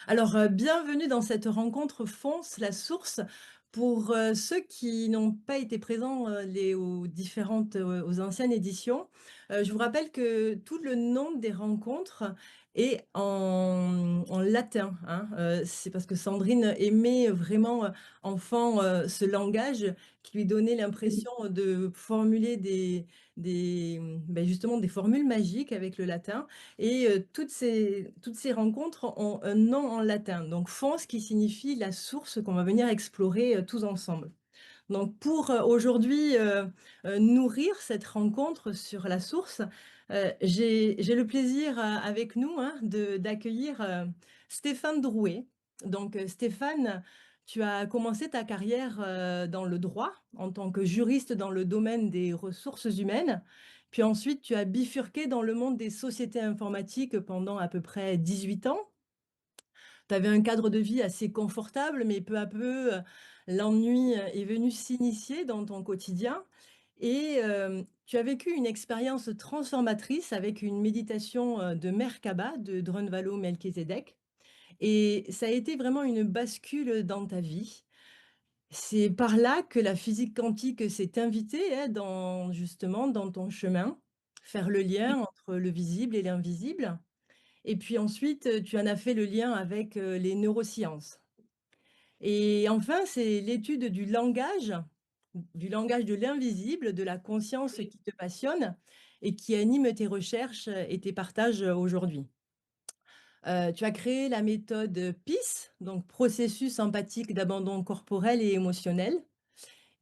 Alors, bienvenue dans cette rencontre Fonce la source. Pour ceux qui n'ont pas été présents aux différentes, aux anciennes éditions, je vous rappelle que tout le nom des rencontres est en latin, hein. C'est parce que Sandrine aimait vraiment, enfant, ce langage qui lui donnait l'impression de formuler justement des formules magiques avec le latin. Et toutes ces rencontres ont un nom en latin, donc fons qui signifie la source qu'on va venir explorer tous ensemble. Donc pour aujourd'hui nourrir cette rencontre sur la source, j'ai le plaisir avec nous hein, d'accueillir Stéphane Drouet. Donc Stéphane, tu as commencé ta carrière dans le droit en tant que juriste dans le domaine des ressources humaines. Puis ensuite, tu as bifurqué dans le monde des sociétés informatiques pendant à peu près 18 ans. Tu avais un cadre de vie assez confortable, mais peu à peu, l'ennui est venu s'initier dans ton quotidien et tu as vécu une expérience transformatrice avec une méditation, de Merkaba de Drunvalo Melchizedek et ça a été vraiment une bascule dans ta vie. C'est par là que la physique quantique s'est invitée, hein, dans ton chemin, faire le lien entre le visible et l'invisible. Et puis ensuite, tu en as fait le lien avec, les neurosciences. Et enfin, c'est l'étude du langage de l'invisible, de la conscience qui te passionne et qui anime tes recherches, et tes partages, aujourd'hui. Tu as créé la méthode PIS, donc processus empathique d'abandon corporel et émotionnel.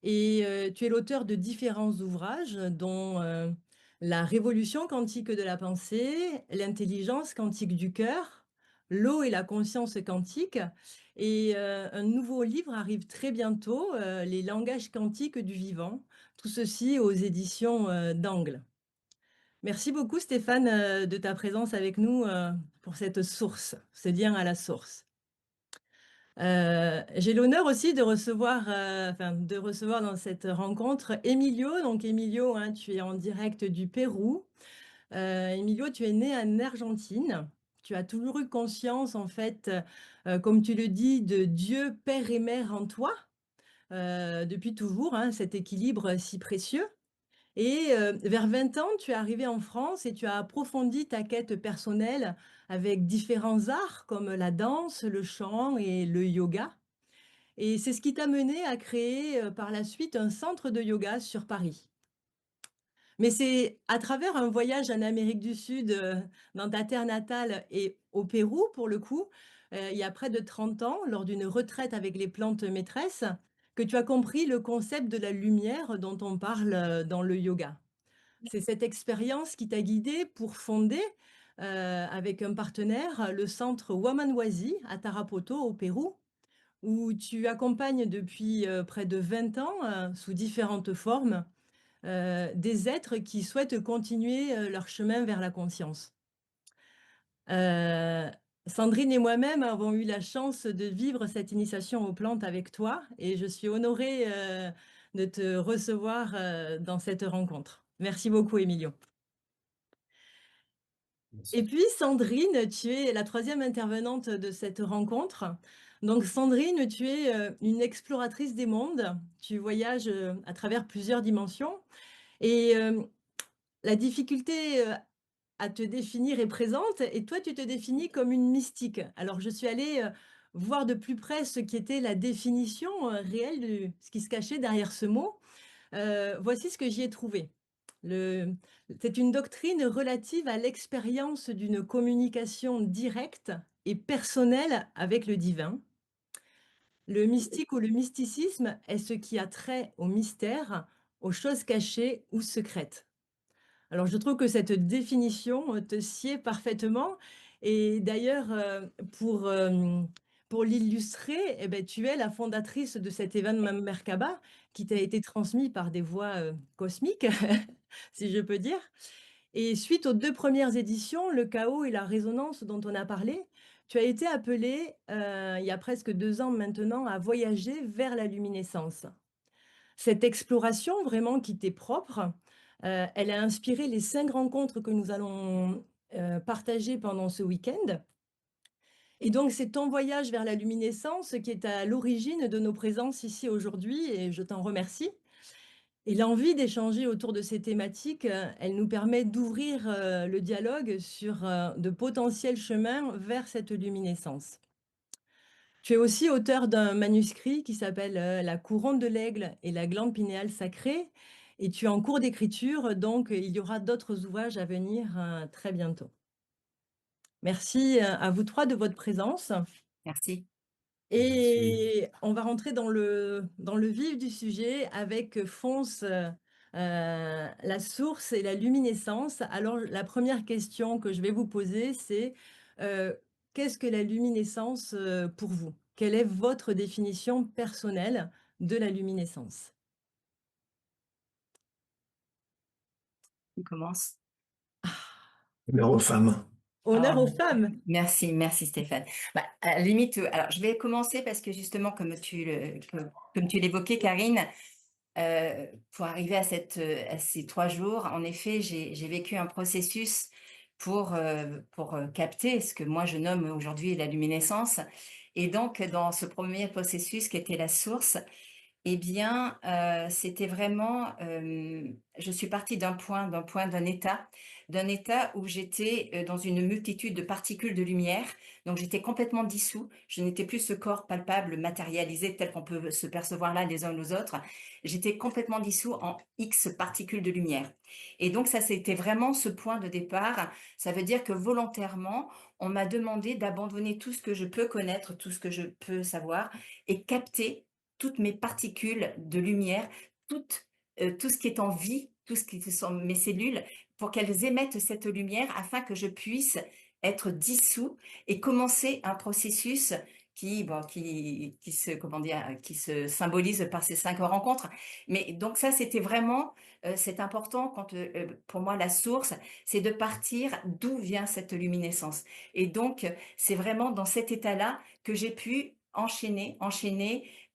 Et tu es l'auteur de différents ouvrages, dont La révolution quantique de la pensée, L'intelligence quantique du cœur, L'eau et la conscience quantique. Et un nouveau livre arrive très bientôt, Les langages quantiques du vivant. Tout ceci aux éditions d'Angle. Merci beaucoup Stéphane de ta présence avec nous pour cette source, ce lien à la source. J'ai l'honneur aussi de recevoir dans cette rencontre Emilio. Donc Emilio, hein, tu es en direct du Pérou. Emilio, tu es né en Argentine. Tu as toujours eu conscience, en fait, comme tu le dis, de Dieu, Père et Mère en toi, depuis toujours, hein, cet équilibre si précieux. Et vers 20 ans, tu es arrivé en France et tu as approfondi ta quête personnelle avec différents arts comme la danse, le chant et le yoga. Et c'est ce qui t'a mené à créer par la suite un centre de yoga sur Paris. Mais c'est à travers un voyage en Amérique du Sud, dans ta terre natale et au Pérou pour le coup, il y a près de 30 ans, lors d'une retraite avec les plantes maîtresses, que tu as compris le concept de la lumière dont on parle dans le yoga. C'est cette expérience qui t'a guidé pour fonder, avec un partenaire, le centre Wamanwazi à Tarapoto au Pérou, où tu accompagnes depuis près de 20 ans, sous différentes formes, des êtres qui souhaitent continuer leur chemin vers la conscience. Euh, Sandrine et moi-même avons eu la chance de vivre cette initiation aux plantes avec toi et je suis honorée de te recevoir dans cette rencontre. Merci beaucoup, Emilio. Et puis, Sandrine, tu es la troisième intervenante de cette rencontre. Donc, Sandrine, tu es une exploratrice des mondes. Tu voyages à travers plusieurs dimensions. Et la difficulté à te définir est présente. Et toi, tu te définis comme une mystique. Alors, je suis allée voir de plus près ce qui était la définition réelle de ce qui se cachait derrière ce mot. Voici ce que j'y ai trouvé. Le- c'est une doctrine relative à l'expérience d'une communication directe et personnelle avec le divin. Le mystique ou le mysticisme est ce qui a trait au mystère, aux choses cachées ou secrètes. Alors, je trouve que cette définition te sied parfaitement. Et d'ailleurs, pour l'illustrer, eh ben, tu es la fondatrice de cet événement Merkaba qui t'a été transmis par des voix cosmiques, si je peux dire. Et suite aux deux premières éditions, le chaos et la résonance dont on a parlé, tu as été appelé, il y a presque 2 ans maintenant, à voyager vers la luminescence. Cette exploration vraiment qui t'est propre, elle a inspiré les 5 rencontres que nous allons partager pendant ce week-end. Et donc c'est ton voyage vers la luminescence qui est à l'origine de nos présences ici aujourd'hui et je t'en remercie. Et l'envie d'échanger autour de ces thématiques, elle nous permet d'ouvrir, le dialogue sur, de potentiels chemins vers cette luminescence. Tu es aussi auteur d'un manuscrit qui s'appelle, La couronne de l'aigle et la glande pinéale sacrée et tu es en cours d'écriture, donc il y aura d'autres ouvrages à venir, très bientôt. Merci, à vous 3 de votre présence Merci. Merci. et on va rentrer dans le vif du sujet avec, la source et la luminescence. Alors la première question que je vais vous poser, c'est, heu, qu'est-ce que la luminescence, pour vous? Quelle est votre définition personnelle de la luminescence? Qui commence? Honneur aux femmes. Honneur aux femmes. Merci, merci Stéphane. Bah, à la limite, alors je vais commencer parce que justement, comme tu l'évoquais, Karine, pour arriver à ces 3 jours, en effet, j'ai vécu un processus pour capter ce que moi je nomme aujourd'hui la luminescence. Et donc, dans ce premier processus qui était la source, eh bien, c'était vraiment, je suis partie d'un état où j'étais, dans une multitude de particules de lumière. Donc j'étais complètement dissous. Je n'étais plus ce corps palpable, matérialisé tel qu'on peut se percevoir là les uns aux autres. J'étais complètement dissous en X particules de lumière. Et donc ça, c'était vraiment ce point de départ. Ça veut dire que volontairement, on m'a demandé d'abandonner tout ce que je peux connaître, tout ce que je peux savoir et capter toutes mes particules de lumière, tout ce qui est en vie, tout ce qui sont mes cellules, pour qu'elles émettent cette lumière afin que je puisse être dissous et commencer un processus qui se symbolise par ces 5 rencontres. Mais donc ça, c'était vraiment, c'est important pour moi, la source, c'est de partir d'où vient cette luminescence. Et donc, c'est vraiment dans cet état-là que j'ai pu enchaîner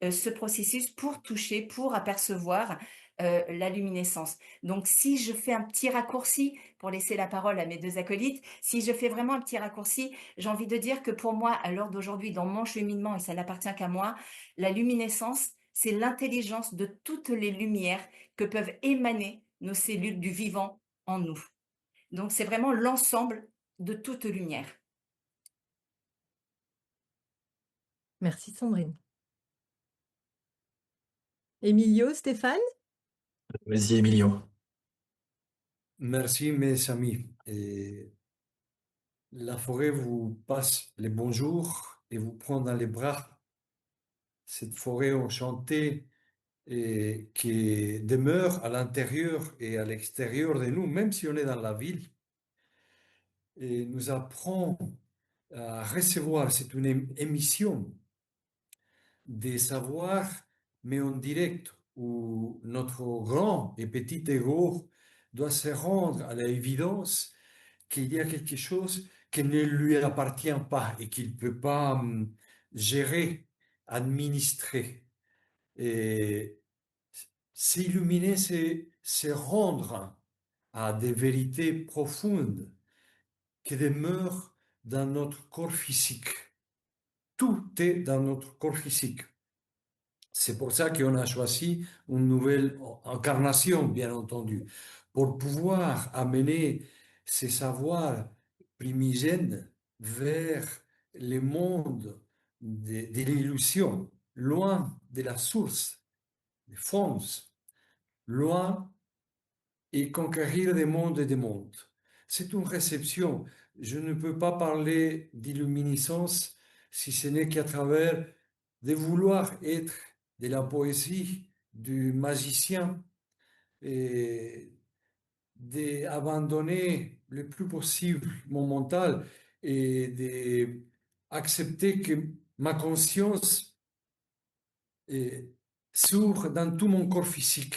ce processus pour toucher, pour apercevoir la luminescence. Donc, si je fais un petit raccourci pour laisser la parole à mes 2 acolytes, si je fais vraiment un petit raccourci, j'ai envie de dire que pour moi, à l'heure d'aujourd'hui, dans mon cheminement, et ça n'appartient qu'à moi, la luminescence, c'est l'intelligence de toutes les lumières que peuvent émaner nos cellules du vivant en nous. Donc, c'est vraiment l'ensemble de toute lumière. Merci Sandrine. Emilio, Stéphane? Vas-y, Emilio. Merci, mes amis. La forêt vous passe les bonjours et vous prend dans les bras. Cette forêt enchantée qui demeure à l'intérieur et à l'extérieur de nous, même si on est dans la ville, et nous apprend à recevoir, c'est une émission des savoirs, mais en direct, où notre grand et petit ego doit se rendre à l'évidence qu'il y a quelque chose qui ne lui appartient pas et qu'il ne peut pas gérer, administrer. Et s'illuminer, c'est se rendre à des vérités profondes qui demeurent dans notre corps physique. Tout est dans notre corps physique. C'est pour ça qu'on a choisi une nouvelle incarnation, bien entendu, pour pouvoir amener ces savoirs primigènes vers le monde de l'illusion, loin de la source, des fonds, loin et conquérir des mondes et des mondes. C'est une réception. Je ne peux pas parler d'illuminescence si ce n'est qu'à travers de vouloir être de la poésie du magicien et d'abandonner le plus possible mon mental et d'accepter que ma conscience s'ouvre dans tout mon corps physique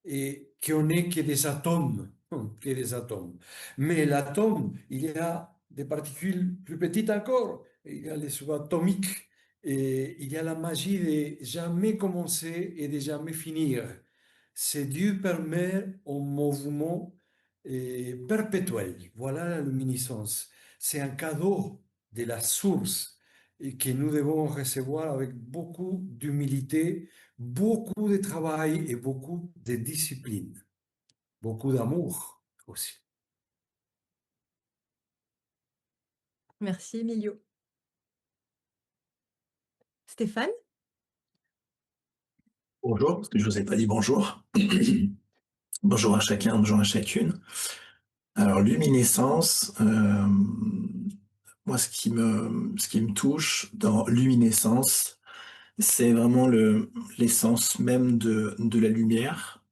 et qu'on n'est que des atomes, que des atomes. Mais l'atome, il y a des particules plus petites encore, il y a les subatomiques, et il y a la magie de jamais commencer et de jamais finir. C'est Dieu permet un mouvement perpétuel. Voilà la luminescence. C'est un cadeau de la source et que nous devons recevoir avec beaucoup d'humilité, beaucoup de travail et beaucoup de discipline, beaucoup d'amour aussi. Merci Emilio. Stéphane? Bonjour, parce que je vous ai pas dit bonjour. Bonjour à chacun, bonjour à chacune. Alors, luminescence, moi, ce qui me touche dans luminescence, c'est vraiment l'essence même de la lumière.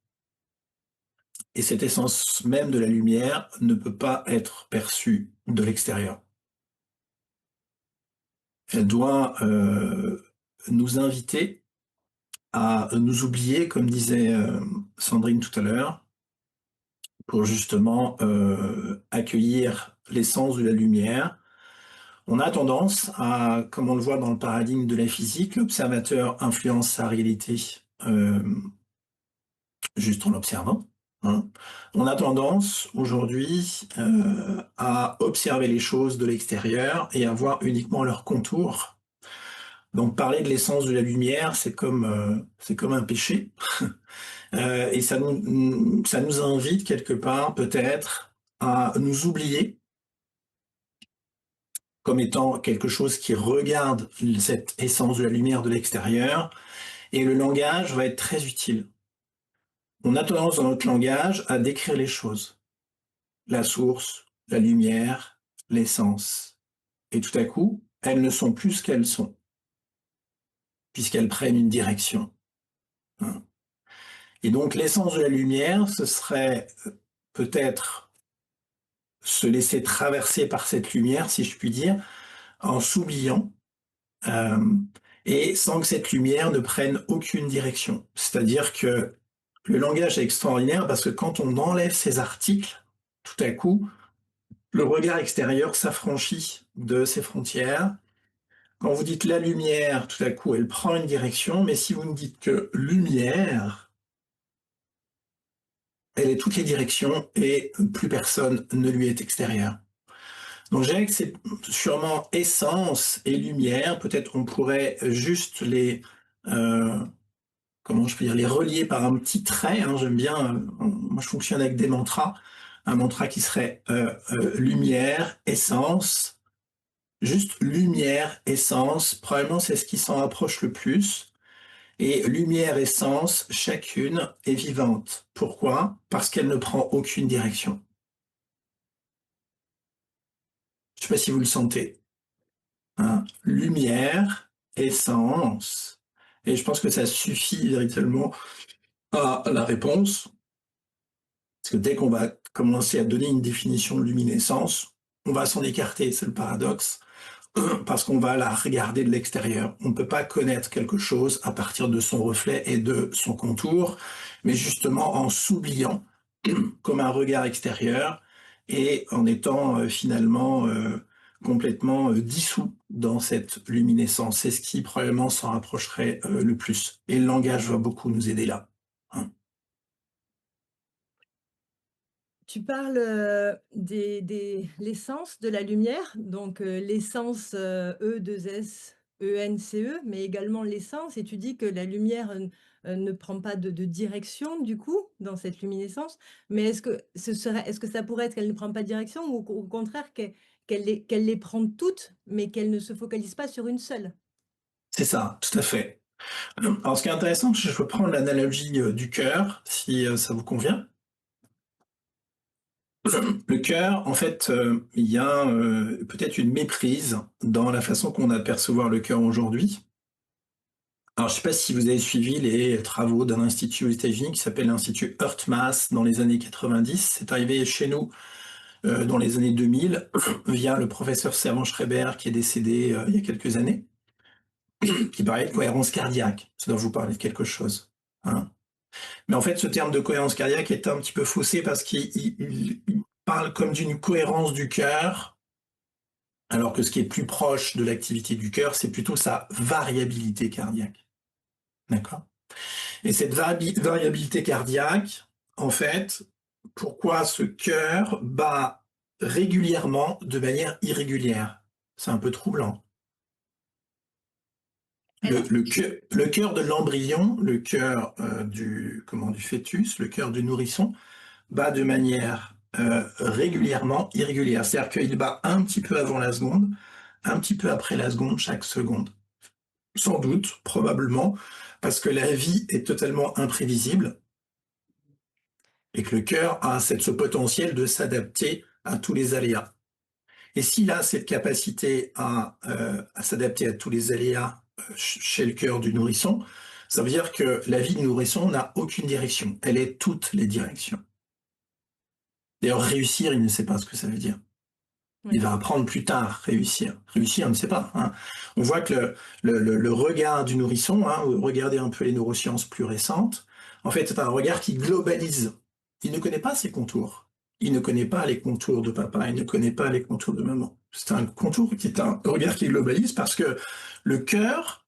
Et cette essence même de la lumière ne peut pas être perçue de l'extérieur. Elle doit nous inviter à nous oublier, comme disait Sandrine tout à l'heure, pour justement accueillir l'essence de la lumière. On a tendance à, comme on le voit dans le paradigme de la physique, l'observateur influence sa réalité juste en l'observant. Hein. On a tendance aujourd'hui à observer les choses de l'extérieur et à voir uniquement leurs contours. Donc parler de l'essence de la lumière, c'est comme un péché. Et ça nous invite quelque part peut-être à nous oublier comme étant quelque chose qui regarde cette essence de la lumière de l'extérieur, et le langage va être très utile. On a tendance dans notre langage à décrire les choses, la source, la lumière, l'essence. Et tout à coup, elles ne sont plus ce qu'elles sont, puisqu'elles prennent une direction. Hein. Et donc l'essence de la lumière, ce serait peut-être se laisser traverser par cette lumière, si je puis dire, en s'oubliant, et sans que cette lumière ne prenne aucune direction. C'est-à-dire que le langage est extraordinaire parce que quand on enlève ces articles, tout à coup, le regard extérieur s'affranchit de ses frontières. Quand vous dites la lumière, tout à coup, elle prend une direction, mais si vous ne dites que lumière, elle est toutes les directions et plus personne ne lui est extérieur. Donc je dirais que c'est sûrement essence et lumière. Peut-être on pourrait juste comment je peux dire, les relier par un petit trait. Hein, j'aime bien, moi je fonctionne avec des mantras. Un mantra qui serait lumière, essence, juste lumière, essence. Probablement c'est ce qui s'en rapproche le plus. Et lumière, essence, chacune est vivante. Pourquoi? Parce qu'elle ne prend aucune direction. Je ne sais pas si vous le sentez. Hein, lumière, essence. Et je pense que ça suffit véritablement à la réponse. Parce que dès qu'on va commencer à donner une définition de luminescence, on va s'en écarter, c'est le paradoxe, parce qu'on va la regarder de l'extérieur. On ne peut pas connaître quelque chose à partir de son reflet et de son contour, mais justement en s'oubliant comme un regard extérieur et en étant finalement complètement dissous dans cette luminescence. C'est ce qui probablement s'en rapprocherait le plus. Et le langage va beaucoup nous aider là. Hein. Tu parles, l'essence de la lumière, donc l'essence, E2SENCE, mais également l'essence, et tu dis que la lumière, ne prend pas de direction du coup, dans cette luminescence. Mais est-ce que ça pourrait être qu'elle ne prend pas de direction, ou au contraire qu'elle les prend toutes, mais qu'elle ne se focalise pas sur une seule? C'est ça, tout à fait. Alors, ce qui est intéressant, je peux prendre l'analogie du cœur, si ça vous convient. Le cœur, en fait, il y a peut-être une méprise dans la façon qu'on a de percevoir le cœur aujourd'hui. Alors, je ne sais pas si vous avez suivi les travaux d'un institut aux États-Unis qui s'appelle l'Institut HeartMath dans les années 90. C'est arrivé chez nous dans les années 2000 via le professeur Servan-Schreiber qui est décédé il y a quelques années, qui parlait de cohérence cardiaque. Ça doit vous parler de quelque chose. Hein. Mais en fait, ce terme de cohérence cardiaque est un petit peu faussé parce qu'il parle comme d'une cohérence du cœur, alors que ce qui est plus proche de l'activité du cœur, c'est plutôt sa variabilité cardiaque. D'accord? Et cette variabilité cardiaque, en fait, pourquoi ce cœur bat régulièrement de manière irrégulière? C'est un peu troublant. Alors, Le cœur de l'embryon, le cœur du fœtus, le cœur du nourrisson, bat de manière régulièrement irrégulière. C'est-à-dire qu'il bat un petit peu avant la seconde, un petit peu après la seconde, chaque seconde. Sans doute, probablement, parce que la vie est totalement imprévisible et que le cœur a ce potentiel de s'adapter à tous les aléas. Et s'il a cette capacité à s'adapter à tous les aléas chez le cœur du nourrisson, ça veut dire que la vie du nourrisson n'a aucune direction. Elle est toutes les directions. D'ailleurs, réussir, il ne sait pas ce que ça veut dire. Il Oui. va apprendre plus tard, réussir. Réussir, on ne sait pas. Hein. On voit que le regard du nourrisson, hein, regardez un peu les neurosciences plus récentes, en fait, c'est un regard qui globalise. Il ne connaît pas ses contours. Il ne connaît pas les contours de papa, il ne connaît pas les contours de maman. C'est un contour qui est un regard qui globalise parce que le cœur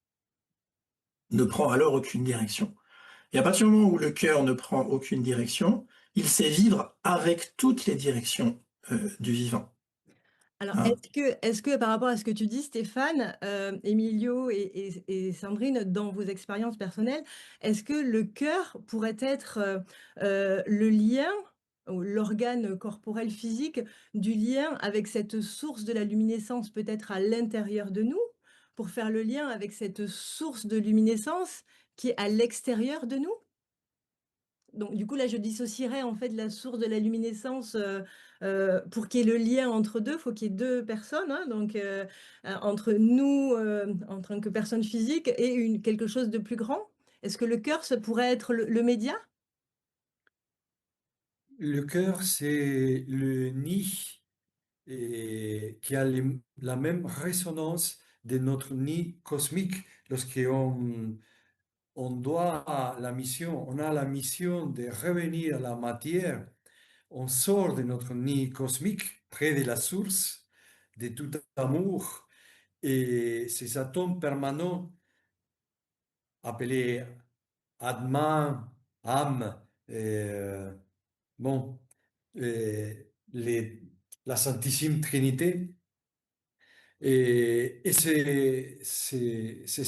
ne prend alors aucune direction. Et à partir du moment où le cœur ne prend aucune direction, il sait vivre avec toutes les directions du vivant. Alors, Hein. est-ce que par rapport à ce que tu dis, Stéphane, Emilio et Sandrine, dans vos expériences personnelles, est-ce que le cœur pourrait être, le lien ou l'organe corporel physique du lien avec cette source de la luminescence peut-être à l'intérieur de nous, pour faire le lien avec cette source de luminescence qui est à l'extérieur de nous? Donc du coup, là, je dissocierais en fait la source de la luminescence, pour qu'il y ait le lien entre 2, faut qu'il y ait 2 personnes, hein, donc entre nous, en tant que personne physique et une quelque chose de plus grand. Est-ce que le cœur, ça pourrait être le média? Le cœur, c'est le nid et qui a la même résonance de notre nid cosmique. Lorsqu'on on doit la mission, on a la mission de revenir à la matière, on sort de notre nid cosmique, près de la source de tout amour, et ces atomes permanents appelés Atma, âme, bon, euh, les- la Saintissime Trinité. Et ces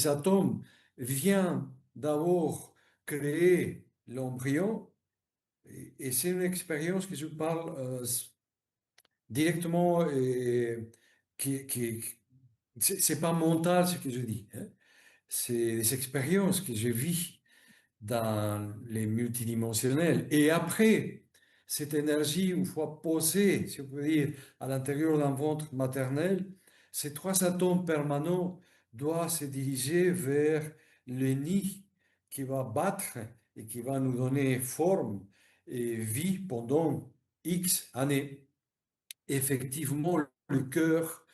atomes viennent d'abord créer l'embryon, et c'est une expérience que je parle directement, qui c'est pas mental ce que je dis, hein. C'est des expériences que je vis dans les multidimensionnels. Et après, cette énergie, une fois posée, si on peut dire, à l'intérieur d'un ventre maternel, ces trois atomes permanents doivent se diriger vers le nid qui va battre et qui va nous donner forme et vie pendant X années. Effectivement, le cœur,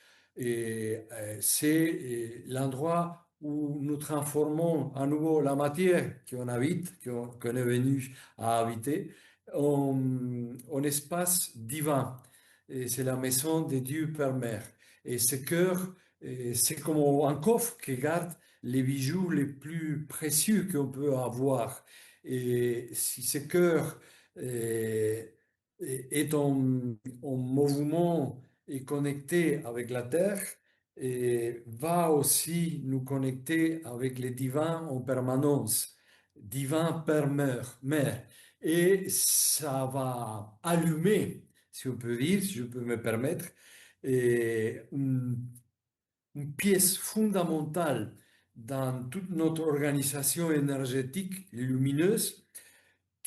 c'est l'endroit où nous transformons à nouveau la matière qu'on habite, qu'on est venu à habiter, en espace divin. Et c'est la maison de Dieu Père Mère. Et ce cœur, c'est comme un coffre qui garde les bijoux les plus précieux qu'on peut avoir. Et si ce cœur est en mouvement et connecté avec la Terre, et va aussi nous connecter avec les divins en permanence, divin Père Mère. Et ça va allumer, si on peut dire, si je peux me permettre, et une pièce fondamentale dans toute notre organisation énergétique lumineuse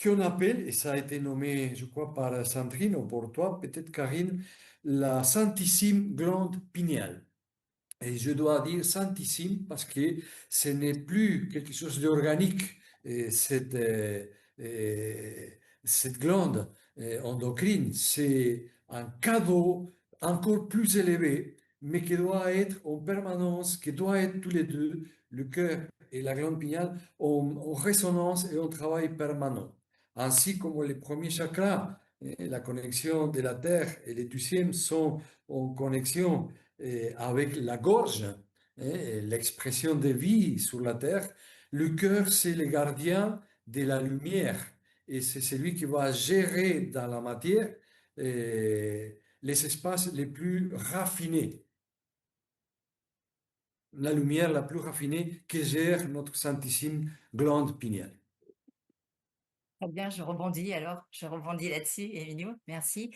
qu'on appelle, et ça a été nommé, je crois, par Sandrine ou pour toi, peut-être Karine, la Saintissime Glande Pinéale. Et je dois dire saintissime parce que ce n'est plus quelque chose d'organique, euh, cette glande endocrine. C'est un cadeau encore plus élevé, mais qui doit être en permanence, qui doit être tous les deux, le cœur et la glande pinéale, en résonance et en travail permanent. Ainsi comme les premiers chakras, la connexion de la terre et les deuxièmes sont en connexion avec la gorge, hein, l'expression de vie sur la terre. Le cœur, c'est le gardien de la lumière et c'est celui qui va gérer dans la matière les espaces les plus raffinés. la lumière la plus raffinée que gère notre saintissime glande pinéale. Très bien, je rebondis là-dessus, Emilio, merci.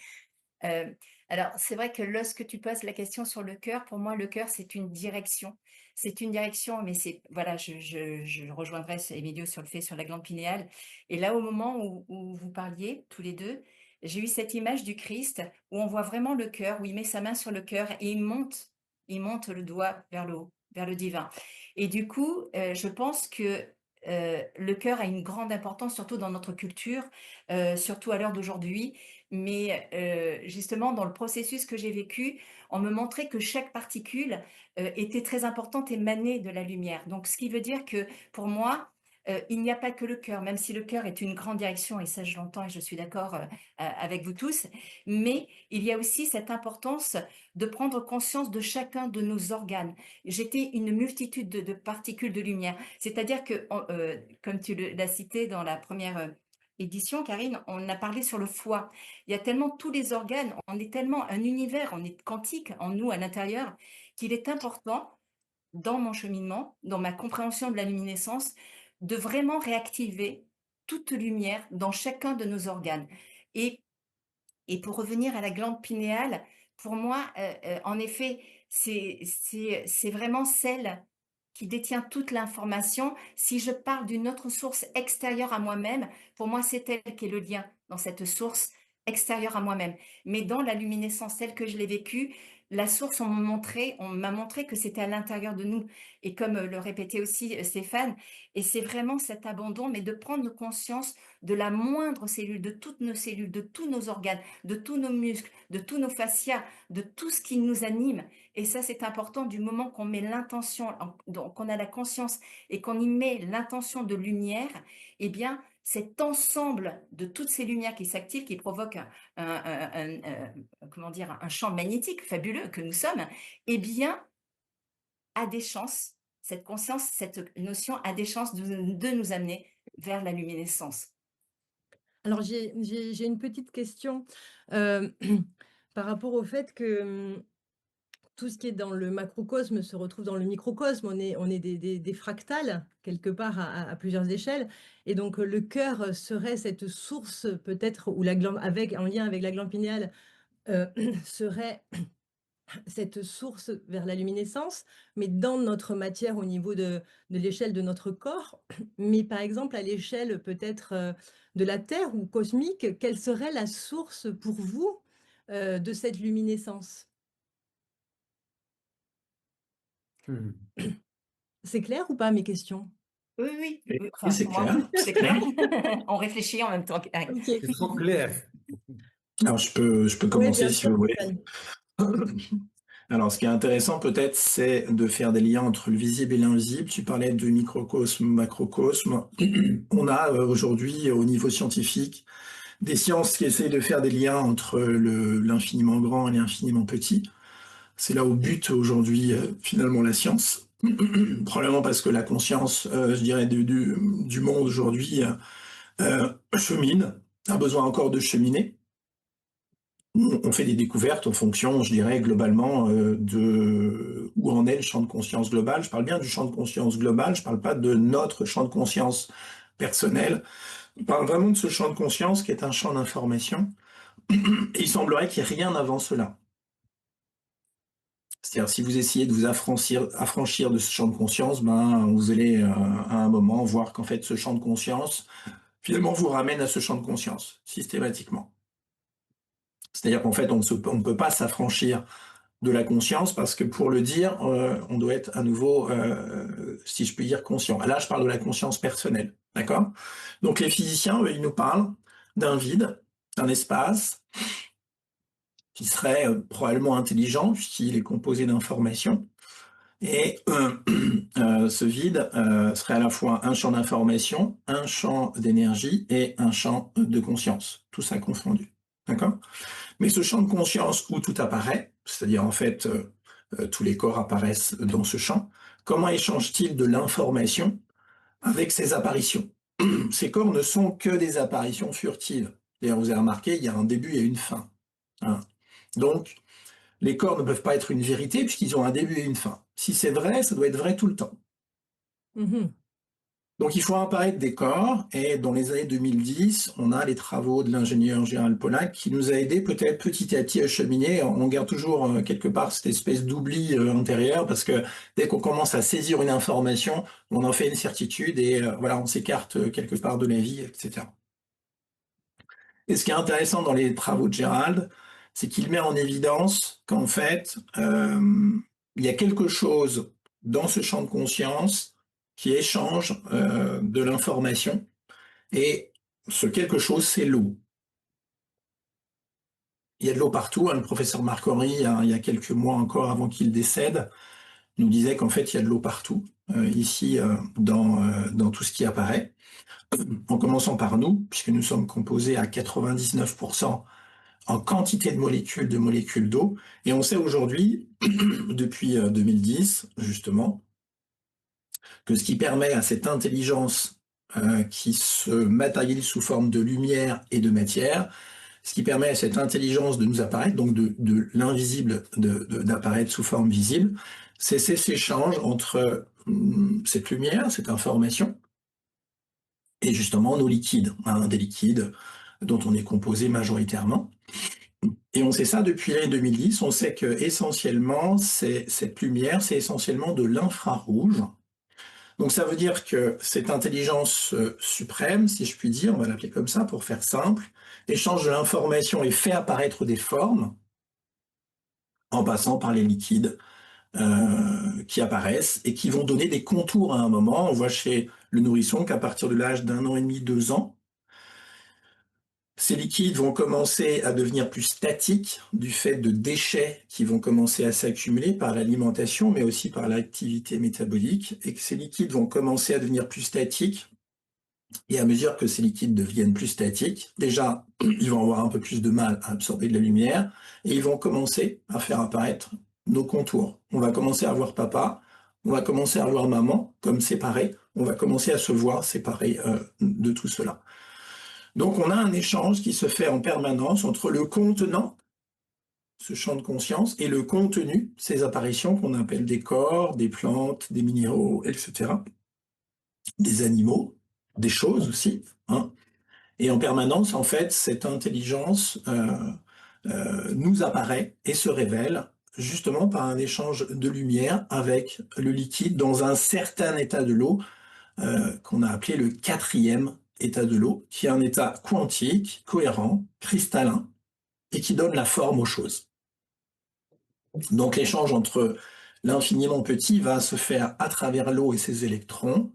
Heu, alors c'est vrai que lorsque tu poses la question sur le cœur, pour moi le cœur c'est une direction. C'est une direction, mais c'est voilà, je rejoindrai Emilio sur le fait sur la glande pinéale et là au moment où vous parliez tous les 2, j'ai eu cette image du Christ où on voit vraiment le cœur, où il met sa main sur le cœur et il monte le doigt vers le haut, vers le divin et du coup, je pense que, le cœur a une grande importance surtout dans notre culture, surtout à l'heure d'aujourd'hui mais justement, dans le processus que j'ai vécu, on me montrait que chaque particule, était très importante, émanait de la lumière. Donc ce qui veut dire que pour moi, il n'y a pas que le cœur, même si le cœur est une grande direction et ça je l'entends et je suis d'accord, avec vous tous, mais il y a aussi cette importance de prendre conscience de chacun de nos organes. J'étais une multitude de particules de lumière. C'est-à-dire que comme tu l'as cité dans la première édition, Karine, on a parlé sur le foie. Il y a tellement tous les organes, on est tellement un univers, on est quantique en nous, à l'intérieur, qu'il est important, dans mon cheminement, dans ma compréhension de la luminescence, de vraiment réactiver toute lumière dans chacun de nos organes. Et et pour revenir à la glande pinéale, pour moi, en effet, c'est vraiment celle qui détient toute l'information. Si je parle d'une autre source extérieure à moi-même, pour moi, c'est elle qui est le lien dans cette source extérieure à moi-même. Mais dans la luminescence telle que je l'ai vécue, la source, on m'a montré que c'était à l'intérieur de nous. Et comme le répétait aussi Stéphane, et c'est vraiment cet abandon, mais de prendre conscience de la moindre cellule, de toutes nos cellules, de tous nos organes, de tous nos muscles, de tous nos fascias, de tout ce qui nous anime. Et ça, c'est important du moment qu'on met l'intention, donc qu'on a la conscience et qu'on y met l'intention de lumière, eh bien, cet ensemble de toutes ces lumières qui s'activent, qui provoquent comment dire, un champ magnétique fabuleux que nous sommes, eh bien, a des chances, cette conscience, cette notion a des chances de nous amener vers la luminescence. Alors j'ai une petite question, heu, par rapport au fait que, tout ce qui est dans le macrocosme se retrouve dans le microcosme. On est des fractales quelque part à plusieurs échelles et donc, le cœur serait cette source peut-être où la glande avec en lien avec la glande pinéale, heu, serait cette source vers la luminescence, mais dans notre matière au niveau de l'échelle de notre corps. Mais par exemple à l'échelle peut-être, de la Terre ou cosmique, quelle serait la source pour vous, de cette luminescence? Mmh. C'est clair ou pas mes questions? Oui, oui, Et oui, et enfin, c'est moi, clair, c'est c'est clair. clair. On réfléchit en même temps. OK. C'est trop clair. Alors je peux Oui, commencer bien si sûr, vous voulez. Stéphane. Alors ce qui est intéressant peut-être, c'est de faire des liens entre le visible et l'invisible. Tu parlais de microcosme, macrocosme. On a, aujourd'hui, au niveau scientifique, des sciences qui essayent de faire des liens entre l'infiniment grand et l'infiniment petit. C'est là où bute aujourd'hui, finalement la science. Probablement parce que la conscience, je dirais du monde aujourd'hui, chemine, a besoin encore de cheminer. On fait des découvertes en fonction, je dirais, globalement, de où en est le champ de conscience global. Je parle bien du champ de conscience global, je parle pas de notre champ de conscience personnel. Je parle vraiment de ce champ de conscience qui est un champ d'information. Et il semblerait qu'il n'y ait rien avant cela. C'est-à-dire, si vous essayez de vous affranchir de ce champ de conscience, ben, vous allez, à un moment voir qu'en fait, ce champ de conscience, finalement, vous ramène à ce champ de conscience, systématiquement. C'est-à-dire qu'en fait, on ne peut pas s'affranchir de la conscience parce que pour le dire, on doit être à nouveau, si je puis dire, conscient. Là, je parle de la conscience personnelle, d'accord? Donc les physiciens, eux, ils nous parlent d'un vide, d'un espace qui serait probablement intelligent puisqu'il est composé d'informations. Et ce vide serait à la fois un champ d'information, un champ d'énergie et un champ de conscience, tout ça confondu. D'accord? Mais ce champ de conscience où tout apparaît, c'est-à-dire en fait tous les corps apparaissent dans ce champ, comment échange-t-il de l'information avec ces apparitions? Ces corps ne sont que des apparitions furtives. D'ailleurs, vous avez remarqué, il y a un début et une fin. Hein. Donc, les corps ne peuvent pas être une vérité puisqu'ils ont un début et une fin. Si c'est vrai, ça doit être vrai tout le temps. Mmh. Donc il faut apparaître des corps, et dans les années 2010, on a les travaux de l'ingénieur Gérald Pollack qui nous a aidés peut-être petit à petit à cheminer. On garde toujours quelque part cette espèce d'oubli intérieur, parce que dès qu'on commence à saisir une information, on en fait une certitude, et voilà, on s'écarte quelque part de la vie, etc. Et ce qui est intéressant dans les travaux de Gérald, c'est qu'il met en évidence qu'en fait, il y a quelque chose dans ce champ de conscience qui échange de l'information, et ce quelque chose, c'est l'eau. Il y a de l'eau partout, hein. Le professeur Marc Henry, hein, il y a quelques mois encore avant qu'il décède, nous disait qu'en fait, il y a de l'eau partout, ici, dans tout ce qui apparaît, en commençant par nous, puisque nous sommes composés à 99% en quantité de molécules d'eau. Et on sait aujourd'hui, depuis 2010, justement, que ce qui permet à cette intelligence qui se matérialise sous forme de lumière et de matière, ce qui permet à cette intelligence de nous apparaître, donc de l'invisible d'apparaître sous forme visible, c'est cet échange entre cette lumière, cette information, et justement nos liquides, hein, des liquides dont on est composé majoritairement. Et on sait ça depuis l'année 2010. On sait que essentiellement, cette lumière, c'est essentiellement de l'infrarouge. Donc ça veut dire que cette intelligence suprême, si je puis dire, on va l'appeler comme ça pour faire simple, échange de l'information et fait apparaître des formes en passant par les liquides qui apparaissent et qui vont donner des contours à un moment. On voit chez le nourrisson qu'à partir de l'âge d'1 an et demi, 2 ans, ces liquides vont commencer à devenir plus statiques du fait de déchets qui vont commencer à s'accumuler par l'alimentation, mais aussi par l'activité métabolique, et que ces liquides vont commencer à devenir plus statiques. Et à mesure que ces liquides deviennent plus statiques, déjà, ils vont avoir un peu plus de mal à absorber de la lumière, et ils vont commencer à faire apparaître nos contours. On va commencer à voir papa, on va commencer à voir maman comme séparés, on va commencer à se voir séparés de tout cela. Donc on a un échange qui se fait en permanence entre le contenant, ce champ de conscience, et le contenu, ces apparitions qu'on appelle des corps, des plantes, des minéraux, etc., des animaux, des choses aussi, hein. Et en permanence, en fait, cette intelligence nous apparaît et se révèle justement par un échange de lumière avec le liquide dans un certain état de l'eau qu'on a appelé le quatrième état de l'eau, qui est un état quantique, cohérent, cristallin, et qui donne la forme aux choses. Donc l'échange entre l'infiniment petit va se faire à travers l'eau et ses électrons,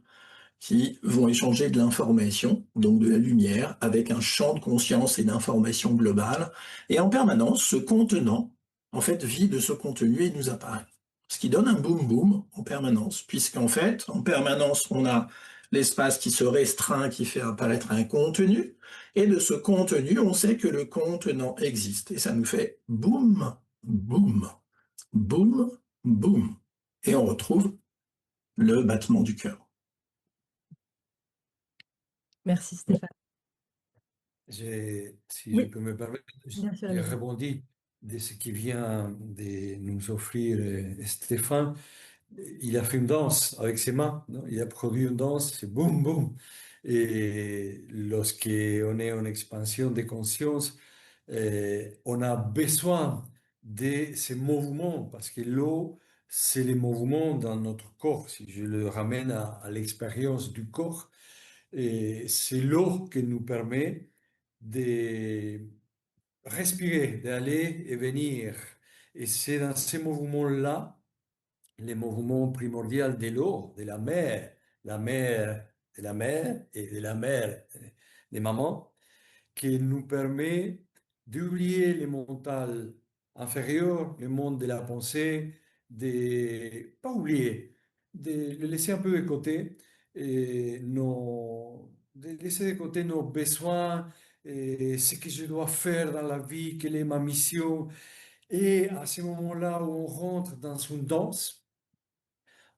qui vont échanger de l'information, donc de la lumière, avec un champ de conscience et d'information globale. Et en permanence, ce contenant, en fait, vit de ce contenu et nous apparaît. Ce qui donne un boom-boom en permanence, puisqu'en fait, en permanence, on a l'espace qui se restreint, qui fait apparaître un contenu, et de ce contenu, on sait que le contenant existe. Et ça nous fait boum, boum, boum, boum. Et on retrouve le battement du cœur. Merci Stéphane. Si je Oui, peux me permettre, bien sûr, j'ai allez-y. rebondi de ce qui vient de nous offrir Stéphane. Il a fait une danse avec ses mains, non? Il a produit une danse, c'est boum, boum. Et lorsqu'on est en expansion de conscience, on a besoin de ces mouvements, parce que l'eau, c'est les mouvements dans notre corps. Si je le ramène à l'expérience du corps, et c'est l'eau qui nous permet de respirer, d'aller et venir. Et c'est dans ces mouvements-là, les mouvements primordiaux de l'eau, de la mer, de la mer et de la mer des mamans, qui nous permet d'oublier le mental inférieur, le monde de la pensée, de pas oublier, de le laisser un peu de côté, et de laisser de côté nos besoins, et ce que je dois faire dans la vie, quelle est ma mission. Et à ce moment-là où on rentre dans une danse,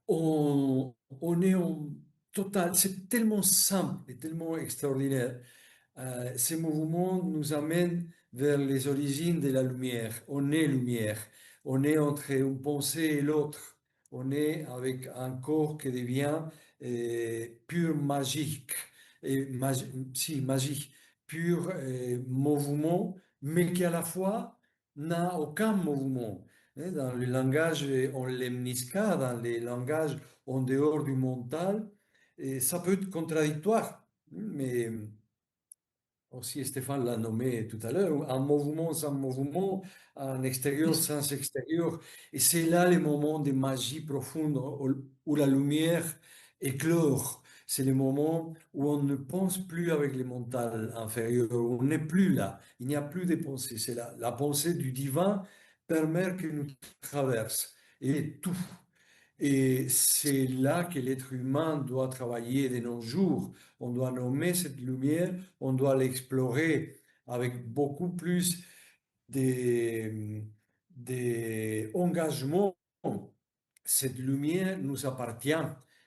on est en total, c'est tellement simple et tellement extraordinaire. Ces mouvements nous amènent vers les origines de la lumière. On est lumière. On est entre une pensée et l'autre. on est avec un corps qui devient pur magique, et si, magique, pur mouvement, mais qui à la fois n'a aucun mouvement. Hein. Dans le langage en lemnisca, dans les langages en dehors du mental, et ça peut être contradictoire, mais aussi Stéphane l'a nommé tout à l'heure, un mouvement sans mouvement, un extérieur sans extérieur. Et c'est là le moment de magie profonde où la lumière éclore. C'est le moment où on ne pense plus avec le mental inférieur, où on n'est plus là. Il n'y a plus de pensée. C'est la pensée du divin permet que nous traverse et tout. Et c'est là que l'être humain doit travailler de nos jours. On doit nommer cette lumière, on doit l'explorer avec beaucoup plus d'engagement. Cette lumière nous appartient,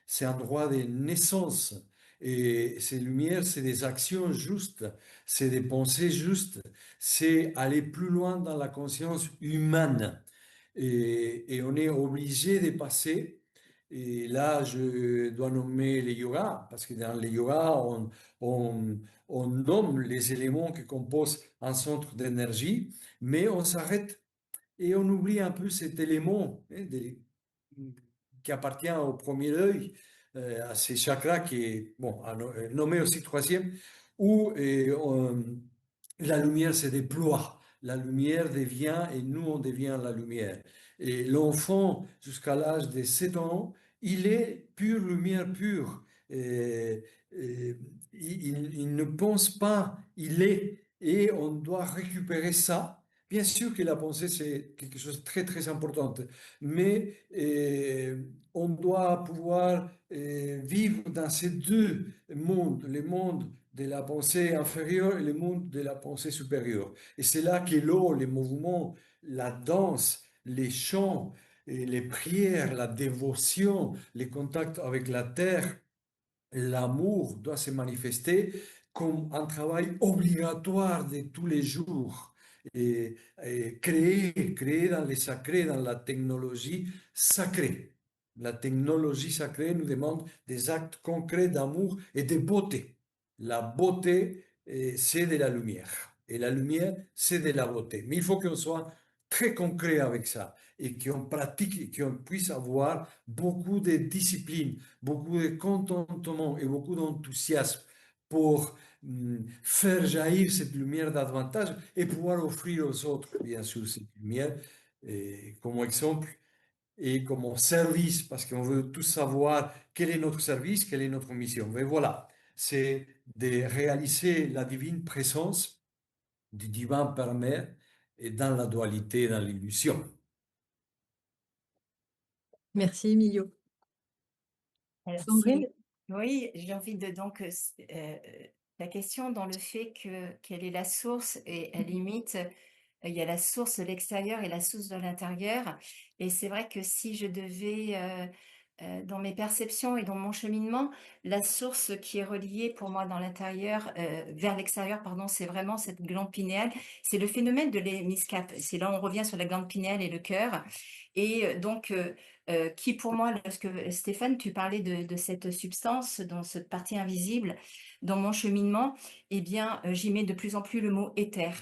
c'est un droit de naissance. Et cette lumière, c'est des actions justes, c'est des pensées justes, c'est aller plus loin dans la conscience humaine. Et on est obligé de passer. Et là, je dois nommer les yoga, parce que dans les yoga, on, on nomme les éléments qui composent un centre d'énergie, mais on s'arrête et on oublie un peu cet élément hein, qui appartient au premier œil, à ces chakras qui est bon, nommé aussi troisième, où la lumière se déploie. La lumière devient, et nous on devient la lumière. Et l'enfant, jusqu'à l'âge de 7 ans, il est pure lumière pure. Et il ne pense pas, il est. Et on doit récupérer ça. Bien sûr que la pensée, c'est quelque chose de très, très important, mais on doit pouvoir vivre dans ces deux mondes, le monde de la pensée inférieure et le monde de la pensée supérieure. Et c'est là que l'eau, les mouvements, la danse, les chants, et les prières, la dévotion, les contacts avec la terre, l'amour doit se manifester comme un travail obligatoire de tous les jours. Et créer dans les sacrés, dans la technologie sacrée. La technologie sacrée nous demande des actes concrets d'amour et de beauté. La beauté, c'est de la lumière. Et la lumière, c'est de la beauté. Mais il faut qu'on soit très concret avec ça et qu'on pratique et qu'on puisse avoir beaucoup de discipline, beaucoup de contentement et beaucoup d'enthousiasme pour faire jaillir cette lumière davantage et pouvoir offrir aux autres, bien sûr, cette lumière comme exemple et comme service, parce qu'on veut tous savoir quel est notre service, quelle est notre mission. Mais voilà, c'est de réaliser la divine présence du divin Père et dans la dualité, dans l'illusion. Merci Emilio. Alors Sandrine? oui, j'ai envie de donc la question dans le fait que quelle est la source et à limite il y a la source de l'extérieur et la source de l'intérieur et c'est vrai que si je devais dans mes perceptions et dans mon cheminement, la source qui est reliée pour moi dans l'intérieur vers l'extérieur, pardon, c'est vraiment cette glande pinéale. C'est le phénomène de l'hémiscape. C'est là où on revient sur la glande pinéale et le cœur. Et qui pour moi, lorsque Stéphane, tu parlais de cette substance, dans cette partie invisible, dans mon cheminement, eh bien, j'y mets de plus en plus le mot éther.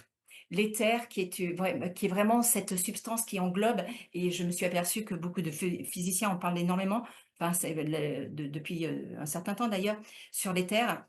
L'éther qui est vraiment cette substance qui englobe, et je me suis aperçue que beaucoup de physiciens en parlent énormément, enfin, depuis un certain temps d'ailleurs, sur l'éther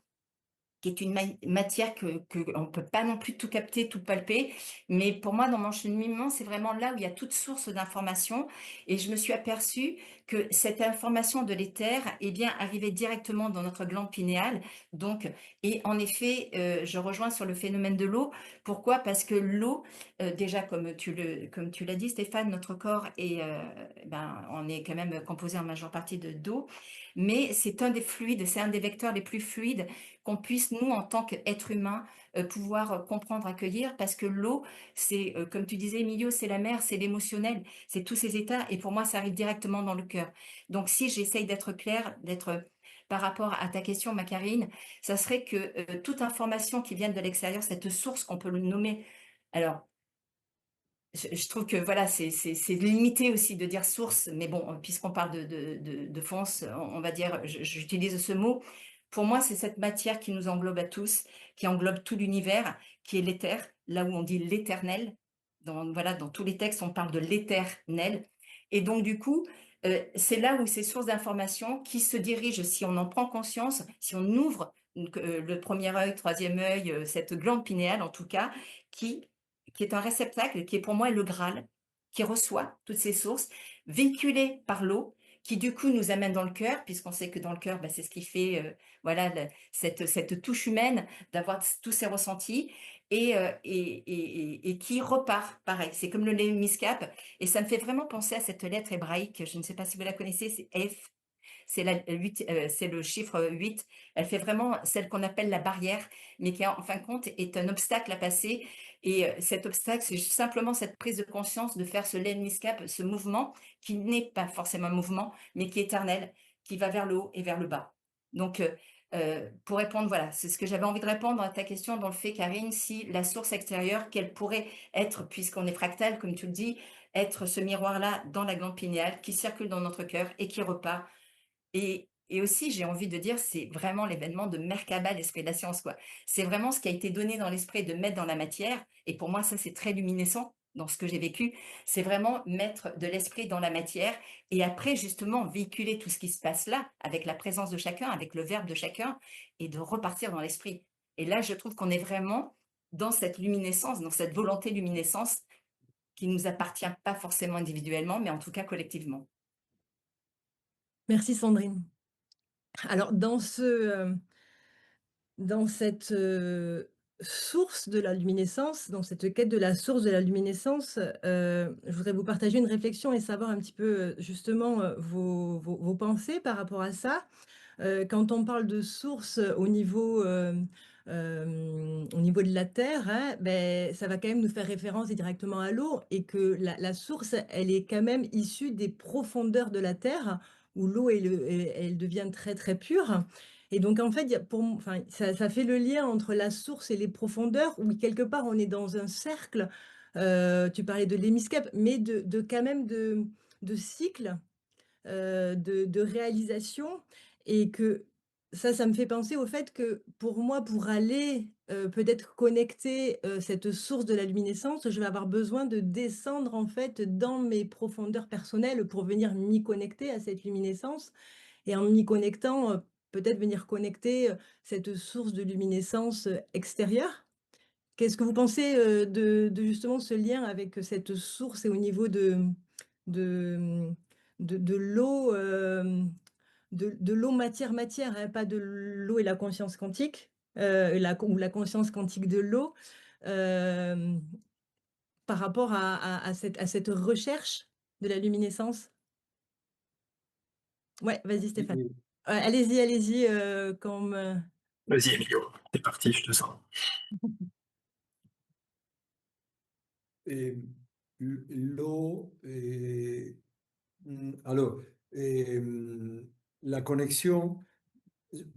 qui est une matière que on peut pas non plus tout capter, tout palper. Mais pour moi, dans mon cheminement, c'est vraiment là où il y a toute source d'information. Et je me suis aperçue que cette information de l'éther, eh bien, arrivait directement dans notre glande pinéale. Donc, et en effet, je rejoins sur le phénomène de l'eau. Pourquoi? Parce que l'eau, déjà, comme tu l'as dit, Stéphane, notre corps est, on est quand même composé en majeure partie d'eau. Mais c'est un des fluides, c'est un des vecteurs les plus fluides qu'on puisse, nous, en tant qu'être humain, pouvoir comprendre, accueillir, parce que l'eau, c'est, comme tu disais, Emilio, c'est la mer, c'est l'émotionnel, c'est tous ces états, et pour moi, ça arrive directement dans le cœur. Donc, si j'essaye d'être claire, par rapport à ta question, Macarine, ça serait que toute information qui vient de l'extérieur, cette source qu'on peut le nommer, alors, je trouve que voilà, c'est limité aussi de dire source, mais bon, puisqu'on parle de fond, on va dire, j'utilise ce mot. Pour moi, c'est cette matière qui nous englobe à tous, qui englobe tout l'univers, qui est l'éther, là où on dit l'éternel. Voilà, dans tous les textes, on parle de l'éternel. Et donc, du coup, c'est là où ces sources d'informations qui se dirigent, si on en prend conscience, si on ouvre donc, le premier œil, troisième œil, cette glande pinéale en tout cas, qui qui est un réceptacle, qui est pour moi le Graal, qui reçoit toutes ces sources, véhiculées par l'eau, qui du coup nous amène dans le cœur, puisqu'on sait que dans le cœur, bah, c'est ce qui fait voilà, cette touche humaine, d'avoir tous ces ressentis, et qui repart, pareil. C'est comme le lémiscape, et ça me fait vraiment penser à cette lettre hébraïque, je ne sais pas si vous la connaissez, c'est F, c'est le chiffre 8. Elle fait vraiment celle qu'on appelle la barrière, mais qui en fin de compte est un obstacle à passer. Et cet obstacle, c'est simplement cette prise de conscience de faire ce lemniscap, ce mouvement qui n'est pas forcément un mouvement, mais qui est éternel, qui va vers le haut et vers le bas. Donc, pour répondre, voilà, c'est ce que j'avais envie de répondre à ta question dans le fait, Karine, si la source extérieure, quelle pourrait être, puisqu'on est fractal, comme tu le dis, être ce miroir-là dans la glande pinéale qui circule dans notre cœur et qui repart et aussi, j'ai envie de dire, c'est vraiment l'événement de Merkaba, l'esprit de la science, quoi. C'est vraiment ce qui a été donné dans l'esprit de mettre dans la matière. Et pour moi, ça, c'est très luminescent dans ce que j'ai vécu. C'est vraiment mettre de l'esprit dans la matière et après, justement, véhiculer tout ce qui se passe là, avec la présence de chacun, avec le verbe de chacun, et de repartir dans l'esprit. Et là, je trouve qu'on est vraiment dans cette luminescence, dans cette volonté luminescence qui ne nous appartient pas forcément individuellement, mais en tout cas collectivement. Merci Sandrine. Alors dans cette, source de la luminescence, dans cette quête de la source de la luminescence, je voudrais vous partager une réflexion et savoir un petit peu, justement, vos pensées par rapport à ça. Quand on parle de source, au niveau de la terre, hein, beh, ça va quand même nous faire référence directement à l'eau et que la source, elle est quand même issue des profondeurs de la terre où l'eau elle devient très, très pure et donc en fait, il y a enfin, ça fait le lien entre la source et les profondeurs où quelque part on est dans un cercle, tu parlais de l'hémiscape, mais de quand même de cycles de réalisation et que ça me fait penser au fait que pour moi, pour aller, peut-être connecter, cette source de la luminescence, je vais avoir besoin de descendre en fait dans mes profondeurs personnelles pour venir m'y connecter à cette luminescence et en m'y connectant, peut-être venir connecter, cette source de luminescence, extérieure. Qu'est-ce que vous pensez, de justement ce lien avec cette source et au niveau de, de l'eau, de l'eau matière-matière, hein, pas de l'eau et la conscience quantique, ou la conscience quantique de l'eau, hem, par rapport à cette recherche de la luminescence? Ouais, vas-y Stéphane. Et, Ouais, allez-y, allez-y, comme, Vas-y, Emilio, c'est parti, je te sens. et l'eau, alors, la connexion,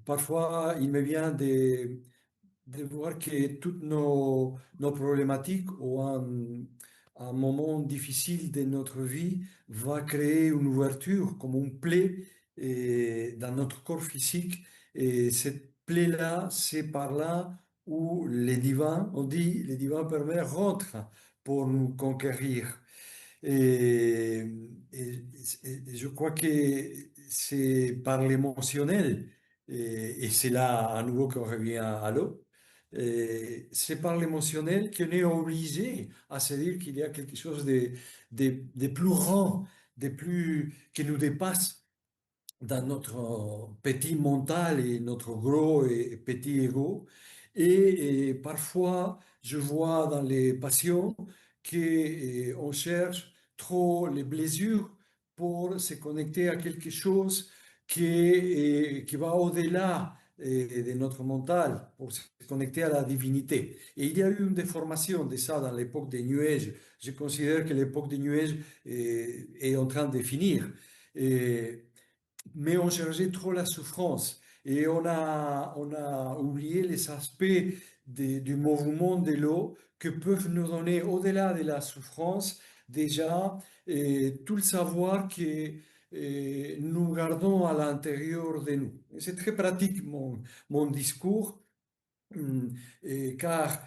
parfois il me vient de voir que toutes nos problématiques ou un moment difficile de notre vie va créer une ouverture, comme une plaie dans notre corps physique. Et cette plaie-là, c'est par là où les divins, on dit, les divins permettent rentrent pour nous conquérir. Et, et- et je crois que c'est par l'émotionnel, et c'est là à nouveau qu'on revient à l'eau, et c'est par l'émotionnel qu'on est obligé à se dire qu'il y a quelque chose de plus grand, de plus, qui nous dépasse dans notre petit mental et notre gros et petit ego. Et parfois, je vois dans les patients qu'on cherche trop les blessures pour se connecter à quelque chose qui va au-delà de notre mental, pour se connecter à la divinité. Et il y a eu une déformation de ça dans l'époque des Nuages. Je considère que l'époque des Nuages est en train de finir. Et mais on cherchait trop la souffrance et on a oublié les aspects du mouvement de l'eau que peuvent nous donner, au-delà de la souffrance, déjà tout le savoir que nous gardons à l'intérieur de nous. Et c'est très pratique mon discours. Car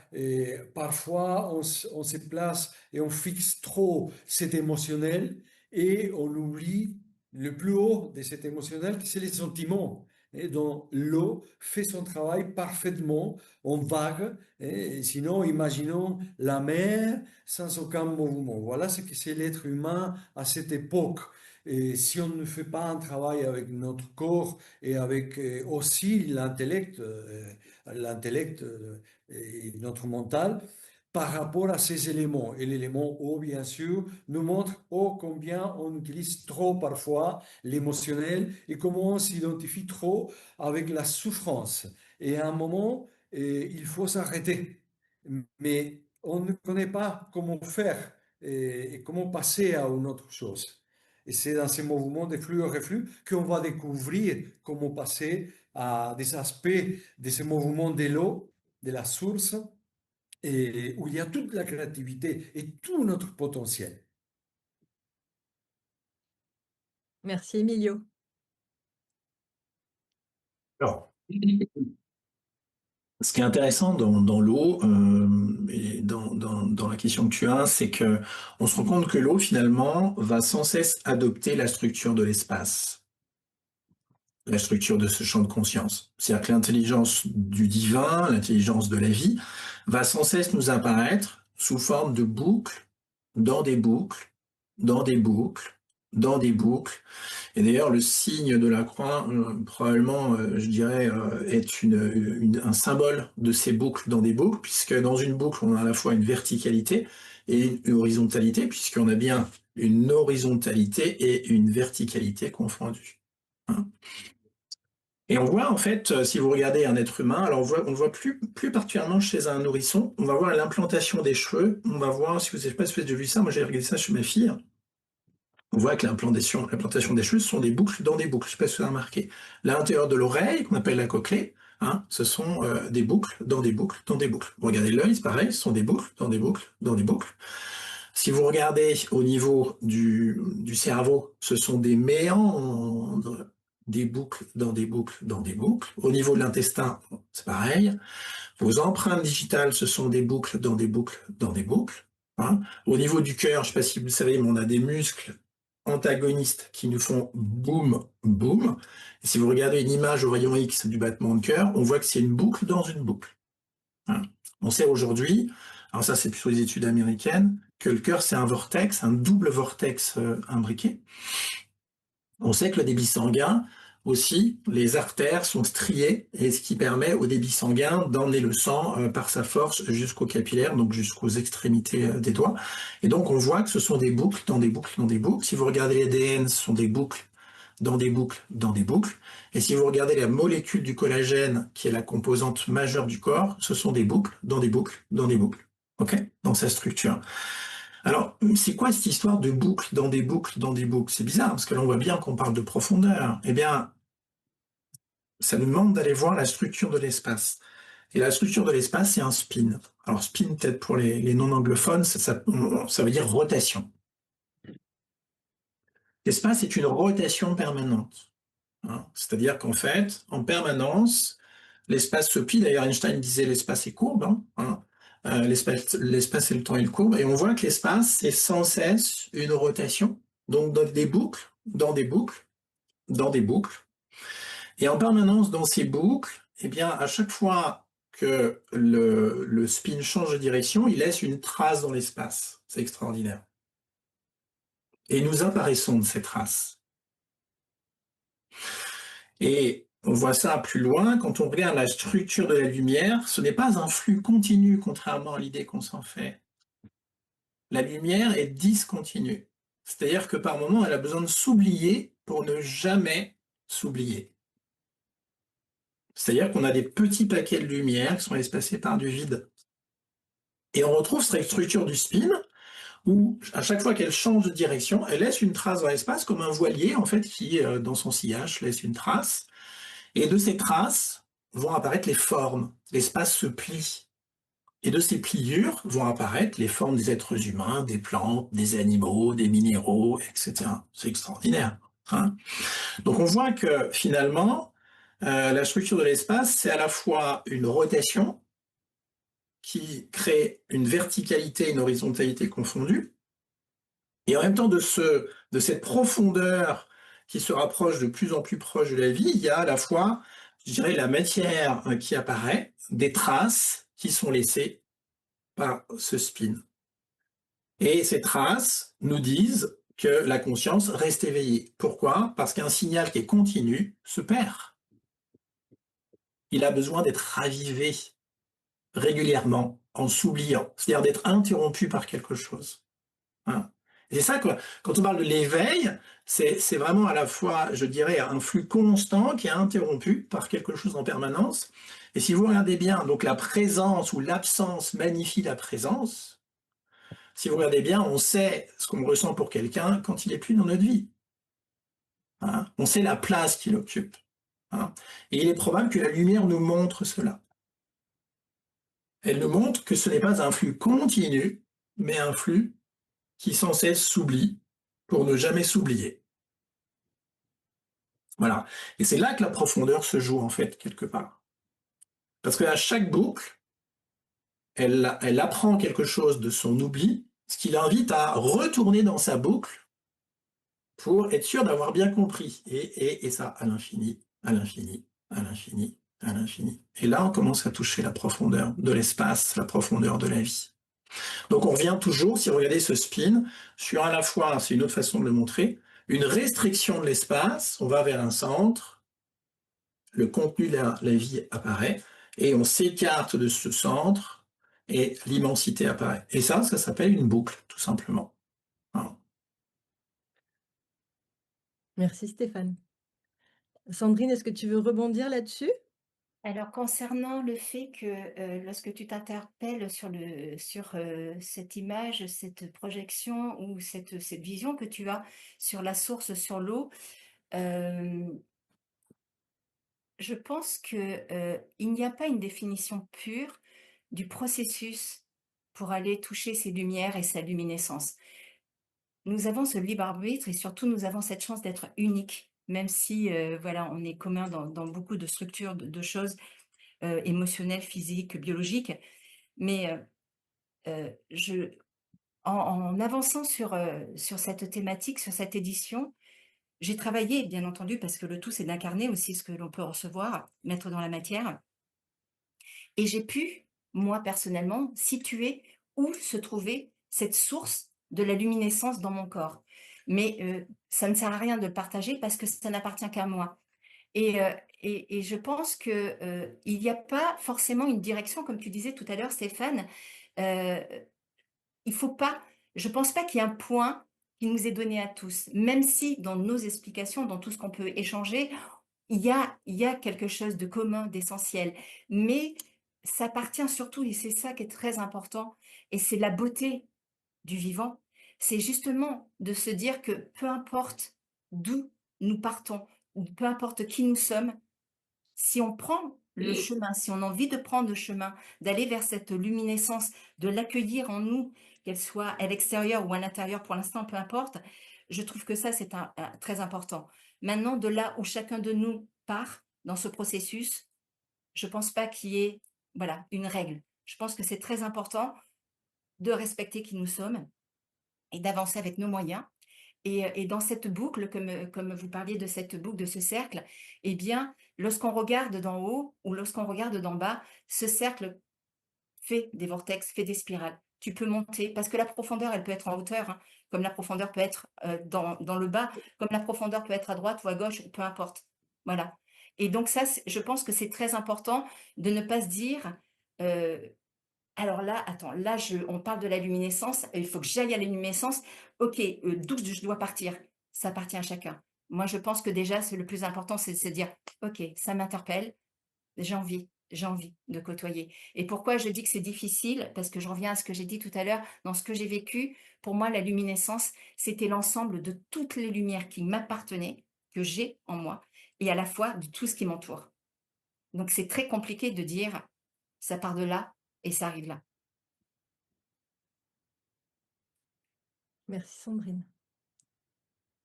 parfois on se place et on fixe trop cet émotionnel et on oublie le plus haut de cet émotionnel, c'est les sentiments. Et donc l'eau fait son travail parfaitement en vague. Et sinon, imaginons la mer sans aucun mouvement. Voilà ce que c'est l'être humain à cette époque. Et si on ne fait pas un travail avec notre corps et avec aussi l'intellect et notre mental par rapport à ces éléments. Et l'élément eau, bien sûr, nous montre combien on utilise trop parfois l'émotionnel et comment on s'identifie trop avec la souffrance. Et à un moment, il faut s'arrêter. Mais on ne connaît pas comment faire et comment passer à une autre chose. Et c'est dans ces mouvements de flux et reflux qu'on va découvrir comment passer à des aspects de ce mouvement de l'eau, de la source, et où il y a toute la créativité et tout notre potentiel. Merci Emilio. Alors, ce qui est intéressant dans l'eau et dans la question que tu as, c'est que on se rend compte que l'eau, finalement, va sans cesse adopter la structure de l'espace, la structure de ce champ de conscience. C'est-à-dire que l'intelligence du divin, l'intelligence de la vie, va sans cesse nous apparaître sous forme de boucles, dans des boucles, dans des boucles, dans des boucles. Et d'ailleurs, le signe de la croix, probablement, je dirais, est un symbole de ces boucles dans des boucles, puisque dans une boucle, on a à la fois une verticalité et une horizontalité, puisqu'on a bien une horizontalité et une verticalité confondues. Hein. Et on voit, en fait, si vous regardez un être humain, alors on le voit plus particulièrement chez un nourrisson, on va voir l'implantation des cheveux, on va voir, si vous n'avez pas déjà vu ça, moi j'ai regardé ça chez ma fille, on voit que l'implantation des cheveux, ce sont des boucles dans des boucles. Je ne sais pas si vous avez remarqué. L'intérieur de l'oreille, qu'on appelle la cochlée, hein, ce sont des boucles dans des boucles dans des boucles. Vous regardez l'œil, c'est pareil, ce sont des boucles dans des boucles dans des boucles. Si vous regardez au niveau du cerveau, ce sont des méandres, des boucles dans des boucles dans des boucles. Au niveau de l'intestin, c'est pareil. Vos empreintes digitales, ce sont des boucles dans des boucles dans des boucles. Hein. Au niveau du cœur, je ne sais pas si vous le savez, mais on a des muscles antagonistes qui nous font boum, boum. Et si vous regardez une image au rayon X du battement de cœur, on voit que c'est une boucle dans une boucle. Hein. On sait aujourd'hui, alors ça c'est plutôt les études américaines, que le cœur c'est un vortex, un double vortex imbriqué. On sait que le débit sanguin, aussi, les artères sont striées, et ce qui permet au débit sanguin d'emmener le sang par sa force jusqu'aux capillaires, donc jusqu'aux extrémités des doigts. Et donc on voit que ce sont des boucles dans des boucles dans des boucles. Si vous regardez l'ADN, ce sont des boucles dans des boucles dans des boucles. Et si vous regardez la molécule du collagène, qui est la composante majeure du corps, ce sont des boucles dans des boucles dans des boucles. OK ? Dans sa structure. Alors, c'est quoi cette histoire de boucles dans des boucles dans des boucles? C'est bizarre, parce que là, on voit bien qu'on parle de profondeur. Eh bien, ça nous demande d'aller voir la structure de l'espace. Et la structure de l'espace, c'est un spin. Alors, spin, peut-être pour les non-anglophones, ça veut dire rotation. L'espace est une rotation permanente. Hein. C'est-à-dire qu'en fait, en permanence, l'espace se plie. D'ailleurs, Einstein disait l'espace est courbe. Hein. L'espace et le temps est courbe. Et on voit que l'espace, c'est sans cesse une rotation. Donc, dans des boucles, dans des boucles, dans des boucles. Et en permanence, dans ces boucles, eh bien, à chaque fois que le spin change de direction, il laisse une trace dans l'espace. C'est extraordinaire. Et nous apparaissons de ces traces. Et on voit ça plus loin, quand on regarde la structure de la lumière, ce n'est pas un flux continu, contrairement à l'idée qu'on s'en fait. La lumière est discontinue. C'est-à-dire que par moment, elle a besoin de s'oublier pour ne jamais s'oublier. C'est-à-dire qu'on a des petits paquets de lumière qui sont espacés par du vide. Et on retrouve cette structure du spin, où à chaque fois qu'elle change de direction, elle laisse une trace dans l'espace, comme un voilier, en fait, qui, dans son sillage, laisse une trace. Et de ces traces vont apparaître les formes. L'espace se plie. Et de ces pliures vont apparaître les formes des êtres humains, des plantes, des animaux, des minéraux, etc. C'est extraordinaire, hein. Donc on voit que finalement, la structure de l'espace, c'est à la fois une rotation qui crée une verticalité et une horizontalité confondues, et en même temps de cette profondeur qui se rapproche de plus en plus proche de la vie, il y a à la fois, je dirais, la matière qui apparaît, des traces qui sont laissées par ce spin. Et ces traces nous disent que la conscience reste éveillée. Pourquoi? Parce qu'un signal qui est continu se perd. Il a besoin d'être ravivé régulièrement, en s'oubliant, c'est-à-dire d'être interrompu par quelque chose, hein. Et c'est ça que, quand on parle de l'éveil, c'est vraiment à la fois, je dirais, un flux constant qui est interrompu par quelque chose en permanence. Et si vous regardez bien, donc la présence ou l'absence magnifie la présence. Si vous regardez bien, on sait ce qu'on ressent pour quelqu'un quand il n'est plus dans notre vie, hein. On sait la place qu'il occupe, hein. Et il est probable que la lumière nous montre cela. Elle nous montre que ce n'est pas un flux continu, mais un flux qui sans cesse s'oublie pour ne jamais s'oublier. Voilà. Et c'est là que la profondeur se joue, en fait, quelque part. Parce qu'à chaque boucle, elle apprend quelque chose de son oubli, ce qui l'invite à retourner dans sa boucle pour être sûr d'avoir bien compris. Et ça, à l'infini, à l'infini, à l'infini, à l'infini. Et là, on commence à toucher la profondeur de l'espace, la profondeur de la vie. Donc on revient toujours, si vous regardez ce spin, sur à la fois, c'est une autre façon de le montrer, une restriction de l'espace, on va vers un centre, le contenu de la vie apparaît, et on s'écarte de ce centre, et l'immensité apparaît. Et ça s'appelle une boucle, tout simplement. Voilà. Merci Stéphane. Sandrine, est-ce que tu veux rebondir là-dessus? Alors concernant le fait que, lorsque tu t'interpelles sur, cette image, cette projection ou cette vision que tu as sur la source, sur l'eau, hem, je pense que, il n'y a pas une définition pure du processus pour aller toucher ces lumières et sa luminescence. Nous avons ce libre arbitre et surtout nous avons cette chance d'être uniques, même si, voilà, on est commun dans beaucoup de structures de choses, émotionnelles, physiques, biologiques. Mais, je en avançant sur cette thématique, sur cette édition, j'ai travaillé bien entendu parce que le tout c'est d'incarner aussi ce que l'on peut recevoir, mettre dans la matière et j'ai pu, moi personnellement, situer où se trouvait cette source de la luminescence dans mon corps. Mais, ça ne sert à rien de le partager parce que ça n'appartient qu'à moi. Et je pense que, il n'y a pas forcément une direction comme tu disais tout à l'heure Stéphane, heu, il faut pas je pense pas qu'il y ait un point qui nous est donné à tous. Même si dans nos explications, dans tout ce qu'on peut échanger, il y a quelque chose de commun, d'essentiel. Mais ça appartient surtout et c'est ça qui est très important et c'est la beauté du vivant. C'est justement de se dire que peu importe d'où nous partons, ou peu importe qui nous sommes, si on prend le chemin, si on a envie de prendre le chemin, d'aller vers cette luminescence, de l'accueillir en nous, qu'elle soit à l'extérieur ou à l'intérieur, pour l'instant, peu importe, je trouve que ça, c'est très important. Maintenant, de là où chacun de nous part dans ce processus, je pense pas qu'il y ait, voilà, une règle. Je pense que c'est très important de respecter qui nous sommes et d'avancer avec nos moyens et dans cette boucle, comme vous parliez de cette boucle, de ce cercle, eh bien, lorsqu'on regarde d'en haut ou lorsqu'on regarde d'en bas, ce cercle fait des vortex, fait des spirales. Tu peux monter parce que la profondeur, elle peut être en hauteur, hein, comme la profondeur peut être, dans le bas, comme la profondeur peut être à droite ou à gauche, peu importe. Voilà et donc ça, c'est je pense que c'est très important de ne pas se dire, heu alors là, attends, là, on parle de la luminescence, il faut que j'aille à la luminescence. OK, d'où je dois partir? Ça appartient à chacun. Moi, je pense que déjà, c'est le plus important, c'est de se dire: «OK, ça m'interpelle, j'ai envie de côtoyer» et pourquoi je dis que c'est difficile? Parce que je reviens à ce que j'ai dit tout à l'heure, dans ce que j'ai vécu, pour moi, la luminescence, c'était l'ensemble de toutes les lumières qui m'appartenaient, que j'ai en moi et à la fois de tout ce qui m'entoure. Donc c'est très compliqué de dire: «Ça part de là et ça arrive là». Merci Sandrine.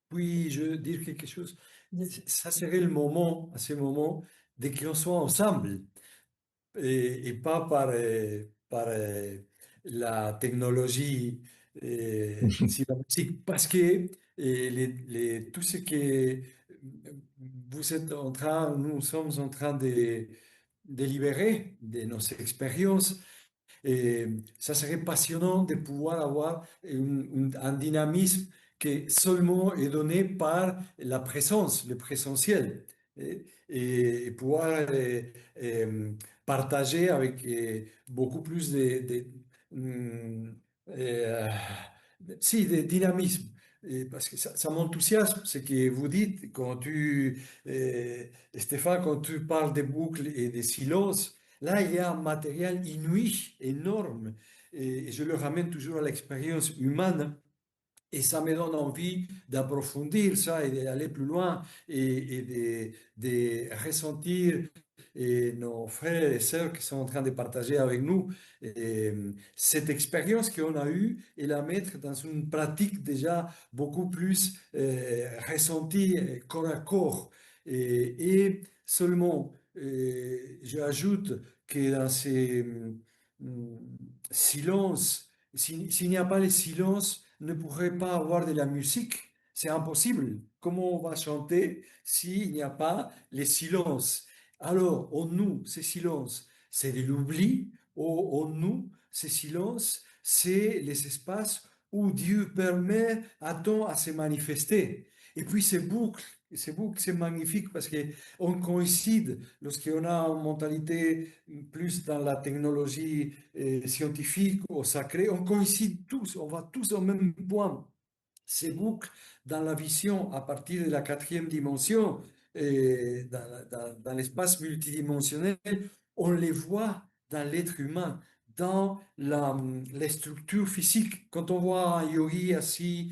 Puis, je veux dire quelque chose. Bien sûr. Ça serait le moment, à ce moment, de qu'on soit ensemble et pas par la technologie cybernétique. Parce que tout ce que vous êtes en train, nous sommes en train de libérer de nos expériences, et ça serait passionnant de pouvoir avoir un dynamisme qui seulement est donné par la présence, le présentiel, et pouvoir partager avec beaucoup plus hum, euh, si, de dynamisme. Et parce que ça m'enthousiasme ce que vous dites quand Stéphane, quand tu parles des boucles et des silences. Là, il y a un matériel inouï, énorme, et je le ramène toujours à l'expérience humaine. Et ça me donne envie d'approfondir ça et d'aller plus loin de ressentir nos frères et sœurs qui sont en train de partager avec nous cette expérience qu'on a eue et la mettre dans une pratique déjà beaucoup plus ressentie corps à corps. Et seulement, j'ajoute que dans ces silences, s'il n'y a pas le silence, ne pourrait pas avoir de la musique. C'est impossible. Comment on va chanter s'il n'y a pas les silences? Alors, en nous, ces silences, c'est de l'oubli. En nous, ces silences, c'est les espaces où Dieu permet à temps à se manifester. Et puis ces boucles, c'est magnifique parce qu'on coïncide lorsqu'on a une mentalité plus dans la technologie scientifique ou sacrée, on coïncide tous, on va tous au même point. Ces boucles dans la vision à partir de la quatrième dimension, dans l'espace multidimensionnel, on les voit dans l'être humain, dans les structures physiques. Quand on voit un yogi assis,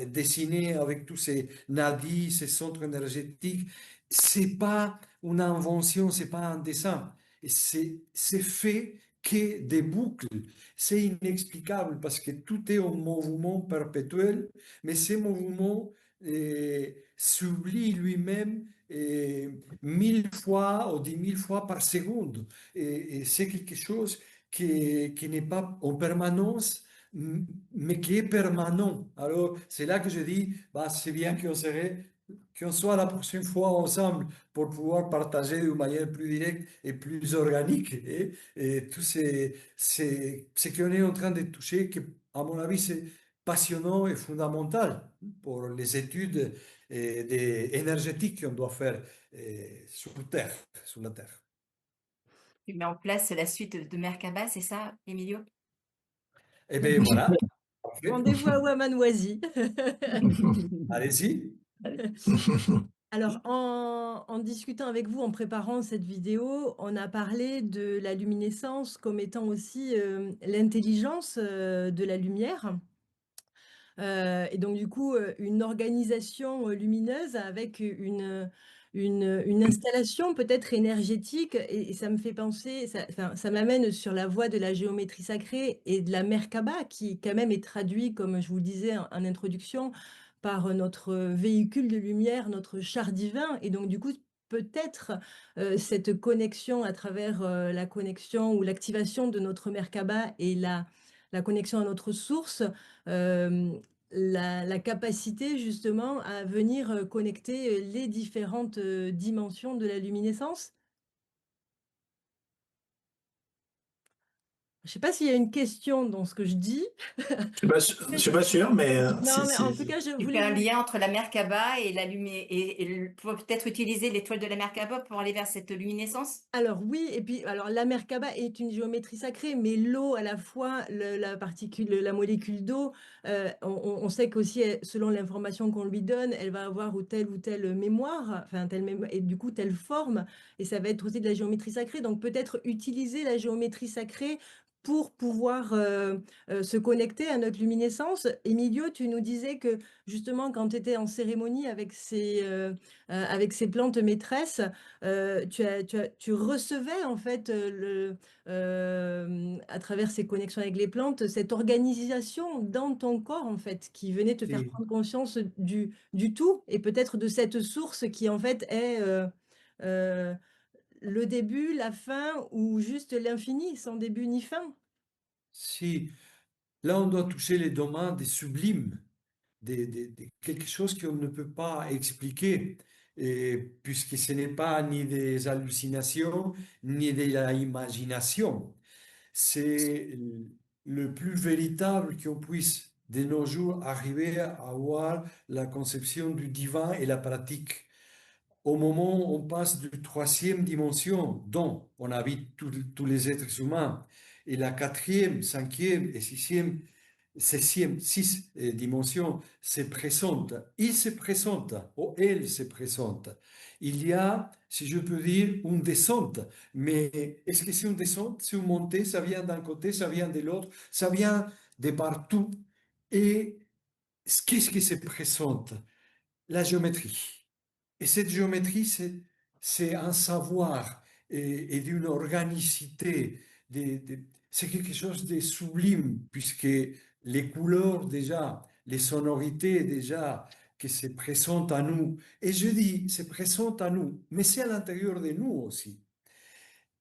dessiné avec tous ses nadis, ses centres énergétiques, c'est pas une invention, c'est pas un dessin. Et c'est fait que des boucles. C'est inexplicable parce que tout est en mouvement perpétuel, mais ce mouvement s'oublie lui-même 1000 fois ou 10 000 fois par seconde. Et c'est quelque chose qui n'est pas en permanence, mais qui est permanent. Alors, c'est là que je dis, bah, c'est bien qu'on soit la prochaine fois ensemble pour pouvoir partager d'une manière plus directe et plus organique. Et tout ce qu'on est en train de toucher, qui, à mon avis, c'est passionnant et fondamental pour les études énergétiques qu'on doit faire sur Terre, sur la Terre. Tu mets en place la suite de Merkaba, c'est ça, Emilio? Eh bien voilà, parfait. Rendez-vous à Ouamanoisy. Allez-y. Alors, en discutant avec vous, en préparant cette vidéo, on a parlé de la luminescence comme étant aussi l'intelligence de la lumière. Et donc, du coup, une organisation lumineuse avec une installation peut-être énergétique. Et ça me fait penser, enfin, ça m'amène sur la voie de la géométrie sacrée et de la Merkaba, qui quand même est traduit, comme je vous le disais en introduction, par notre véhicule de lumière, notre char divin. Et donc, du coup, peut-être cette connexion à travers la connexion ou l'activation de notre Merkaba et la connexion à notre source, euh, la capacité justement à venir connecter les différentes dimensions de la luminescence. Je ne sais pas s'il y a une question dans ce que je dis. Je suis pas sûr, mais Non, mais en tout cas, je Tu voulais fais un vous... lien entre la Merkaba et la lumière, et peut-être utiliser l'étoile de la Merkaba pour aller vers cette luminescence? Alors oui, et puis alors la Merkaba est une géométrie sacrée, mais l'eau à la fois, la particule, la molécule d'eau, on sait qu'aussi, selon l'information qu'on lui donne, elle va avoir ou telle mémoire, enfin telle mémoire, et du coup telle forme, et ça va être aussi de la géométrie sacrée. Donc peut-être utiliser la géométrie sacrée pour pouvoir, se connecter à notre luminescence. Emilio, tu nous disais que justement quand tu étais en cérémonie avec ces plantes maîtresses, tu recevais en fait, à travers ces connexions avec les plantes, cette organisation dans ton corps en fait, qui venait te faire Sí, prendre conscience du tout et peut-être de cette source qui en fait est, heu, le début, la fin ou juste l'infini, sans début ni fin. sí. Là, on doit toucher les domaines des sublimes, quelque chose qu'on ne peut pas expliquer, et, puisque ce n'est pas ni des hallucinations, ni de la imagination. C'est le plus véritable qu'on puisse de nos jours arriver à avoir la conception du divin et la pratique. Au moment où on passe de troisième dimension, dont on habite tous les êtres humains, et la quatrième, cinquième et sixième, septième, six dimension se présente. Il se présente, ou elle se présente. Il y a, si je peux dire, une descente. Mais est-ce que c'est une descente, c'est une montée, ça vient d'un côté, ça vient de l'autre, ça vient de partout. Et qu'est-ce qui se présente? La géométrie. Et cette géométrie, c'est un savoir et d'une organicité. C'est quelque chose de sublime, puisque les couleurs déjà, les sonorités déjà, qui se présentent à nous. Et je dis, se présentent à nous, mais c'est à l'intérieur de nous aussi.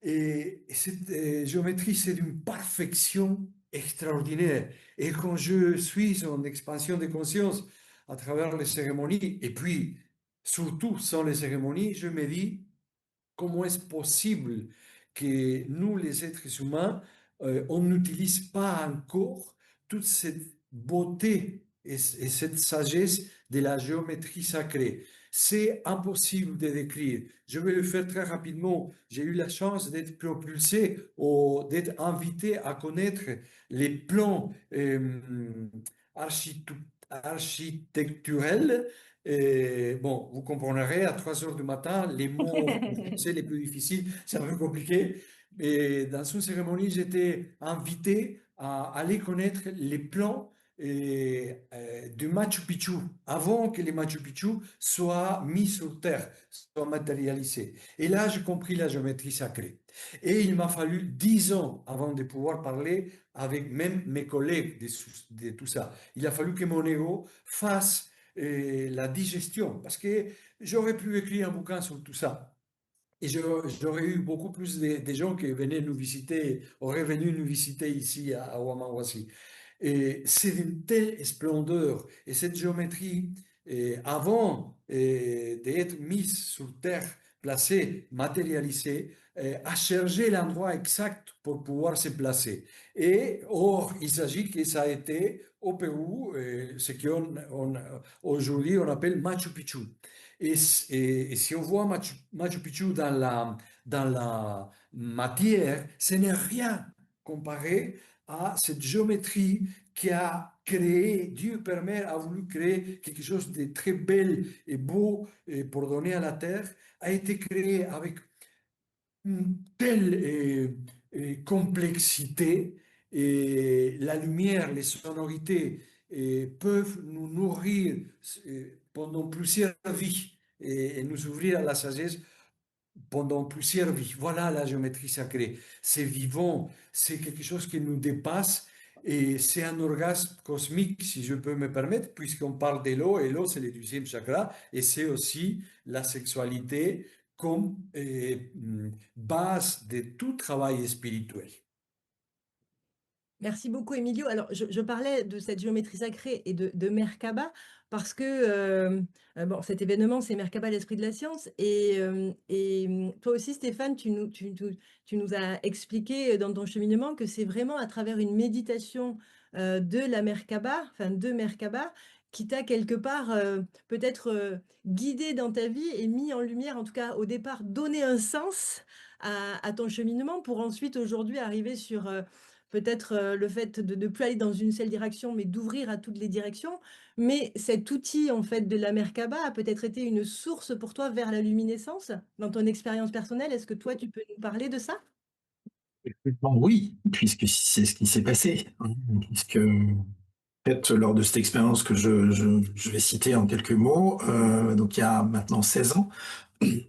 Et cette géométrie, c'est d'une perfection extraordinaire. Et quand je suis en expansion de conscience à travers les cérémonies, et puis surtout sans les cérémonies, je me dis, comment est-ce possible que nous, les êtres humains, on n'utilise pas encore toute cette beauté et cette sagesse de la géométrie sacrée? C'est impossible de décrire. Je vais le faire très rapidement. J'ai eu la chance d'être propulsé ou d'être invité à connaître les plans architecturels. Et bon, vous comprendrez, à 3 heures du matin, les mots en français les plus difficiles, c'est un peu compliqué. Et dans une cérémonie, j'étais invité à aller connaître les plans du Machu Picchu avant que les Machu Picchu soient mis sur terre, soient matérialisés. Et là, j'ai compris la géométrie sacrée. Et il m'a fallu 10 ans avant de pouvoir parler avec même mes collègues de tout ça. Il a fallu que mon ego fasse la digestion, parce que j'aurais pu écrire un bouquin sur tout ça. Et j'aurais eu beaucoup plus de gens qui venaient nous visiter, auraient venu nous visiter ici à Ouamawasi. Et c'est d'une telle splendeur. Et cette géométrie, avant d'être mise sur terre, placée, matérialisée, a cherché l'endroit exact pour pouvoir se placer. Et or, il s'agit que ça a été au Pérou, ce qu'on aujourd'hui on appelle Machu Picchu. Et si on voit Machu Picchu dans la matière, ce n'est rien comparé à cette géométrie qui a créé, Dieu Père Mère a voulu créer quelque chose de très bel et beau pour donner à la terre, a été créé avec une telle complexité, et la lumière, les sonorités peuvent nous nourrir pendant plusieurs vies et nous ouvrir à la sagesse pendant plusieurs vies. Voilà la géométrie sacrée. C'est vivant, c'est quelque chose qui nous dépasse et c'est un orgasme cosmique, si je peux me permettre, puisqu'on parle de l'eau et l'eau, c'est le 12e chakra et c'est aussi la sexualité comme base de tout travail spirituel. Merci beaucoup, Emilio. Alors, je parlais de cette géométrie sacrée et de Merkaba parce que bon, cet événement, c'est Merkaba, l'esprit de la science. Toi aussi, Stéphane, tu nous as expliqué dans ton cheminement que c'est vraiment à travers une méditation de la Merkaba, enfin de Merkaba, qui t'a quelque part peut-être guidé dans ta vie et mis en lumière, en tout cas au départ, donné un sens à ton cheminement pour ensuite aujourd'hui arriver sur peut-être, le fait de ne plus aller dans une seule direction, mais d'ouvrir à toutes les directions. Mais cet outil, en fait, de la Merkaba a peut-être été une source pour toi vers la luminescence, dans ton expérience personnelle. Est-ce que toi, tu peux nous parler de ça? Oui, puisque c'est ce qui s'est passé, hein, puisque peut-être lors de cette expérience que je vais citer en quelques mots, donc il y a maintenant 16 ans,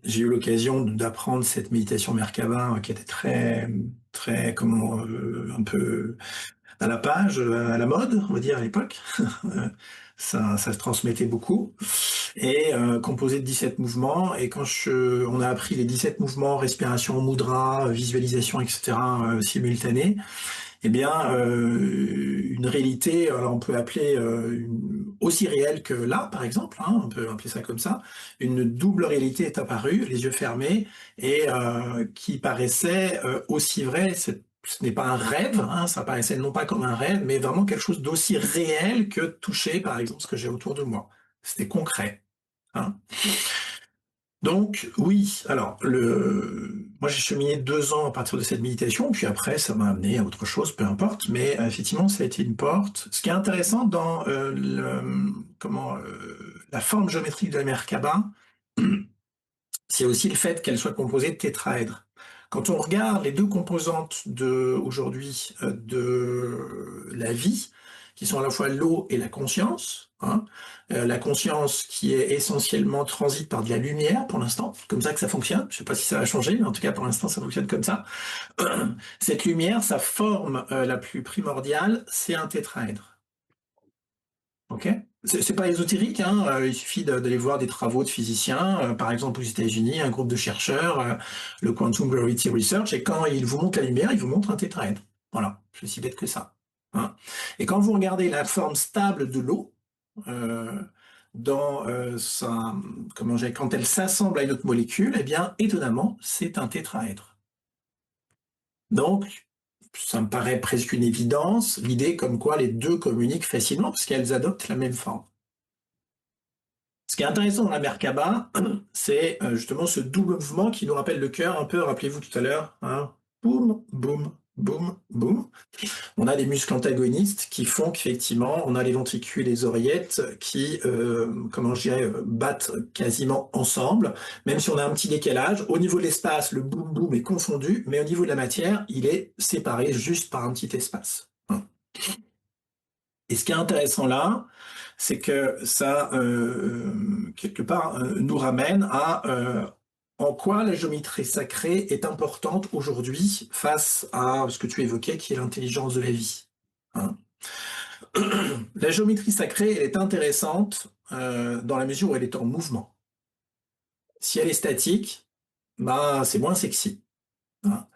j'ai eu l'occasion d'apprendre cette méditation Merkaba qui était très, comment, un peu à la page, à la mode, on va dire à l'époque. Ça se transmettait beaucoup. Et composé de 17 mouvements. Et quand on a appris les 17 mouvements, respiration, mudra, visualisation, etc., simultanés, eh bien, une réalité, alors on peut appeler aussi réelle que là, par exemple, hein, on peut appeler ça comme ça, une double réalité est apparue, les yeux fermés, et qui paraissait aussi vrai. Ce n'est pas un rêve, hein, ça paraissait non pas comme un rêve, mais vraiment quelque chose d'aussi réel que toucher, par exemple, ce que j'ai autour de moi. C'était concret. Hein. Donc oui, alors moi j'ai cheminé 2 ans à partir de cette méditation, puis après ça m'a amené à autre chose, peu importe, mais effectivement ça a été une porte. Ce qui est intéressant dans la forme géométrique de la Merkaba, c'est aussi le fait qu'elle soit composée de tétraèdres. Quand on regarde les deux composantes aujourd'hui de la vie, qui sont à la fois l'eau et la conscience, hein, la conscience qui est essentiellement transite par de la lumière pour l'instant, comme ça que ça fonctionne, je ne sais pas si ça va changer, mais en tout cas pour l'instant ça fonctionne comme ça. Cette lumière, sa forme la plus primordiale, c'est un tétraèdre. Ok, c'est pas ésotérique, hein, il suffit d'aller voir des travaux de physiciens, par exemple aux États-Unis, un groupe de chercheurs, le Quantum Gravity Research, et quand ils vous montrent la lumière, ils vous montrent un tétraèdre. Voilà, c'est aussi bête que ça. Hein. Et quand vous regardez la forme stable de l'eau, euh, dans quand elle s'assemble à une autre molécule, eh bien, étonnamment, c'est un tétraèdre. Donc, ça me paraît presque une évidence, l'idée comme quoi les deux communiquent facilement, parce qu'elles adoptent la même forme. Ce qui est intéressant dans la Merkaba, c'est justement ce double mouvement qui nous rappelle le cœur un peu, rappelez-vous tout à l'heure, hein, boum, boum, boum, boum. On a des muscles antagonistes qui font qu'effectivement, on a les ventricules et les oreillettes qui, battent quasiment ensemble, même si on a un petit décalage. Au niveau de l'espace, le boum, boum est confondu, mais au niveau de la matière, il est séparé juste par un petit espace. Hein. Et ce qui est intéressant là, c'est que ça, quelque part, nous ramène à en quoi la géométrie sacrée est importante aujourd'hui face à ce que tu évoquais, qui est l'intelligence de la vie. Hein. La géométrie sacrée, elle est intéressante dans la mesure où elle est en mouvement. Si elle est statique, bah, c'est moins sexy. Hein.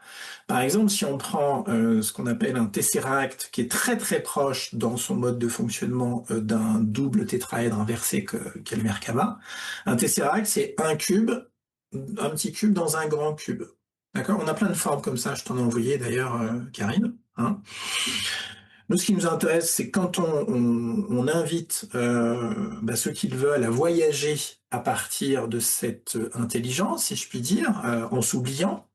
Par exemple, si on prend ce qu'on appelle un tesseract, qui est très très proche dans son mode de fonctionnement d'un double tétraèdre inversé qu'est le Merkaba, un tesseract, c'est un cube, un petit cube dans un grand cube. D'accord? On a plein de formes comme ça, je t'en ai envoyé d'ailleurs, Karine. Hein. Nous, ce qui nous intéresse, c'est quand on invite ceux qui le veulent à voyager à partir de cette intelligence, si je puis dire, en s'oubliant,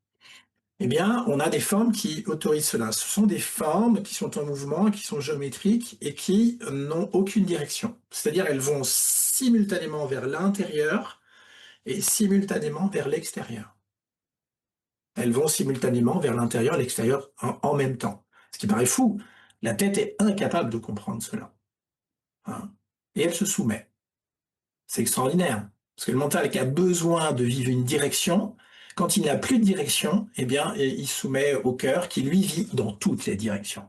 eh bien, on a des formes qui autorisent cela. Ce sont des formes qui sont en mouvement, qui sont géométriques et qui n'ont aucune direction. C'est-à-dire, elles vont simultanément vers l'intérieur et simultanément vers l'extérieur. Elles vont simultanément vers l'intérieur et l'extérieur en même temps. Ce qui paraît fou. La tête est incapable de comprendre cela. Hein. Et elle se soumet. C'est extraordinaire. Parce que le mental qui a besoin de vivre une direction, quand il n'a plus de direction, eh bien, il soumet au cœur qui, lui, vit dans toutes les directions,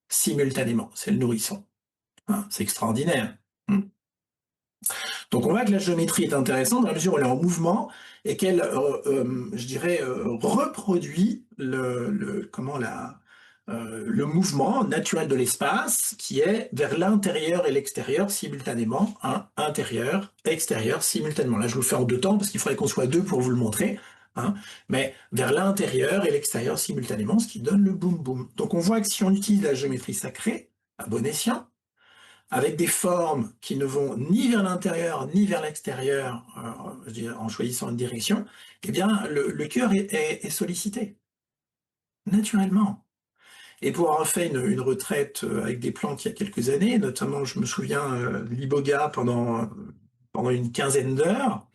simultanément. C'est le nourrisson. Hein, c'est extraordinaire. Donc, on voit que la géométrie est intéressante dans la mesure où elle est en mouvement et qu'elle, reproduit le mouvement naturel de l'espace qui est vers l'intérieur et l'extérieur simultanément, hein, intérieur, extérieur simultanément. Là, je vous le fais en 2 temps parce qu'il faudrait qu'on soit 2 pour vous le montrer, hein, mais vers l'intérieur et l'extérieur simultanément, ce qui donne le boum boum. Donc on voit que si on utilise la géométrie sacrée, à bon escient, avec des formes qui ne vont ni vers l'intérieur ni vers l'extérieur, en choisissant une direction, eh bien le cœur est sollicité, naturellement. Et pour avoir fait une retraite avec des plantes il y a quelques années, notamment je me souviens de l'iboga pendant une quinzaine d'heures,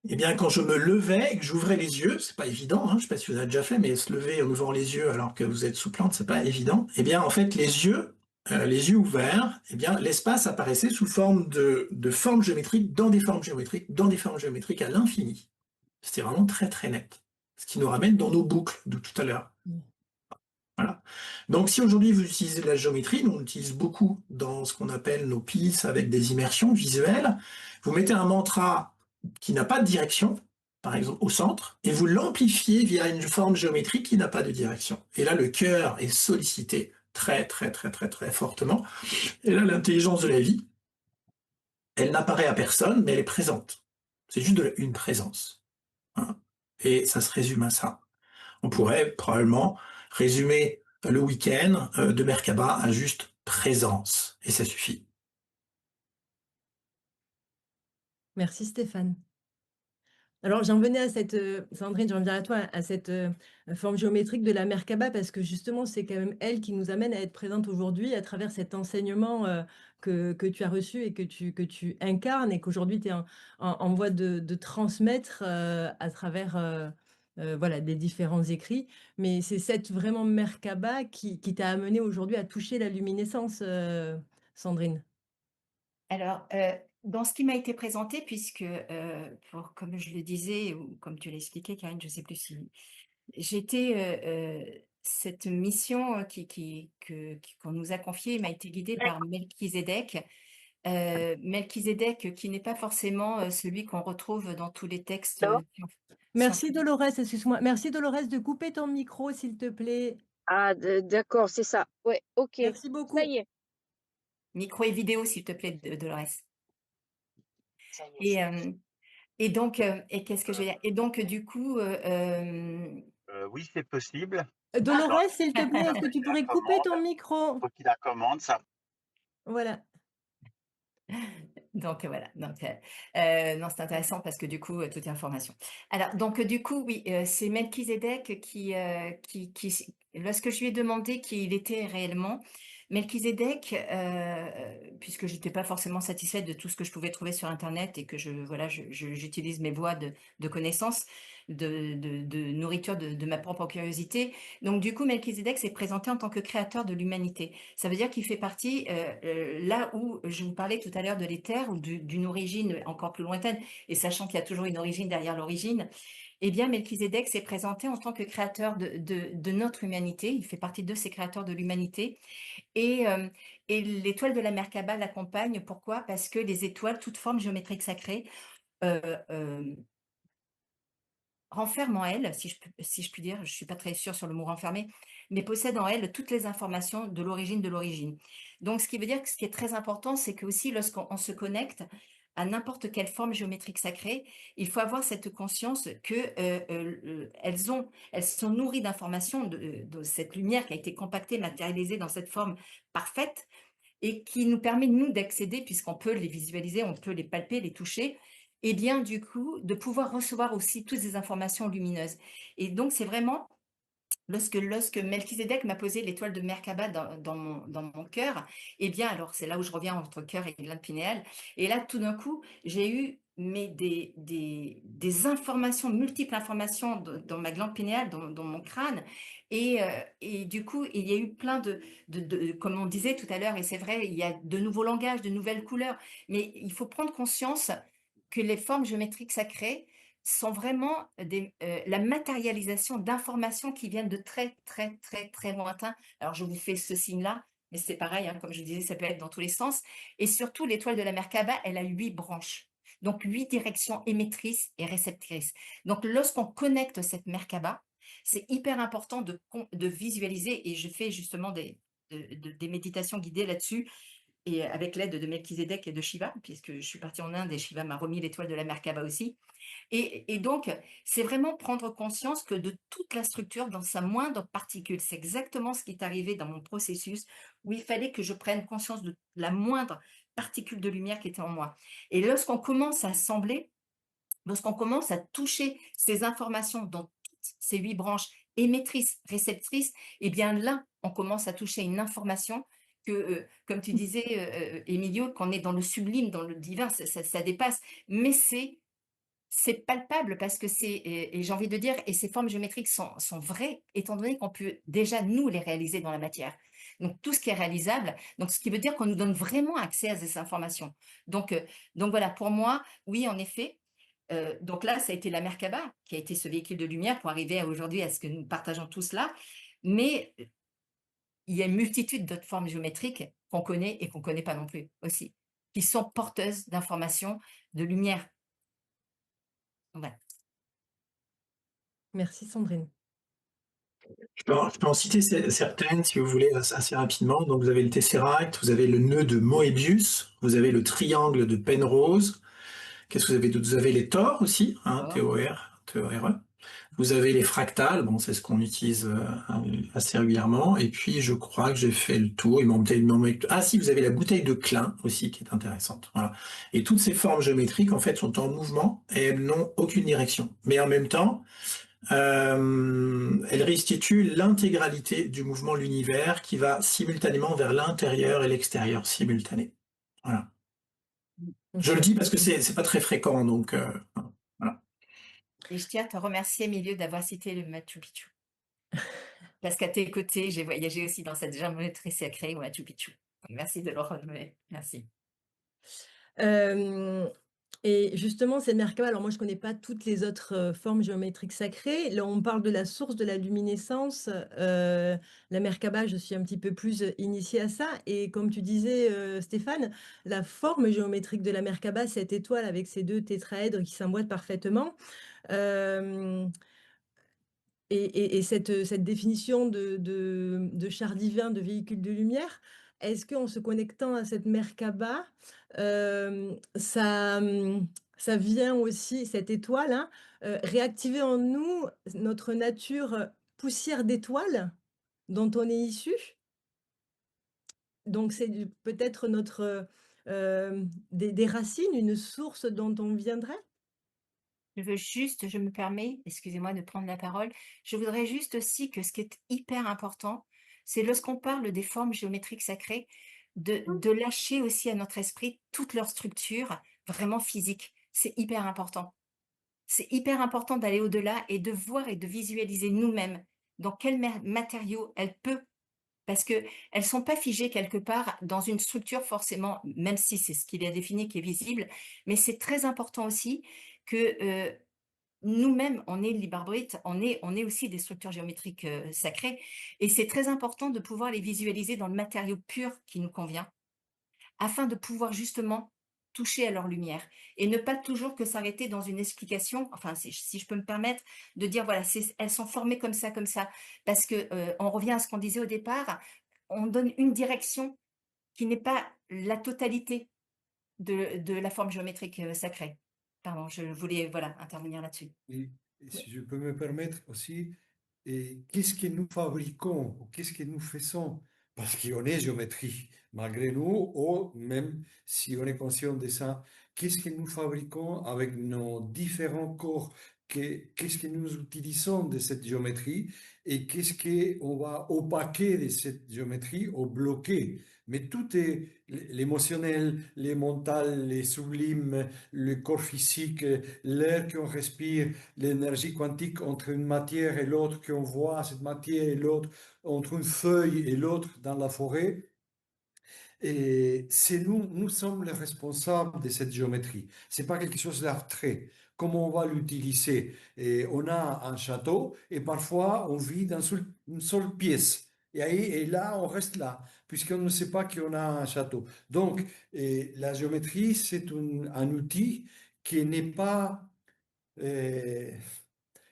Eh bien, quand je me levais et que j'ouvrais les yeux, c'est pas évident, hein, je sais pas si vous avez déjà fait, mais se lever en ouvrant les yeux alors que vous êtes sous plante, c'est pas évident. Eh bien, en fait, les yeux ouverts, eh bien, l'espace apparaissait sous forme de formes géométriques dans des formes géométriques, dans des formes géométriques à l'infini. C'était vraiment très très net. Ce qui nous ramène dans nos boucles de tout à l'heure. Mmh. Voilà. Donc, si aujourd'hui vous utilisez de la géométrie, nous on l'utilise beaucoup dans ce qu'on appelle nos pistes avec des immersions visuelles. Vous mettez un mantra qui n'a pas de direction, par exemple au centre, et vous l'amplifiez via une forme géométrique qui n'a pas de direction. Et là, le cœur est sollicité très, très, très, très, très fortement. Et là, l'intelligence de la vie, elle n'apparaît à personne, mais elle est présente. C'est juste une présence, hein. Et ça se résume à ça. On pourrait probablement résumer le week-end de Merkaba à juste présence, et ça suffit. Merci Stéphane. Alors j'en venais à cette, Sandrine, j'en viens à toi, à cette, forme géométrique de la Merkaba parce que justement, c'est quand même elle qui nous amène à être présente aujourd'hui à travers cet enseignement, que tu as reçu et que tu incarnes et qu'aujourd'hui tu es en voie de transmettre, à travers, voilà, des différents écrits. Mais c'est cette vraiment Merkaba qui t'a amené aujourd'hui à toucher la luminescence, Sandrine? Alors, dans ce qui m'a été présenté puisque, comme je le disais ou comme tu l'expliquais Karine, je ne sais plus si j'étais, cette mission, qu'on nous a confiée m'a été guidée par Melchizedek. Melchizedek qui n'est pas forcément, celui qu'on retrouve dans tous les textes, Merci scientifiques. Dolores, excuse-moi. Merci Dolores de couper ton micro, s'il te plaît. Ah d'accord, c'est ça. Ouais, OK. Merci Ça beaucoup. y est, Micro et vidéo s'il te plaît, Dolores. ça y est, Et c'est hem et donc, et qu'est-ce que je vais dire? Et donc, du coup, Oui, c'est possible. Attends, Dolores, s'il te plaît, il est-ce faut que tu qu'il la pourrais couper commande. ton micro? Faut qu'il la commande, ça. Voilà. donc voilà, donc non, c'est intéressant parce que du coup, toute information. Alors donc du coup, oui, c'est Melchizedek qui lorsque je lui ai demandé qui il était réellement, Melchizedek, puisque j'étais pas forcément satisfaite de tout ce que je pouvais trouver sur internet et que j'utilise mes voies de connaissances, de nourriture de ma propre curiosité. Donc du coup, Melchizedek s'est présenté en tant que créateur de l'humanité. Ça veut dire qu'il fait partie, là où je vous parlais tout à l'heure de l'éther ou d'une origine encore plus lointaine, et sachant qu'il y a toujours une origine derrière l'origine, eh bien, Melchizedek s'est présenté en tant que créateur de notre humanité. Il fait partie de ces créateurs de l'humanité. Et l'étoile de la Merkaba l'accompagne. Pourquoi? Parce que les étoiles, toute forme géométrique sacrée, euh, euh, renferme en elle, si je puis dire, je ne suis pas très sûre sur le mot renfermer, mais possède en elle toutes les informations de l'origine de l'origine. Donc, ce qui veut dire que ce qui est très important, c'est que aussi lorsqu'on se connecte à n'importe quelle forme géométrique sacrée, il faut avoir cette conscience que elles sont nourries d'informations de cette lumière qui a été compactée, matérialisée dans cette forme parfaite et qui nous permet, nous, d'accéder, puisqu'on peut les visualiser, on peut les palper, les toucher, et bien, du coup, de pouvoir recevoir aussi toutes ces informations lumineuses. Et donc, c'est vraiment lorsque Melchizedek m'a posé l'étoile de Merkaba dans mon cœur, eh bien, alors c'est là où je reviens entre cœur et glande pinéale. Et là, tout d'un coup, j'ai eu des informations, multiples informations dans ma glande pinéale, dans mon crâne. Et du coup, il y a eu plein comme on disait tout à l'heure, et c'est vrai, il y a de nouveaux langages, de nouvelles couleurs. Mais il faut prendre conscience que les formes géométriques sacrées sont vraiment la matérialisation d'informations qui viennent de très, très, très, très lointain. Alors, je vous fais ce signe-là, mais c'est pareil, hein, comme je disais, ça peut être dans tous les sens. Et surtout, l'étoile de la Merkaba, elle a 8 branches. Donc, 8 directions émettrices et réceptrices. Donc, lorsqu'on connecte cette Merkaba, c'est hyper important de visualiser, et je fais justement des méditations guidées là-dessus, et avec l'aide de Melchizedek et de Shiva, puisque je suis partie en Inde et Shiva m'a remis l'étoile de la Merkaba aussi. Et donc, c'est vraiment prendre conscience que de toute la structure, dans sa moindre particule, c'est exactement ce qui est arrivé dans mon processus, où il fallait que je prenne conscience de la moindre particule de lumière qui était en moi. Et lorsqu'on commence à assembler, lorsqu'on commence à toucher ces informations dans toutes ces 8 branches émettrices, réceptrices, eh bien là, on commence à toucher une information que, comme tu disais, Emilio, qu'on est dans le sublime, dans le divin, ça dépasse, mais c'est c'est palpable parce que et j'ai envie de dire, et ces formes géométriques sont vraies, étant donné qu'on peut déjà nous les réaliser dans la matière. Donc tout ce qui est réalisable, donc ce qui veut dire qu'on nous donne vraiment accès à ces informations. Donc, donc voilà, pour moi, oui, en effet. Donc là, ça a été la Merkaba qui a été ce véhicule de lumière pour arriver aujourd'hui à ce que nous partageons tous là. Mais il y a une multitude d'autres formes géométriques qu'on connaît et qu'on ne connaît pas non plus aussi, qui sont porteuses d'informations, de lumière. Voilà. Merci Sandrine. Je peux en citer certaines, si vous voulez, assez rapidement. Donc, vous avez le Tesseract, vous avez le nœud de Moebius, vous avez le triangle de Penrose. Qu'est-ce que vous avez d'autre? Vous avez les tors aussi, hein, T-O-R-E. Vous avez les fractales, bon, c'est ce qu'on utilise assez régulièrement. Et puis, je crois que j'ai fait le tour. Ah si, vous avez la bouteille de Klein aussi, qui est intéressante. Voilà. Et toutes ces formes géométriques, en fait, sont en mouvement et elles n'ont aucune direction. Mais en même temps, elles restituent l'intégralité du mouvement de l'univers qui va simultanément vers l'intérieur et l'extérieur simultané. Voilà. Je le dis parce que c'est pas très fréquent, donc voilà. Et je tiens à te remercier, Emilio, d'avoir cité le Machu Picchu. Parce qu'à tes côtés, j'ai voyagé aussi dans cette géométrie sacrée au Machu Picchu. Merci de le relever. Merci. Et justement, cette Merkaba, alors moi je connais pas toutes les autres, formes géométriques sacrées. Là, on parle de la source de la luminescence, la Merkaba, je suis un petit peu plus, initiée à ça et comme tu disais, Stéphane, la forme géométrique de la Merkaba, cette étoile avec ses 2 tétraèdres qui s'emboîtent parfaitement, hem et cette définition de char divin, de véhicule de lumière, est-ce qu'en se connectant à cette Merkaba, ça vient aussi, cette étoile, hein, réactiver en nous notre nature, poussière d'étoile dont on est issu? Donc c'est du peut-être notre, des racines, une source dont on viendrait? Je me permets, excusez-moi de prendre la parole, je voudrais juste aussi que ce qui est hyper important, c'est lorsqu'on parle des formes géométriques sacrées, de lâcher aussi à notre esprit toute leur structure vraiment physique. C'est hyper important. C'est hyper important d'aller au-delà et de voir et de visualiser nous-mêmes dans quel matériau elle peut, parce qu'elles ne sont pas figées quelque part dans une structure forcément, même si c'est ce qu'il a défini qui est visible, mais c'est très important aussi que nous-mêmes, on est libre arbitre, on est aussi des structures géométriques sacrées, et c'est très important de pouvoir les visualiser dans le matériau pur qui nous convient, afin de pouvoir justement toucher à leur lumière et ne pas toujours que s'arrêter dans une explication, enfin si je peux me permettre de dire voilà, elles sont formées comme ça, parce que on revient à ce qu'on disait au départ, on donne une direction qui n'est pas la totalité de la forme géométrique sacrée. Pardon, je voulais voilà, intervenir là-dessus. Et si je peux me permettre aussi, et qu'est-ce que nous fabriquons, ou qu'est-ce que nous faisons, parce qu'on est géométrie, malgré nous, ou même si on est conscient de ça, qu'est-ce que nous fabriquons avec nos différents corps, qu'est-ce que nous utilisons de cette géométrie, et qu'est-ce qu'on va opaquer de cette géométrie ou bloquer. Mais tout est l'émotionnel, les mental, les sublimes, le corps physique, l'air qu'on respire, l'énergie quantique entre une matière et l'autre qu'on voit, cette matière et l'autre, entre une feuille et l'autre dans la forêt. Et c'est nous sommes les responsables de cette géométrie. C'est pas quelque chose d'abstrait. Comment on va l'utiliser? Et on a un château et parfois on vit dans une seule pièce. Et là, on reste là, puisqu'on ne sait pas qu'on a un château. Donc, la géométrie, c'est un outil qui n'est pas euh,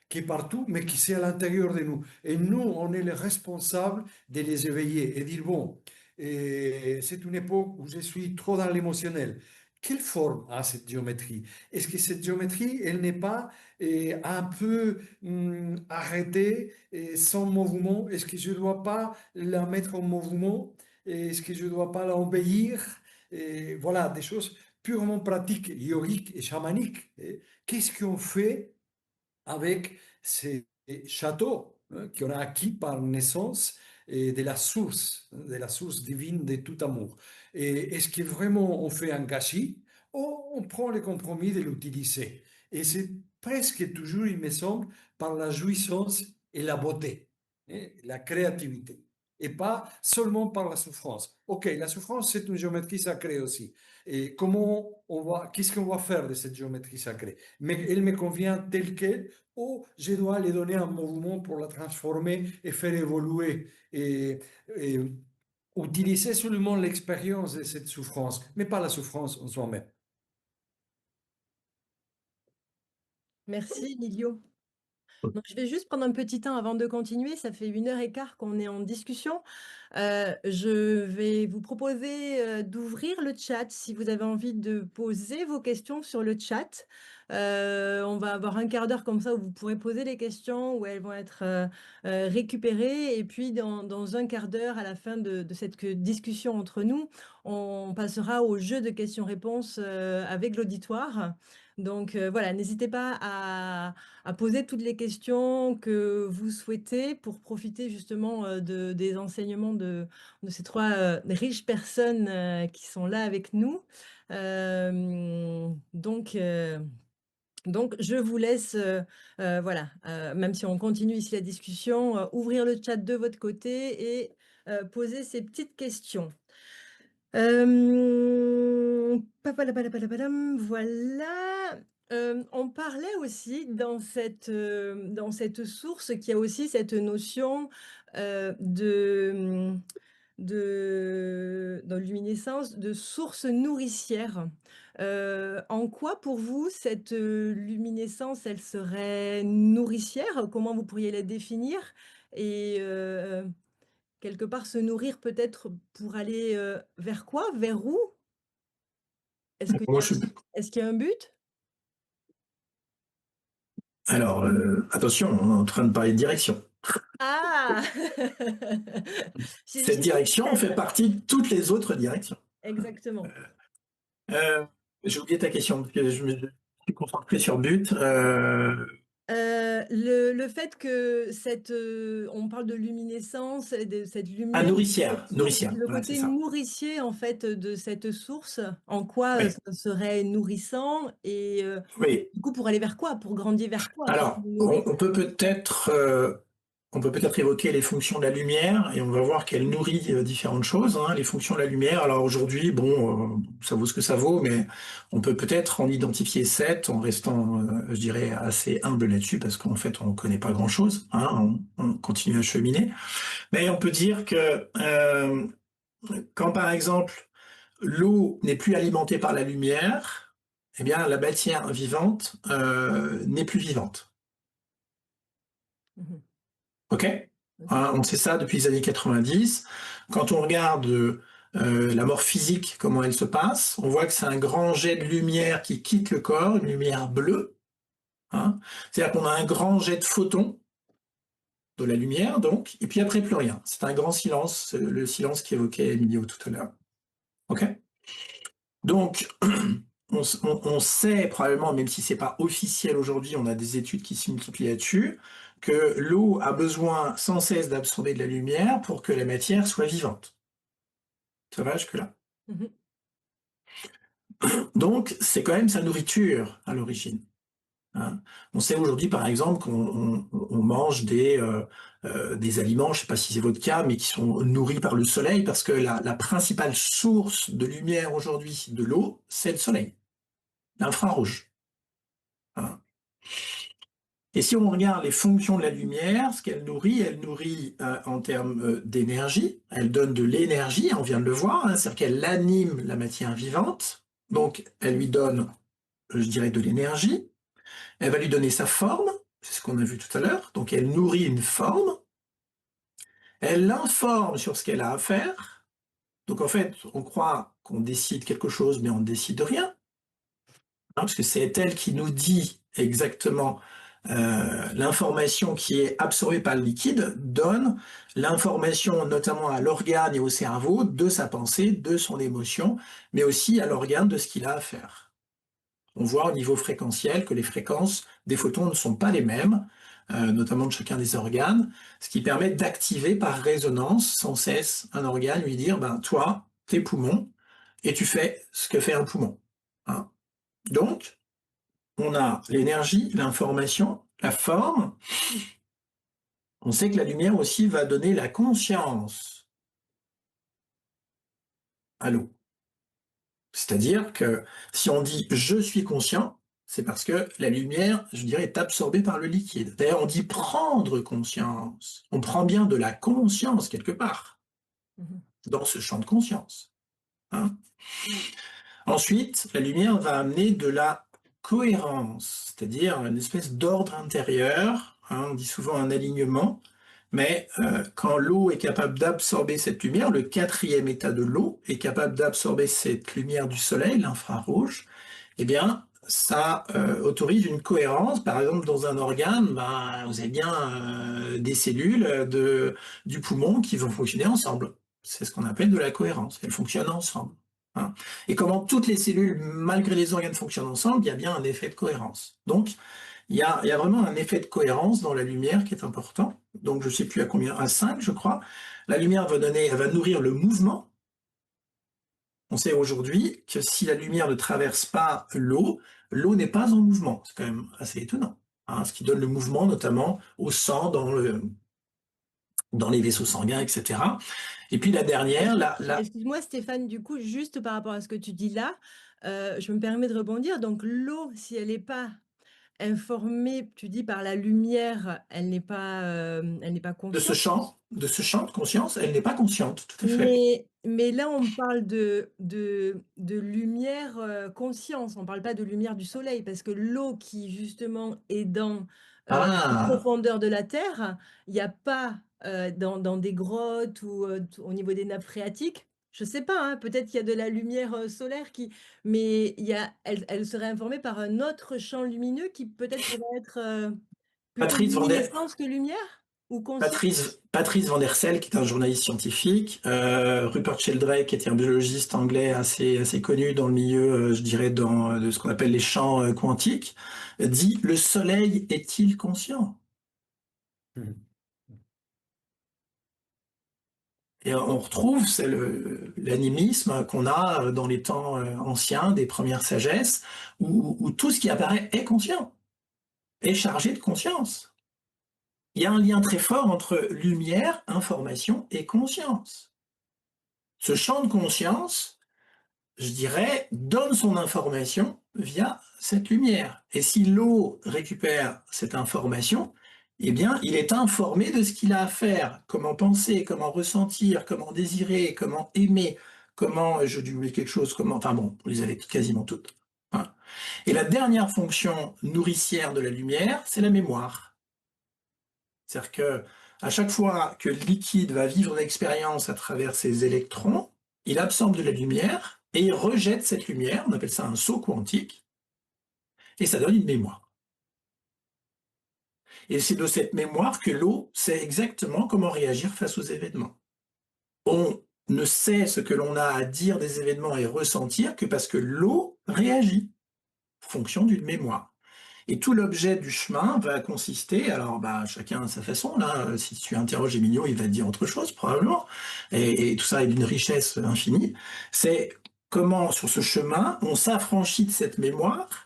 qui est partout, mais qui c'est à l'intérieur de nous. Et nous, on est les responsables de les éveiller et dire, bon, c'est une époque où je suis trop dans l'émotionnel. Quelle forme a cette géométrie? Est-ce que cette géométrie, elle n'est pas un peu arrêtée, sans mouvement? Est-ce que je ne dois pas la mettre en mouvement? Est-ce que je ne dois pas l'embellir? Voilà, des choses purement pratiques, yogiques et chamaniques. Qu'est-ce qu'on fait avec ces châteaux qu'on a acquis par naissance et de la source divine de tout amour? Et est-ce que vraiment on fait un gâchis ou on prend le compromis de l'utiliser? Et c'est presque toujours, il me semble, par la jouissance et la beauté, hein, la créativité, et pas seulement par la souffrance. Ok, la souffrance, c'est une géométrie sacrée aussi. Et qu'est-ce qu'on va faire de cette géométrie sacrée? Mais elle me convient telle qu'elle, ou je dois lui donner un mouvement pour la transformer et faire évoluer et utiliser seulement l'expérience de cette souffrance, mais pas la souffrance en soi-même. Merci, Emilio. Donc, je vais juste prendre un petit temps avant de continuer. Ça fait 1 h 15 qu'on est en discussion. Je vais vous proposer d'ouvrir le chat si vous avez envie de poser vos questions sur le chat. On va avoir 1 quart d'heure comme ça où vous pourrez poser les questions, où elles vont être récupérées. Et puis, dans 1 quart d'heure, à la fin de cette discussion entre nous, on passera au jeu de questions-réponses avec l'auditoire. Donc voilà, n'hésitez pas à poser toutes les questions que vous souhaitez pour profiter justement des enseignements de ces 3 riches personnes qui sont là avec nous. Donc, je vous laisse, voilà, même si on continue ici la discussion, ouvrir le chat de votre côté et poser ces petites questions. Papalapalapalapalam, voilà. On parlait aussi dans cette source qu'il y a aussi cette notion de luminescence, de source nourricière. En quoi pour vous cette luminescence, elle serait nourricière? Comment vous pourriez la définir? Et quelque part se nourrir peut-être pour aller vers quoi? Vers où? Est-ce qu'il y Moi, a, est-ce qu'il y a un but? Alors, attention, on est en train de parler de direction. Ah! Cette direction fait partie de toutes les autres directions. Exactement. J'ai oublié ta question, parce que je me suis concentré sur but. Le fait que on parle de luminescence et de cette Ah, lumière, nourricière, cette source, nourricière, le voilà, c'est côté ça. nourricier en fait de cette source, en quoi Oui, ça serait nourrissant et oui. du coup pour aller vers quoi? Pour grandir vers quoi? Qu'est-ce qui Alors, nous nourrit? on peut peut-être évoquer les fonctions de la lumière et on va voir qu'elle nourrit différentes choses, hein, les fonctions de la lumière. Alors aujourd'hui, bon, ça vaut ce que ça vaut, mais on peut peut-être en identifier 7 en restant, je dirais, assez humble là-dessus parce qu'en fait, on ne connaît pas grand-chose, hein, on continue à cheminer. Mais on peut dire que quand par exemple l'eau n'est plus alimentée par la lumière, eh bien la matière vivante n'est plus vivante. Mhm. Ok? Ok. Hein, on sait ça depuis les années 90. Quand on regarde la mort physique, comment elle se passe, on voit que c'est un grand jet de lumière qui quitte le corps, une lumière bleue. Hein. C'est-à-dire qu'on a un grand jet de photons, de la lumière donc, et puis après plus rien. C'est un grand silence, le silence qu'évoquait Emilio tout à l'heure. Ok? Donc, on sait probablement, même si c'est pas officiel aujourd'hui, on a des études qui se multiplient là-dessus, que l'eau a besoin sans cesse d'absorber de la lumière pour que la matière soit vivante. Ça va jusque-là? Mhm. Donc, c'est quand même sa nourriture à l'origine. Hein. On sait aujourd'hui, par exemple, qu'on mange des aliments, je ne sais pas si c'est votre cas, mais qui sont nourris par le soleil, parce que la principale source de lumière aujourd'hui de l'eau, c'est le soleil, l'infrarouge. Hein. Et si on regarde les fonctions de la lumière, ce qu'elle nourrit en termes d'énergie, elle donne de l'énergie, on vient de le voir, hein, c'est-à-dire qu'elle anime la matière vivante, donc elle lui donne, je dirais, de l'énergie, elle va lui donner sa forme, c'est ce qu'on a vu tout à l'heure, donc elle nourrit une forme, elle l'informe sur ce qu'elle a à faire, donc en fait, on croit qu'on décide quelque chose, mais on ne décide de rien, hein, parce que c'est elle qui nous dit exactement l'information qui est absorbée par le liquide donne l'information notamment à l'organe et au cerveau de sa pensée, de son émotion, mais aussi à l'organe de ce qu'il a à faire. On voit au niveau fréquentiel que les fréquences des photons ne sont pas les mêmes, notamment de chacun des organes, ce qui permet d'activer par résonance sans cesse un organe, lui dire, ben toi, tes poumons, et tu fais ce que fait un poumon. Hein. Donc, on a l'énergie, l'information, la forme. On sait que la lumière aussi va donner la conscience à l'eau. C'est-à-dire que si on dit « je suis conscient », c'est parce que la lumière, je dirais, est absorbée par le liquide. D'ailleurs, on dit « prendre conscience ». On prend bien de la conscience quelque part, dans ce champ de conscience. Hein. Ensuite, la lumière va amener de la cohérence, c'est-à-dire une espèce d'ordre intérieur. Hein, on dit souvent un alignement. Mais quand l'eau est capable d'absorber cette lumière, le 4e état de l'eau est capable d'absorber cette lumière du soleil, l'infrarouge, eh bien, ça autorise une cohérence. Par exemple, dans un organe, bah, vous avez bien des cellules du poumon qui vont fonctionner ensemble. C'est ce qu'on appelle de la cohérence. Elles fonctionnent ensemble. Hein. Et comment toutes les cellules, malgré les organes, fonctionnent ensemble, il y a bien un effet de cohérence. Donc, il y a vraiment un effet de cohérence dans la lumière qui est important. Donc, je ne sais plus à combien, à 5, je crois. La lumière elle va nourrir le mouvement. On sait aujourd'hui que si la lumière ne traverse pas l'eau, l'eau n'est pas en mouvement. C'est quand même assez étonnant. Hein, ce qui donne le mouvement, notamment au sang, dans les vaisseaux sanguins, etc. Et puis la dernière, Excuse-moi Stéphane, du coup, juste par rapport à ce que tu dis là, je me permets de rebondir. Donc l'eau, si elle n'est pas informée, tu dis par la lumière, elle n'est pas de ce consciente. champ de conscience, elle n'est pas consciente, tout à fait. Mais là, on parle de lumière conscience, on ne parle pas de lumière du soleil, parce que l'eau qui justement est dans les Ah, profondeurs de la Terre, il n'y a pas dans des grottes ou au niveau des nappes phréatiques. Je ne sais pas, hein, peut-être qu'il y a de la lumière solaire mais elle serait informée par un autre champ lumineux qui peut-être pourrait être plutôt Patrice Van der, luminescence que lumière ou conscience. Patrice Van der Sel, qui est un journaliste scientifique, Rupert Sheldrake, qui était un biologiste anglais assez connu dans le milieu, je dirais, de ce qu'on appelle les champs quantiques, dit « Le soleil est-il conscient ?» Et on retrouve l'animisme qu'on a dans les temps anciens, des premières sagesses, où tout ce qui apparaît est conscient, est chargé de conscience. Il y a un lien très fort entre lumière, information et conscience. Ce champ de conscience, je dirais, donne son information via cette lumière. Et si l'eau récupère cette information, eh bien, il est informé de ce qu'il a à faire, comment penser, comment ressentir, comment désirer, comment aimer, comment, je dis oublier quelque chose, comment, enfin bon, vous les avez quasiment toutes. Hein. Et la dernière fonction nourricière de la lumière, c'est la mémoire. C'est-à-dire que à chaque fois que le liquide va vivre une expérience à travers ses électrons, il absorbe de la lumière et il rejette cette lumière, on appelle ça un saut quantique, et ça donne une mémoire. Et c'est de cette mémoire que l'eau sait exactement comment réagir face aux événements. On ne sait ce que l'on a à dire des événements et ressentir que parce que l'eau réagit, fonction d'une mémoire. Et tout l'objet du chemin va consister, alors bah, chacun à sa façon, là, si tu interroges Emilio, il va te dire autre chose probablement, et tout ça est d'une richesse infinie, c'est comment sur ce chemin on s'affranchit de cette mémoire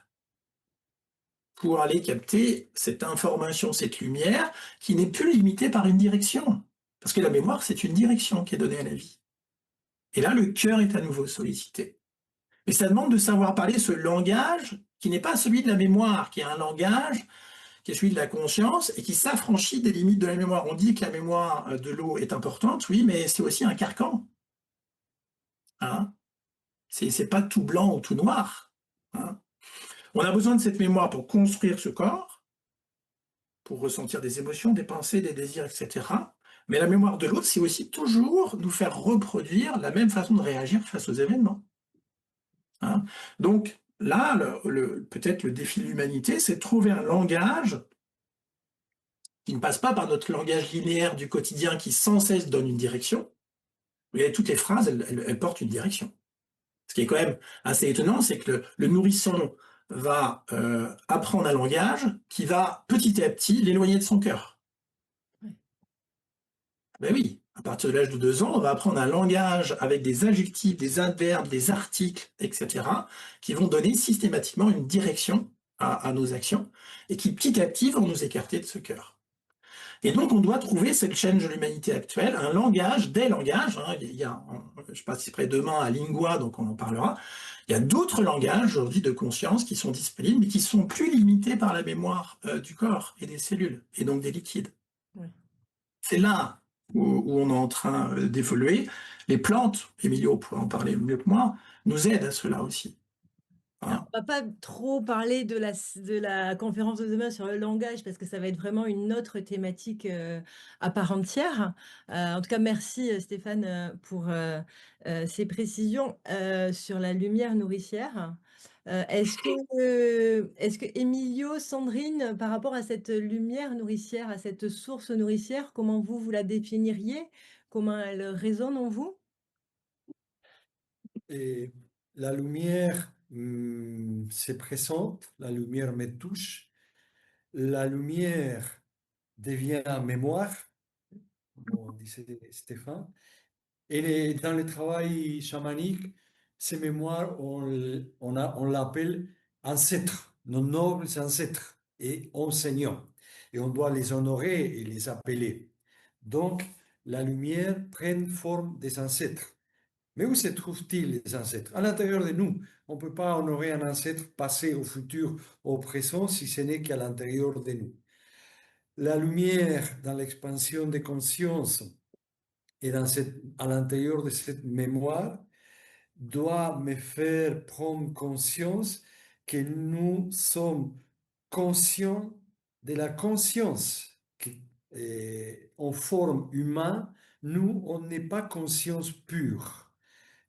pour aller capter cette information, cette lumière, qui n'est plus limitée par une direction. Parce que la mémoire, c'est une direction qui est donnée à la vie. Et là, le cœur est à nouveau sollicité. Mais ça demande de savoir parler ce langage qui n'est pas celui de la mémoire, qui est un langage qui est celui de la conscience et qui s'affranchit des limites de la mémoire. On dit que la mémoire de l'eau est importante, oui, mais c'est aussi un carcan. Hein, c'est pas tout blanc ou tout noir. Hein. On a besoin de cette mémoire pour construire ce corps, pour ressentir des émotions, des pensées, des désirs, etc. Mais la mémoire de l'autre, c'est aussi toujours nous faire reproduire la même façon de réagir face aux événements. Hein. Donc là, peut-être le défi de l'humanité, c'est de trouver un langage qui ne passe pas par notre langage linéaire du quotidien qui sans cesse donne une direction. Vous voyez, toutes les phrases, elles portent une direction. Ce qui est quand même assez étonnant, c'est que le nourrisson va apprendre un langage qui va petit à petit l'éloigner de son cœur. Ben oui, à partir de l'âge de 2 ans, on va apprendre un langage avec des adjectifs, des adverbes, des articles, etc., qui vont donner systématiquement une direction à nos actions et qui petit à petit vont nous écarter de ce cœur. Et donc, on doit trouver cette chaîne de l'humanité actuelle, un langage, des langages. Hein, je participerai demain à Lingua, donc on en parlera. Il y a d'autres langages aujourd'hui de conscience qui sont disponibles, mais qui sont plus limités par la mémoire du corps et des cellules, et donc des liquides. Ouais. C'est là où on est en train d'évoluer. Les plantes, Emilio pourrait en parler mieux que moi, nous aident à cela aussi. Alors, Hein. on va pas trop parler de la conférence de demain sur le langage parce que ça va être vraiment une autre thématique à part entière. En tout cas, merci Stéphane pour ces précisions sur la lumière nourricière. Est-ce que Emilio, Sandrine, par rapport à cette lumière nourricière, à cette source nourricière, comment vous la définiriez? Comment elle résonne en vous? Et la lumière se présente, la lumière me touche, la lumière devient mémoire, comme disait Stéphane. Et dans le travail chamanique, ces mémoires, on l'appelle ancêtres, nos nobles ancêtres et enseignants. Et on doit les honorer et les appeler. Donc, la lumière prend forme des ancêtres. Mais où se trouvent-ils les ancêtres? À l'intérieur de nous. On ne peut pas honorer un ancêtre passé au futur, au présent, si ce n'est qu'à l'intérieur de nous. La lumière dans l'expansion des consciences et à l'intérieur de cette mémoire doit me faire prendre conscience que nous sommes conscients de la conscience. En forme humaine, nous, on n'est pas conscience pure.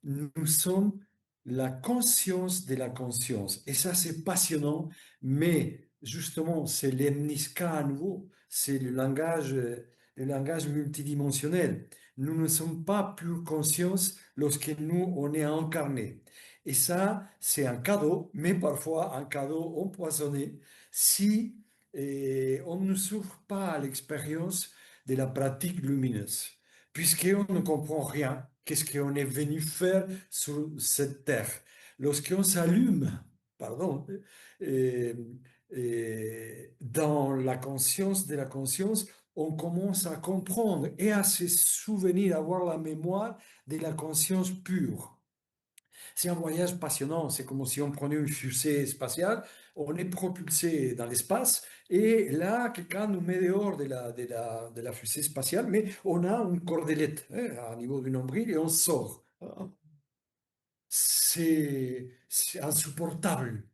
Nous sommes la conscience de la conscience. Et ça, c'est passionnant, mais justement, c'est l'emnisca à nouveau, c'est le langage multidimensionnel. Nous ne sommes pas pure conscience lorsque nous, on est incarné. Et ça, c'est un cadeau, mais parfois un cadeau empoisonné si on ne souffre pas à l'expérience de la pratique lumineuse puisqu'on ne comprend rien. Qu'est-ce qu'on est venu faire sur cette terre? Lorsqu'on s'allume, pardon, et, dans la conscience de la conscience, on commence à comprendre et à se souvenir, à avoir la mémoire de la conscience pure. C'est un voyage passionnant, c'est comme si on prenait une fusée spatiale, on est propulsé dans l'espace et là, quelqu'un nous met dehors de la fusée spatiale, mais on a une cordelette à niveau du nombril et on sort. C'est insupportable.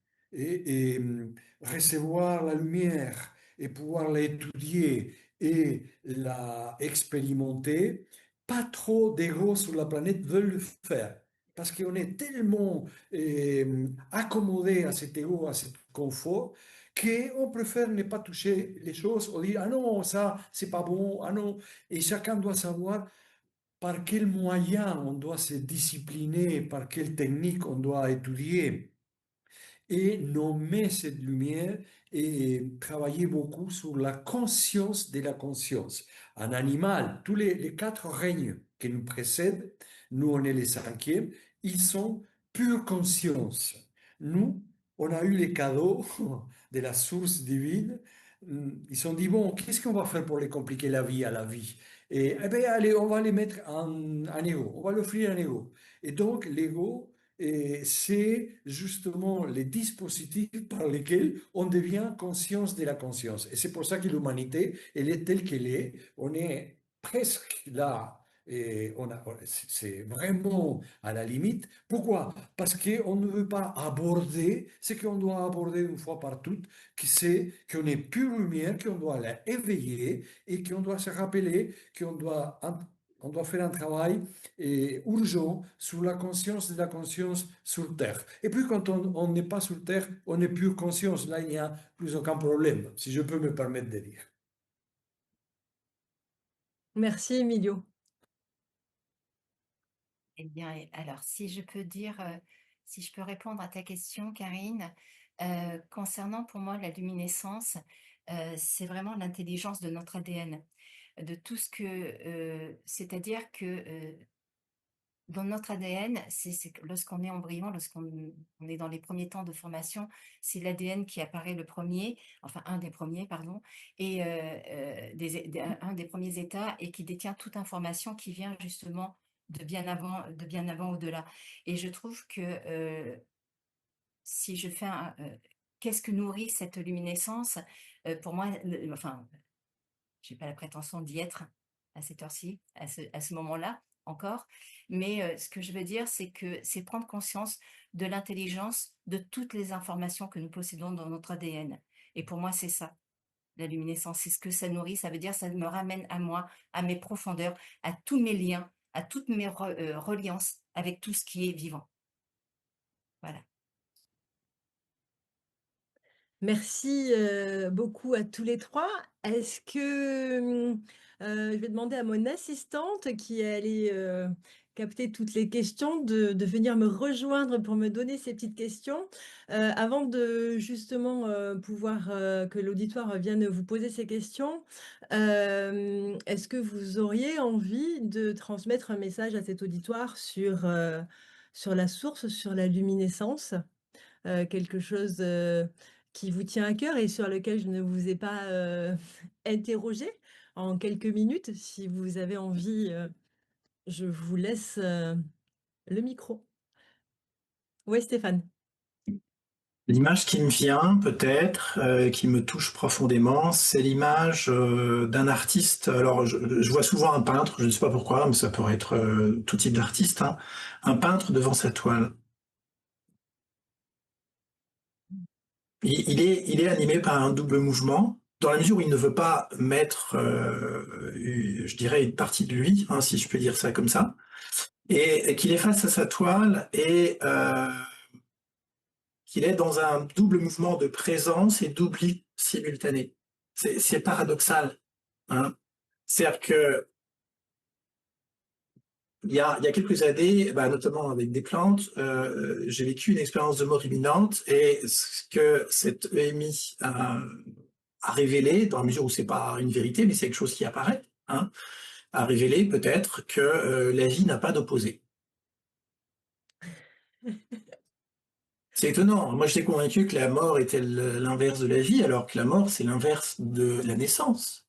Recevoir la lumière et pouvoir l'étudier et la expérimenter, pas trop d'égos sur la planète veulent le faire. Parce qu'on est tellement accommodé à cet ego, à ce confort, qu'on préfère ne pas toucher les choses ou dire, ah non, ça, c'est pas bon, ah non. Et chacun doit savoir par quel moyen on doit se discipliner, par quelle technique on doit étudier et nommer cette lumière et travailler beaucoup sur la conscience de la conscience. Un animal, tous les quatre règnes qui nous précèdent, nous on est les cinquièmes, ils sont pure conscience. Nous, on a eu les cadeaux de la source divine. Ils se sont dit, bon, qu'est-ce qu'on va faire pour les compliquer la vie à la vie? Et eh bien, allez, on va les mettre en ego, on va l'offrir un ego. Et donc, l'ego, et c'est justement les dispositifs par lesquels on devient conscience de la conscience. Et c'est pour ça que l'humanité, elle est telle qu'elle est. On est presque là. Et c'est vraiment à la limite. Pourquoi? Parce qu'on ne veut pas aborder ce qu'on doit aborder une fois par toutes, qui c'est qu'on est pure lumière, qu'on doit la éveiller et qu'on doit se rappeler on doit faire un travail urgent sur la conscience de la conscience sur Terre. Et puis quand on n'est pas sur Terre, on n'est plus conscience. Là, il n'y a plus aucun problème, si je peux me permettre de dire. Merci Emilio. Eh bien, alors, si je peux dire, si je peux répondre à ta question, Karine, concernant pour moi la luminescence, c'est vraiment l'intelligence de notre ADN, de tout ce que, c'est-à-dire que Dans notre ADN, c'est que lorsqu'on est embryon, on est dans les premiers temps de formation, c'est l'ADN qui apparaît le premier, enfin un des premiers, pardon, et un des premiers états et qui détient toute information qui vient justement de bien avant au-delà. Et je trouve que si je fais qu'est-ce que nourrit cette luminescence? Pour moi, enfin, j'ai pas la prétention d'y être à cette heure-ci, à ce moment-là encore, mais ce que je veux dire, c'est que c'est prendre conscience de l'intelligence de toutes les informations que nous possédons dans notre ADN. Et pour moi, c'est ça, la luminescence, c'est ce que ça nourrit, ça veut dire ça me ramène à moi, à mes profondeurs, à tous mes liens, à toutes mes reliances avec tout ce qui est vivant. Voilà. Merci, beaucoup à tous les 3. Est-ce que, je vais demander à mon assistante qui est allée, capter toutes les questions de venir me rejoindre pour me donner ces petites questions. Avant de justement, pouvoir, que l'auditoire vienne vous poser ces questions, est-ce que vous auriez envie de transmettre un message à cet auditoire sur la source, sur la luminescence? Quelque chose, qui vous tient à cœur et sur lequel je ne vous ai pas, interrogé en quelques minutes. Si vous avez envie, je vous laisse, le micro. Oui, Stéphane? L'image qui me vient peut-être, qui me touche profondément, c'est l'image d'un artiste. Alors, je vois souvent un peintre, je ne sais pas pourquoi, mais ça pourrait être tout type d'artiste, hein, un peintre devant sa toile. Il est animé par un double mouvement, dans la mesure où il ne veut pas mettre, je dirais, une partie de lui, hein, si je peux dire ça comme ça, et qu'il est face à sa toile et qu'il est dans un double mouvement de présence et d'oubli simultané. C'est paradoxal, hein. C'est-à-dire que il y a quelques années, bah, notamment avec des plantes, j'ai vécu une expérience de mort imminente et ce que cette EMI a révélé, dans la mesure où c'est pas une vérité, mais c'est quelque chose qui apparaît, hein, a révélé peut-être que la vie n'a pas d'opposé. C'est étonnant. Moi, j'étais convaincu que la mort était l'inverse de la vie, alors que la mort, c'est l'inverse de la naissance.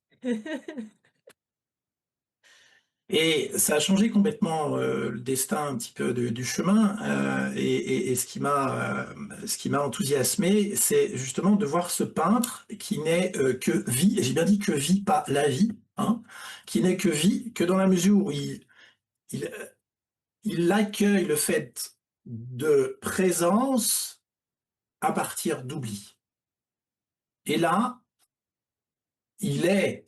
Et ça a changé complètement le destin un petit peu du chemin. Et ce qui m'a enthousiasmé, c'est justement de voir ce peintre qui n'est que vie. Et j'ai bien dit que vie, pas la vie, hein, qui n'est que vie, que dans la mesure où il, il accueille le fait de présence à partir d'oubli. Et là, il est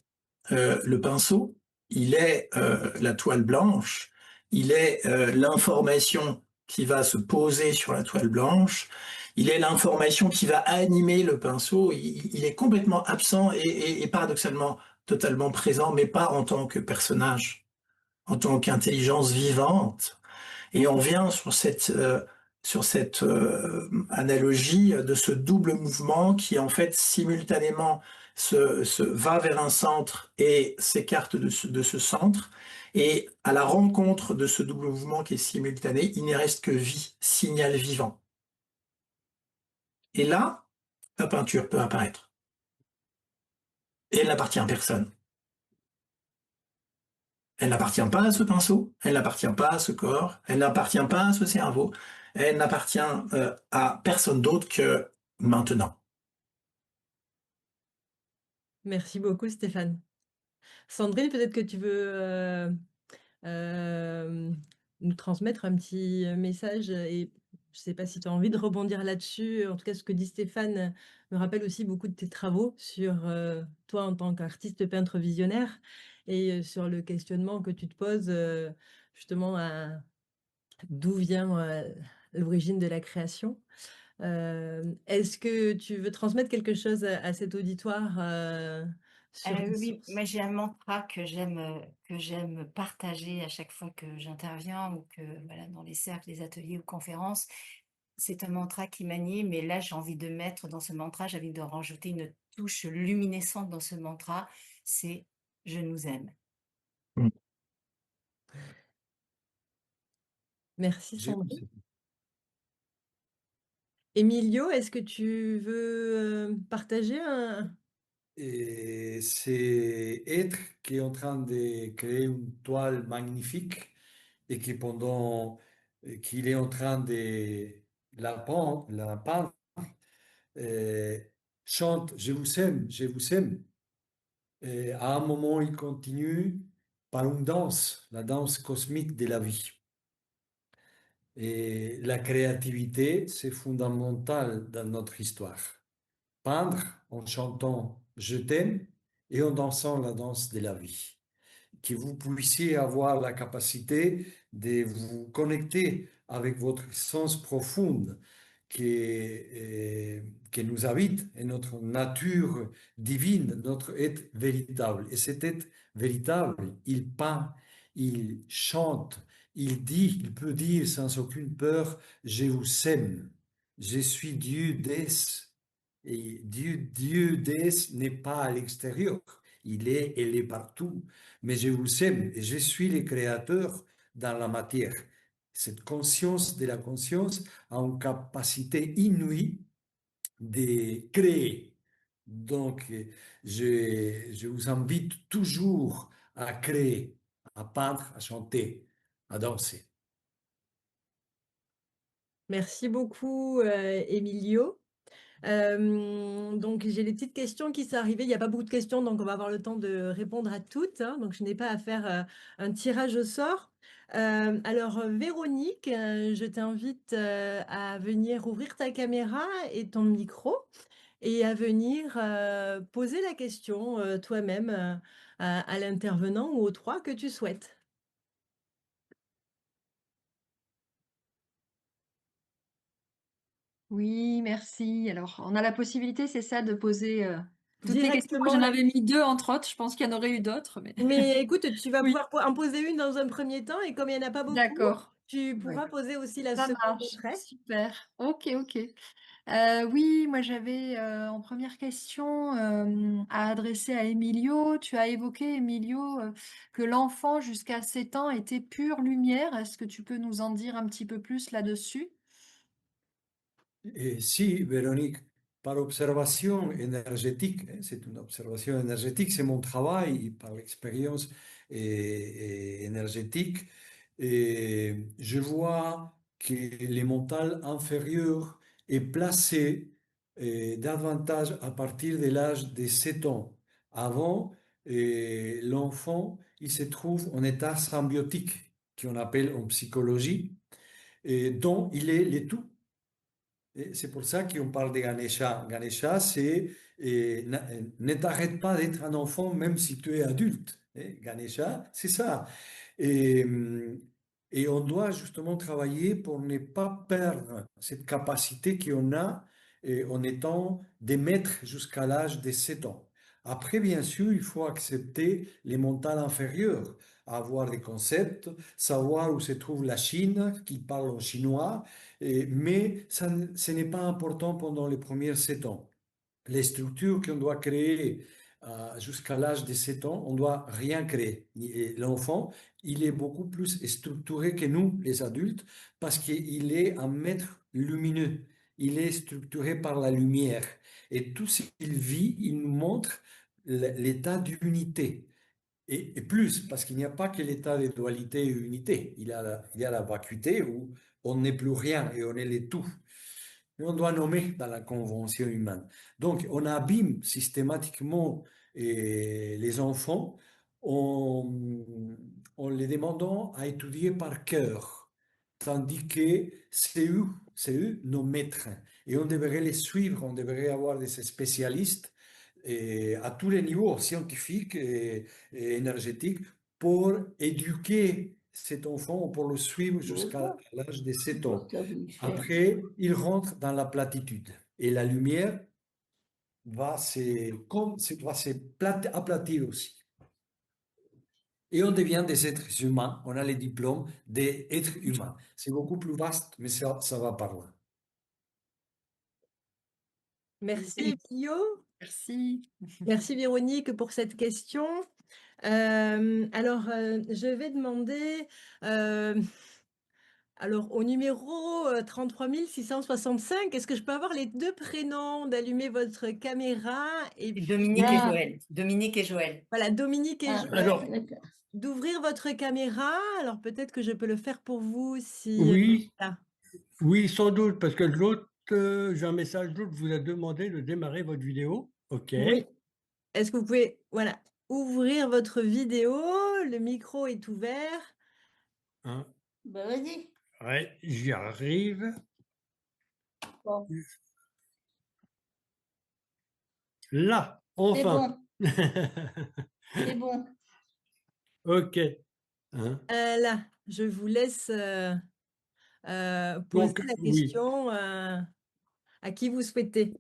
le pinceau, il est la toile blanche, il est l'information qui va se poser sur la toile blanche, il est l'information qui va animer le pinceau, il est complètement absent et paradoxalement totalement présent, mais pas en tant que personnage, en tant qu'intelligence vivante. Et on vient sur cette analogie de ce double mouvement qui en fait simultanément va vers un centre et s'écarte de ce centre. Et à la rencontre de ce double mouvement qui est simultané, il n'y reste que vie, signal vivant. Et là, la peinture peut apparaître. Et elle n'appartient à personne. Elle n'appartient pas à ce pinceau, elle n'appartient pas à ce corps, elle n'appartient pas à ce cerveau, elle n'appartient à personne d'autre que maintenant. Merci beaucoup, Stéphane. Sandrine, peut-être que tu veux, nous transmettre un petit, message, et je ne sais pas si tu as envie de rebondir là-dessus. En tout cas, ce que dit Stéphane, me rappelle aussi beaucoup de tes travaux sur, toi en tant qu'artiste peintre visionnaire et sur le questionnement que tu te poses, justement à d'où vient, l'origine de la création. Est-ce que tu veux transmettre quelque chose à cet auditoire, sur la Oui, source? moi j'ai un mantra que j'aime partager à chaque fois que j'interviens ou que voilà, dans les cercles, les ateliers ou conférences. C'est un mantra qui m'anime et là, j'ai envie de mettre dans ce mantra, j'ai envie de rajouter une touche luminescente dans ce mantra, c'est: «Je nous aime». Merci Je vous Sandrine. aime. Emilio, est-ce que tu veux partager un... Et c'est être qui est en train de créer une toile magnifique et qui pendant qu'il est en train de la peindre, euh, chante je vous aime. Et à un moment, il continue par une danse, la danse cosmique de la vie. Et la créativité, c'est fondamental dans notre histoire. Peindre en chantant Je t'aime et en dansant la danse de la vie. Que vous puissiez avoir la capacité de vous connecter avec votre sens profond qui nous habite et notre nature divine, notre être véritable. Et cet être véritable, il peint, il chante, il dit, il peut dire sans aucune peur, je vous aime, je suis Dieu d'Es. Et Dieu d'Es n'est pas à l'extérieur, il est partout. Mais je vous aime et je suis le créateur dans la matière. Cette conscience de la conscience a une capacité inouïe de créer. Donc, je vous invite toujours à créer, à peindre, à chanter, à danser. Merci beaucoup, Emilio. Donc j'ai des petites questions qui sont arrivées. Il n'y a pas beaucoup de questions, donc on va avoir le temps de répondre à toutes, hein. Donc je n'ai pas à faire un tirage au sort. Alors Véronique, je t'invite à venir ouvrir ta caméra et ton micro et à venir poser la question toi-même à l'intervenant ou aux trois que tu souhaites. Oui, merci. Alors, on a la possibilité, c'est ça, de poser toutes les questions. Moi, Directement j'en la avais mis deux entre autres. Je pense qu'il y en aurait eu d'autres, mais Mais écoute, tu vas oui, pouvoir en poser une dans un premier temps et comme il n'y en a pas beaucoup, d'accord. tu Oui, pourras poser aussi la ça seconde marche. après. Super. Ok, ok. Oui, moi, j'avais en première question à adresser à Emilio. Tu as évoqué, Emilio, que l'enfant jusqu'à 7 ans était pure lumière. Est-ce que tu peux nous en dire un petit peu plus là-dessus? Si, Véronique, par observation énergétique, c'est une observation énergétique, c'est mon travail par l'expérience énergétique. Et je vois que le mental inférieur est placé davantage à partir de l'âge de 7 ans. Avant, l'enfant, il se trouve en état symbiotique, qu'on appelle en psychologie, et dont il est le tout. Et c'est pour ça qu'on parle de Ganesha. Ganesha, c'est ne t'arrête pas d'être un enfant même si tu es adulte. Ganesha, c'est ça. Et, hum, et on doit justement travailler pour ne pas perdre cette capacité qu'on a en étant des maîtres jusqu'à l'âge de 7 ans. Après, bien sûr, il faut accepter les mentales inférieures, avoir des concepts, savoir où se trouve la Chine, qui parle en chinois, mais ça, ce n'est pas important pendant les premiers 7 ans. Les structures qu'on doit créer jusqu'à l'âge de 7 ans, on ne doit rien créer. Et l'enfant, il est beaucoup plus structuré que nous, les adultes, parce qu'il est un maître lumineux. Il est structuré par la lumière. Et tout ce qu'il vit, il nous montre l'état d'unité. Et plus, parce qu'il n'y a pas que l'état de dualité et unité. Il y a la vacuité où on n'est plus rien et on est le tout. Et on doit nommer dans la convention humaine. Donc, on abîme systématiquement les enfants en, en les demandant à étudier par cœur, tandis que c'est eux nos maîtres. Et on devrait les suivre, on devrait avoir des spécialistes à tous les niveaux, scientifiques et énergétiques, pour éduquer cet enfant, pour le suivre jusqu'à l'âge de 7 ans. Après, il rentre dans la platitude et la lumière va se aplatir aussi. Et on devient des êtres humains, on a les diplômes d'êtres humains. C'est beaucoup plus vaste, mais ça va par là. Merci Emilio. Merci. Merci Véronique pour cette question. Alors, je vais demander Alors, au numéro 33 665, est-ce que je peux avoir les 2 prénoms, d'allumer votre caméra et puis Dominique et Ah, Joël. Dominique et Joël. voilà, Dominique et ah, Joël, Alors, d'accord. d'ouvrir votre caméra. Alors peut-être que je peux le faire pour vous si, oui, là. oui, sans doute, parce que l'autre, j'ai un message, l'autre vous a demandé de démarrer votre vidéo. OK. Oui. Est-ce que vous pouvez, voilà, ouvrir votre vidéo? Le micro est ouvert. Hein. Bah, vas-y. Ouais, j'y arrive. Bon, Là, c'est enfin. bon, c'est bon. OK. Hein. Là, je vous laisse, poser Donc, la oui. question, à qui vous souhaitez.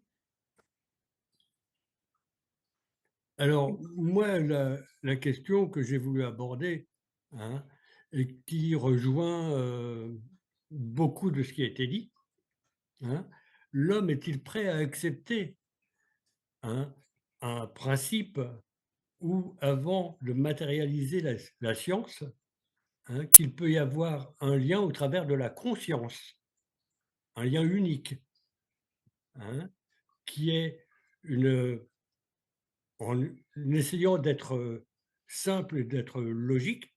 Alors, moi, la question que j'ai voulu aborder, hein, et qui rejoint beaucoup de ce qui a été dit, hein, l'homme est-il prêt à accepter, hein, un principe où, avant de matérialiser la science, hein, qu'il peut y avoir un lien au travers de la conscience, un lien unique, hein, qui est en essayant d'être simple et d'être logique,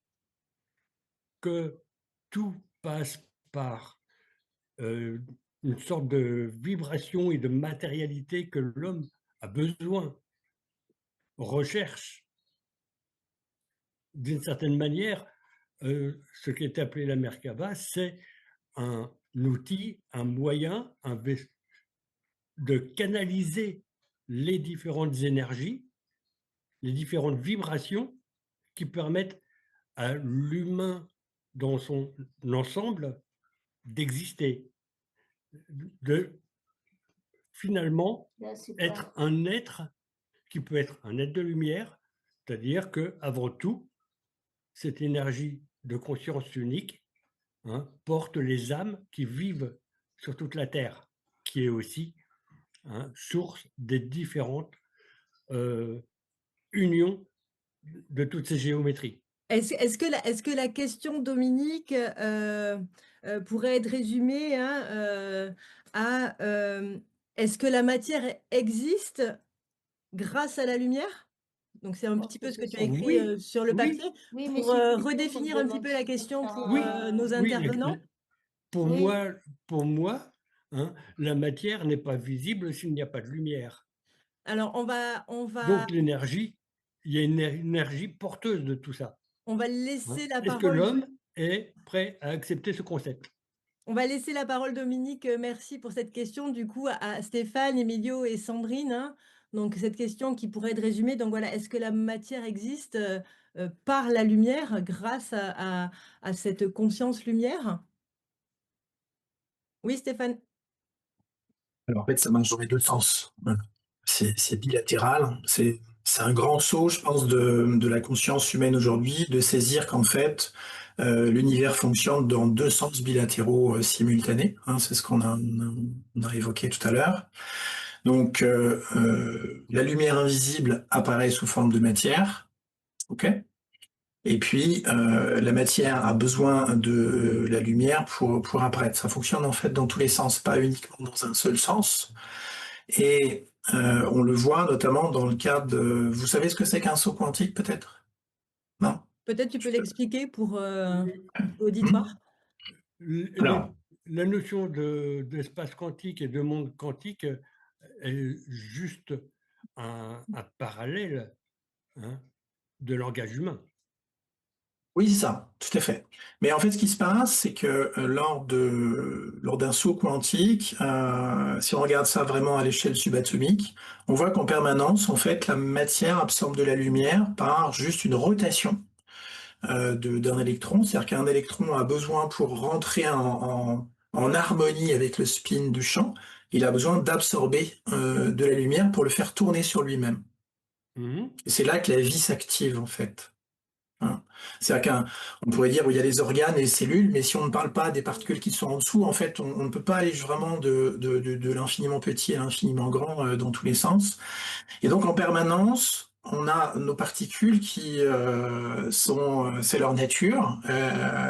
que tout passe par une sorte de vibration et de matérialité que l'homme a besoin, recherche. D'une certaine manière, ce qui est appelé la Merkaba, c'est un outil, un moyen, de canaliser les différentes énergies, les différentes vibrations qui permettent à l'humain dans son ensemble d'exister, de finalement Là, c'est être pas. un être qui peut être un être de lumière, c'est-à-dire que avant tout, cette énergie de conscience unique, hein, porte les âmes qui vivent sur toute la Terre, qui est aussi, hein, source des différentes unions de toutes ces géométries. Est-ce que la question, Dominique, pourrait être résumée, hein, à, est-ce que la matière existe grâce à la lumière? Donc c'est un Bon, petit peu ce que c'était tu as ça. écrit, Oui, sur le papier. oui, Oui, mais Pour, c'est plutôt qu'on me redéfinir un petit demande peu la si ça question sert pour, oui, nos oui. intervenants. Pour Oui. moi, pour moi, hein, la matière n'est pas visible s'il n'y a pas de lumière. Alors Donc l'énergie, il y a une énergie porteuse de tout ça, on va hein. laisser la Est-ce que parole l'homme est prêt à accepter ce concept? On va laisser la parole, Dominique, merci pour cette question, du coup, à Stéphane, Emilio et Sandrine, hein. Donc cette question qui pourrait être résumée, donc voilà, est-ce que la matière existe, par la lumière, grâce à cette conscience lumière? Oui, Stéphane? Alors en fait, ça marche dans les deux sens. Voilà. C'est bilatéral. C'est un grand saut, je pense, de la conscience humaine aujourd'hui, de saisir qu'en fait, l'univers fonctionne dans deux sens bilatéraux simultanés. Hein, c'est ce qu'on a évoqué tout à l'heure. Donc, la lumière invisible apparaît sous forme de matière, ok? Et puis, la matière a besoin de la lumière pour apparaître. Ça fonctionne en fait dans tous les sens, pas uniquement dans un seul sens. Et on le voit notamment dans le cas de... Vous savez ce que c'est qu'un saut quantique, peut-être? Non? Peut-être tu peux l'expliquer pour, Hmm. l'auditoire? Les Alors, la notion d'espace quantique et de monde quantique est juste un parallèle, hein, de langage humain. oui, c'est ça, tout à fait. Mais en fait, ce qui se passe, c'est que lors d'un saut quantique, si on regarde ça vraiment à l'échelle subatomique, on voit qu'en permanence, en fait, la matière absorbe de la lumière par juste une rotation d'un électron. C'est-à-dire qu'un électron a besoin, pour rentrer en harmonie avec le spin du champ, il a besoin d'absorber de la lumière pour le faire tourner sur lui-même. Mmh. Et c'est là que la vie s'active, en fait. Hein. C'est-à-dire qu'on pourrait dire, il y a les organes et les cellules, mais si on ne parle pas des particules qui sont en dessous, en fait, on ne peut pas aller vraiment de l'infiniment petit à l'infiniment grand dans tous les sens. Et donc, en permanence, on a nos particules qui c'est leur nature.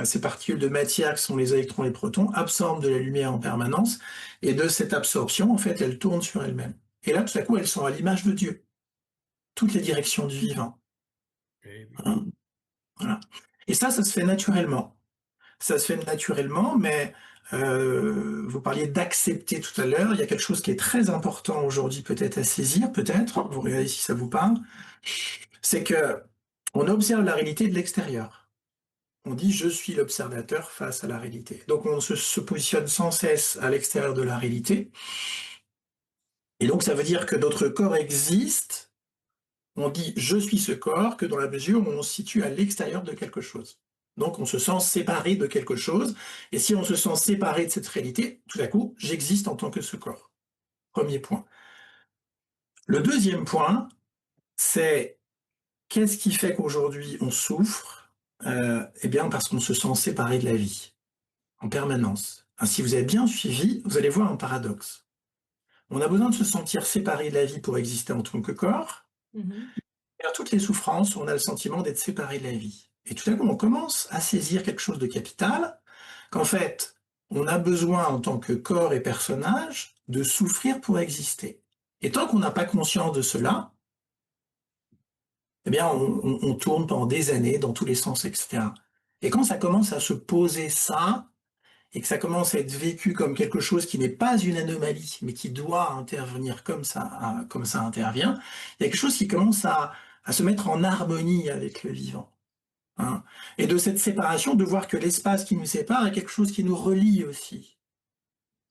Ces particules de matière qui sont les électrons et les protons absorbent de la lumière en permanence et de cette absorption, en fait, elles tournent sur elles-mêmes. Et là, tout à coup, elles sont à l'image de Dieu. Toutes les directions du vivant. Hein, voilà. Et ça se fait naturellement. Ça se fait naturellement, mais vous parliez d'accepter tout à l'heure. Il y a quelque chose qui est très important aujourd'hui, peut-être à saisir, peut-être. Vous regardez si ça vous parle. C'est que on observe la réalité de l'extérieur. On dit je suis l'observateur face à la réalité. Donc on se positionne sans cesse à l'extérieur de la réalité. Et donc ça veut dire que notre corps existe. On dit je suis ce corps que dans la mesure où on se situe à l'extérieur de quelque chose. Donc on se sent séparé de quelque chose. Et si on se sent séparé de cette réalité, tout à coup, j'existe en tant que ce corps. Premier point. Le deuxième point, c'est qu'est-ce qui fait qu'aujourd'hui on souffre? Eh bien parce qu'on se sent séparé de la vie, en permanence. Hein, si vous avez bien suivi, vous allez voir un paradoxe. On a besoin de se sentir séparé de la vie pour exister en tant que corps. Vers toutes les souffrances, on a le sentiment d'être séparé de la vie. Et tout à coup, on commence à saisir quelque chose de capital, qu'en fait, on a besoin en tant que corps et personnage de souffrir pour exister. Et tant qu'on n'a pas conscience de cela, eh bien, on tourne pendant des années dans tous les sens, etc. Et quand ça commence à se poser ça, et que ça commence à être vécu comme quelque chose qui n'est pas une anomalie, mais qui doit intervenir comme ça intervient, il y a quelque chose qui commence à se mettre en harmonie avec le vivant. Hein. Et de cette séparation, de voir que l'espace qui nous sépare est quelque chose qui nous relie aussi,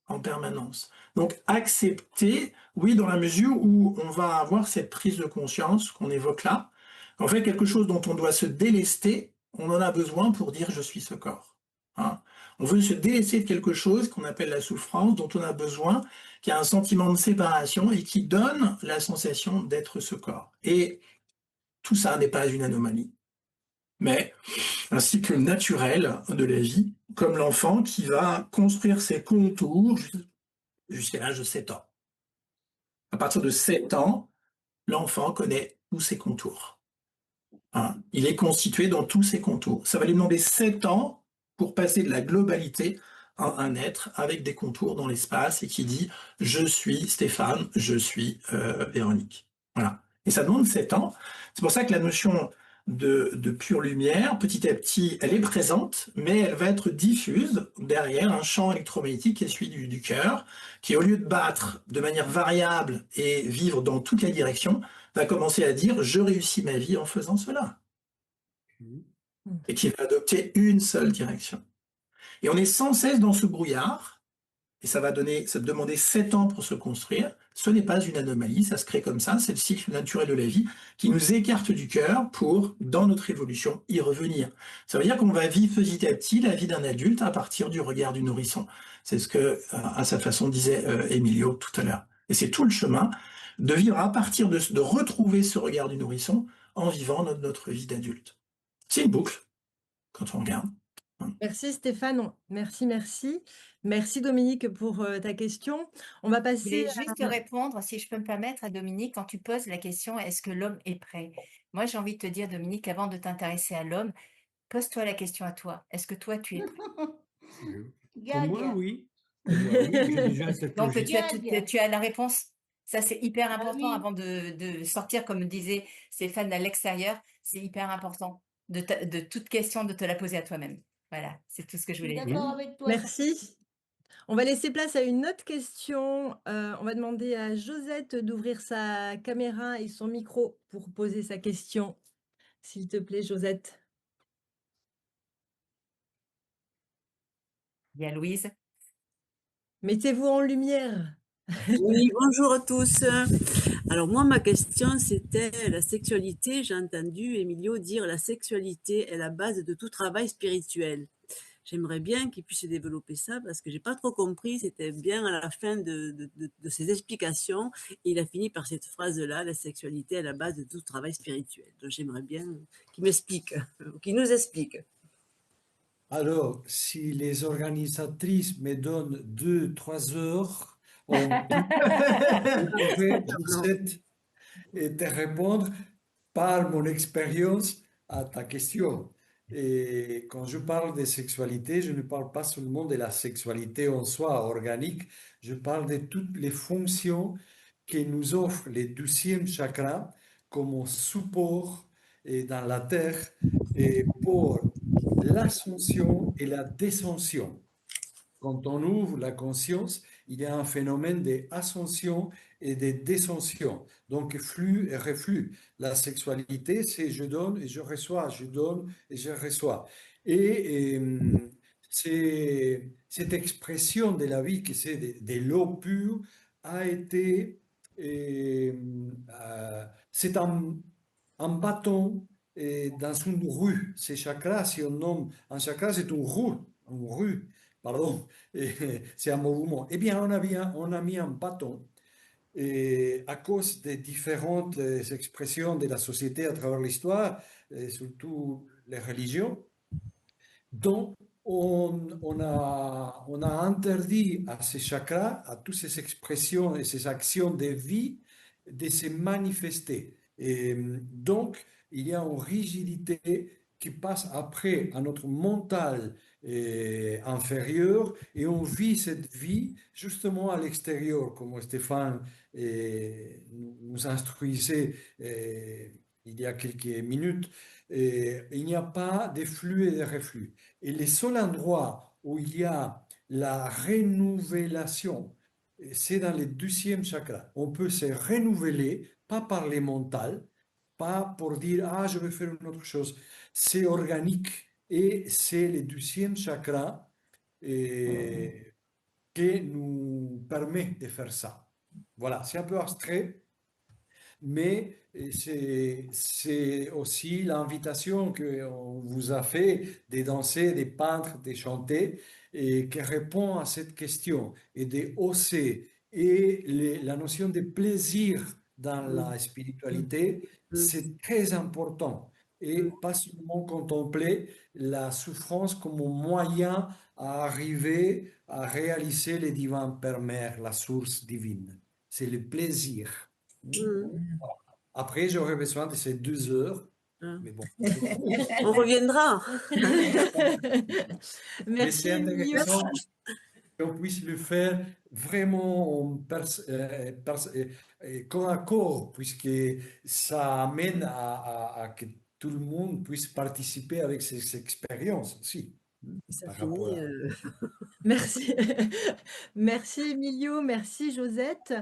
en permanence. Donc accepter, oui, dans la mesure où on va avoir cette prise de conscience qu'on évoque là, en fait, quelque chose dont on doit se délester, on en a besoin pour dire je suis ce corps. Hein. On veut se délester de quelque chose qu'on appelle la souffrance, dont on a besoin, qui a un sentiment de séparation et qui donne la sensation d'être ce corps. Et tout ça n'est pas une anomalie, mais un cycle naturel de la vie, comme l'enfant qui va construire ses contours jusqu'à l'âge de 7 ans. À partir de 7 ans, l'enfant connaît tous ses contours. Hein. Il est constitué dans tous ses contours. Ça va lui demander 7 ans pour passer de la globalité à un être avec des contours dans l'espace et qui dit « je suis Stéphane, je suis Véronique ». Voilà. Et ça demande 7 ans. C'est pour ça que la notion de pure lumière, petit à petit, elle est présente, mais elle va être diffuse derrière un champ électromagnétique qui est celui du cœur, qui au lieu de battre de manière variable et vivre dans toutes les directions, va commencer à dire « je réussis ma vie en faisant cela ». Et qui va adopter une seule direction. Et on est sans cesse dans ce brouillard, et ça va demander 7 ans pour se construire. Ce n'est pas une anomalie, ça se crée comme ça, c'est le cycle naturel de la vie qui nous écarte du cœur pour, dans notre évolution, y revenir. Ça veut dire qu'on va vivre petit à petit la vie d'un adulte à partir du regard du nourrisson. C'est ce que, à sa façon, disait Emilio tout à l'heure. Et c'est tout le chemin de vivre à partir de retrouver ce regard du nourrisson en vivant notre vie d'adulte. C'est une boucle, quand on regarde. Merci Stéphane, merci, merci. Merci Dominique pour ta question. On va Je voulais passer juste répondre, si je peux me permettre, à Dominique, quand tu poses la question, est-ce que l'homme est prêt? Moi, j'ai envie de te dire, Dominique, avant de t'intéresser à l'homme, pose-toi la question à toi. Est-ce que toi, tu es prêt? Pour moi, oui. Pour moi, oui, j'ai déjà cette Donc, logique. tu as la réponse. Ça, c'est hyper Ah important oui. avant de sortir, comme disait Stéphane, à l'extérieur. C'est hyper important de toute question, de te la poser à toi-même. Voilà, c'est tout ce que je Je suis voulais dire. d'accord avec toi. Merci. On va laisser place à une autre question. On va demander à Josette d'ouvrir sa caméra et son micro pour poser sa question. S'il te plaît, Josette. Il y a Louise. Mettez-vous en lumière. Oui, bonjour à tous. Alors moi, ma question, c'était la sexualité. J'ai entendu Emilio dire la sexualité est la base de tout travail spirituel. J'aimerais bien qu'il puisse développer ça parce que j'ai pas trop compris. C'était bien à la fin de ses explications. Il a fini par cette phrase-là, la sexualité est la base de tout travail spirituel. Donc j'aimerais bien qu'il m'explique, qu'il nous explique. Alors, si les organisatrices me donnent 2-3 heures, on pourrait, Josette, te répondre. par mon expérience à ta question. Et quand je parle de sexualité, je ne parle pas seulement de la sexualité en soi, organique, je parle de toutes les fonctions que nous offre les 12e chakras comme support dans la terre et pour l'ascension et la descension. Quand on ouvre la conscience, il y a un phénomène d'ascension et de descension. Donc, flux et reflux. La sexualité, c'est je donne et je reçois, je donne et je reçois. Et cette expression de la vie, que c'est de l'eau pure, a été, c'est un bâton dans une rue. Ces chakras, si on nomme un chakra, c'est une rue, pardon, c'est un mouvement. Eh bien, on a mis un bâton et à cause des différentes expressions de la société à travers l'histoire, et surtout les religions, donc on a interdit à ces chakras, à toutes ces expressions et ces actions de vie, de se manifester. Et donc, il y a une rigidité qui passe après à notre mental inférieur et on vit cette vie justement à l'extérieur, comme Stéphane nous instruisait il y a quelques minutes. Il n'y a pas de flux et de reflux. Et les seuls endroits où il y a la renouvelation, c'est dans le 12e chakra. On peut se renouveler, pas par les mentales, pas pour dire, ah, je vais faire une autre chose. C'est organique et c'est le 12e chakra qui nous permet de faire ça. Voilà, c'est un peu abstrait, mais c'est aussi l'invitation qu'on vous a fait de danser, de peindre, de chanter, et qui répond à cette question, et de hausser. Et la notion de plaisir dans la spiritualité, c'est très important. Et pas seulement contempler la souffrance comme un moyen à arriver à réaliser les divins Père Mère, la source divine. C'est le plaisir. Après, j'aurais besoin de ces 2 heures, mais bon. On reviendra. Mais c'est Merci Emilio. intéressant qu'on puisse le faire vraiment corps à corps, puisque ça amène à que tout le monde puisse participer avec ses expériences aussi. Ça Par finit. rapport à... Merci. Merci Emilio, merci Josette.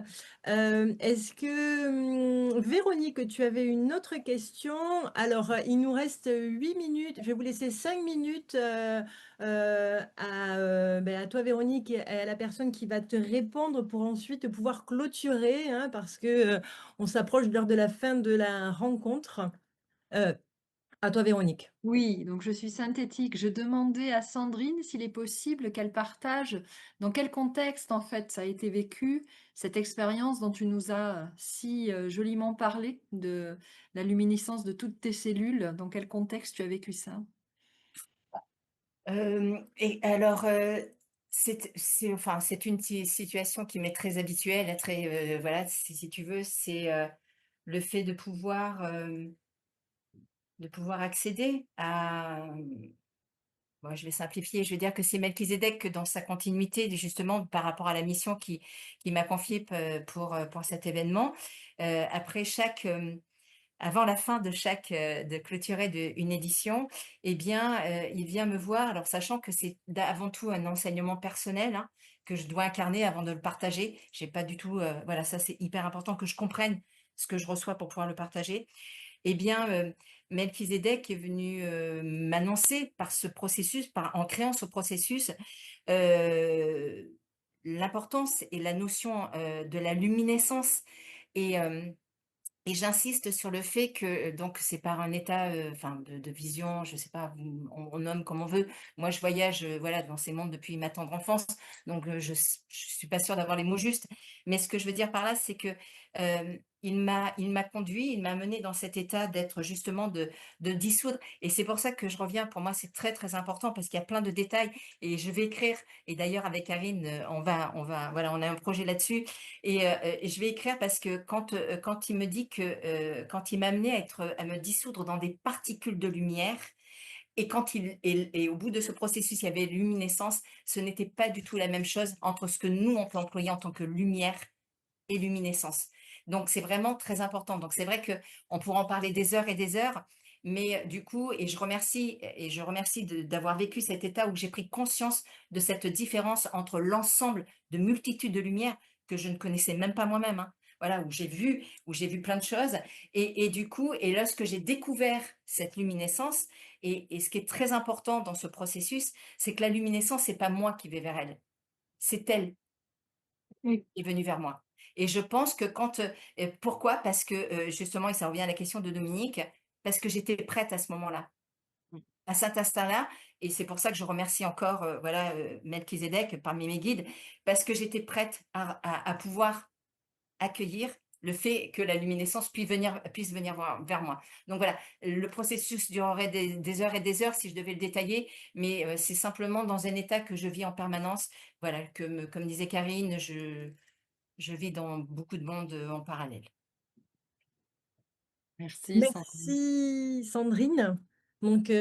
Est-ce que, Véronique, tu avais une autre question? Alors, il nous reste 8 minutes. Je vais vous laisser 5 minutes à toi, Véronique, et à la personne qui va te répondre pour ensuite pouvoir clôturer, hein, parce que on s'approche de l'heure de la fin de la rencontre. À toi, Véronique. Oui, donc je suis synthétique. Je demandais à Sandrine s'il est possible qu'elle partage dans quel contexte en fait ça a été vécu, cette expérience dont tu nous as si joliment parlé de la luminescence de toutes tes cellules. Dans quel contexte tu as vécu ça? Et alors, enfin, c'est une situation qui m'est très habituelle, très, voilà, si tu veux, c'est le fait de pouvoir accéder à, bon, je vais simplifier, je vais dire que c'est Melchizedek que dans sa continuité, justement, par rapport à la mission qui m'a confiée pour cet événement, après avant la fin de clôturer une édition, eh bien, il vient me voir, alors sachant que c'est avant tout un enseignement personnel, hein, que je dois incarner avant de le partager. J'ai pas du tout, voilà, ça c'est hyper important que je comprenne ce que je reçois pour pouvoir le partager. Eh bien, Melchizedek est venu m'annoncer par ce processus, en créant ce processus, euh, l'importance et la notion de la luminescence. Et, et j'insiste sur le fait que donc c'est par un état, enfin de vision, je sais pas, on nomme comme on veut. Moi, je voyage, voilà, dans ces mondes depuis ma tendre enfance, donc je suis pas sûre d'avoir les mots justes. Mais ce que je veux dire par là, c'est que il m'a conduit, il m'a mené dans cet état d'être justement de dissoudre et c'est pour ça que je reviens, pour moi, c'est très, très important parce qu'il y a plein de détails et je vais écrire et d'ailleurs avec Karine, on va voilà, on a un projet là-dessus et je vais écrire parce que quand il me dit que, quand il m'a amenée à me dissoudre dans des particules de lumière et quand il et au bout de ce processus, il y avait luminescence, ce n'était pas du tout la même chose entre ce que nous, on peut employer en tant que lumière et luminescence. Donc c'est vraiment très important. Donc c'est vrai qu'on pourrait en parler des heures et des heures, mais du coup et je remercie d'avoir vécu cet état où j'ai pris conscience de cette différence entre l'ensemble de multitudes de lumières que je ne connaissais même pas moi-même, hein. Voilà, où j'ai vu plein de choses et du coup et lorsque j'ai découvert cette luminescence et ce qui est très important dans ce processus, c'est que la luminescence, c'est pas moi qui vais vers elle, c'est elle Oui. est venu vers moi. Et je pense que pourquoi? Parce que, justement et ça revient à la question de Dominique, parce que j'étais prête à ce moment-là, à cet instinct-là et c'est pour ça que je remercie encore, voilà, Melchizedek parmi mes guides, parce que j'étais prête à pouvoir accueillir le fait que la luminescence puisse venir vers moi. Donc voilà, le processus durerait des heures et des heures si je devais le détailler, mais c'est simplement dans un état que je vis en permanence. Voilà, comme disait Karine, je vis dans beaucoup de mondes, en parallèle. Merci Sandrine. Merci Sandrine. Donc,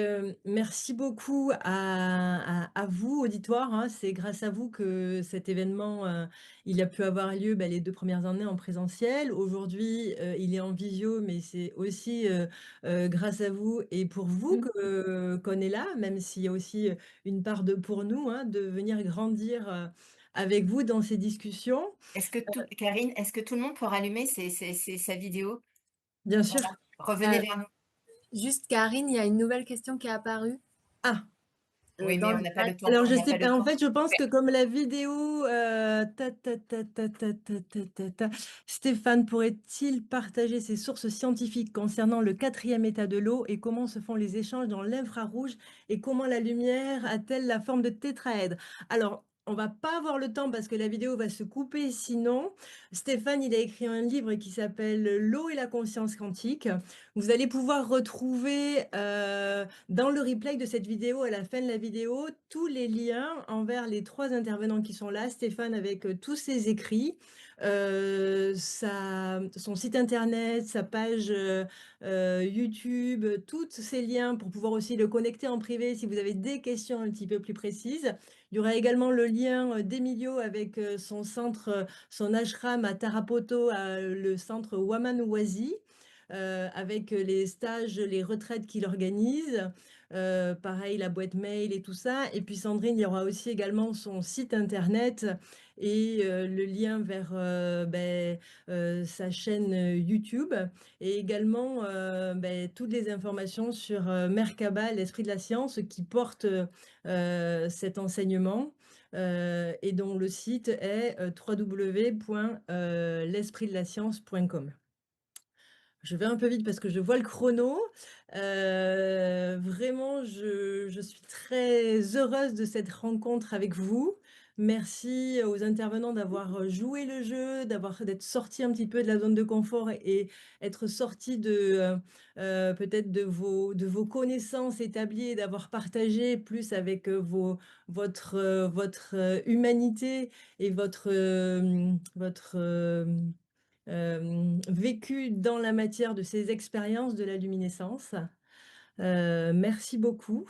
merci beaucoup à vous, auditoire, hein. C'est grâce à vous que cet événement, il a pu avoir lieu, bah, les 2 premières années en présentiel. Aujourd'hui, il est en visio, mais c'est aussi, grâce à vous et pour vous Mmh. qu'on est là, même s'il y a aussi, une part de pour nous, hein, de venir grandir, avec vous dans ces discussions. Karine, est-ce que tout le monde peut rallumer sa vidéo? Bien sûr. Voilà, revenez Euh, vers nous. Juste, Karine, il y a une nouvelle question qui est apparue Ah! Oui, dans mais on le n'a pas chat. le temps, Alors on je n'a sais pas le pas, en temps. fait, je pense que comme la vidéo, ta ta ta ta ta ta ta ta ta Stéphane pourrait-il partager ses sources scientifiques concernant le 4e état de l'eau et comment se font les échanges dans l'infrarouge et comment la lumière a-t-elle la forme de tétraèdre? Alors, on va pas avoir le temps parce que la vidéo va se couper sinon. Stéphane, il a écrit un livre qui s'appelle «L'eau et la conscience quantique». Vous allez pouvoir retrouver, dans le replay de cette vidéo, à la fin de la vidéo, tous les liens envers les 3 intervenants qui sont là. Stéphane avec, tous ses écrits, son site internet, sa page, YouTube, tous ces liens pour pouvoir aussi le connecter en privé si vous avez des questions un petit peu plus précises. Il y aura également le lien, d'Emilio avec, son centre, son ashram à Tarapoto, le centre Wamanuwasi, avec les stages, les retraites qu'il organise. Pareil, la boîte mail et tout ça. Et puis Sandrine, il y aura aussi également son site internet et le lien vers sa chaîne YouTube et également toutes les informations sur Merkaba, l'esprit de la science, qui porte cet enseignement. Et dont le site est www.l'espritdelascience.com. Je vais un peu vite parce que je vois le chrono. Vraiment, je suis très heureuse de cette rencontre avec vous. Merci aux intervenants d'avoir joué le jeu, d'être sortis un petit peu de la zone de confort et être sortis peut-être de vos connaissances établies et d'avoir partagé plus avec votre humanité et votre vécu dans la matière de ces expériences de la luminescence. Merci beaucoup.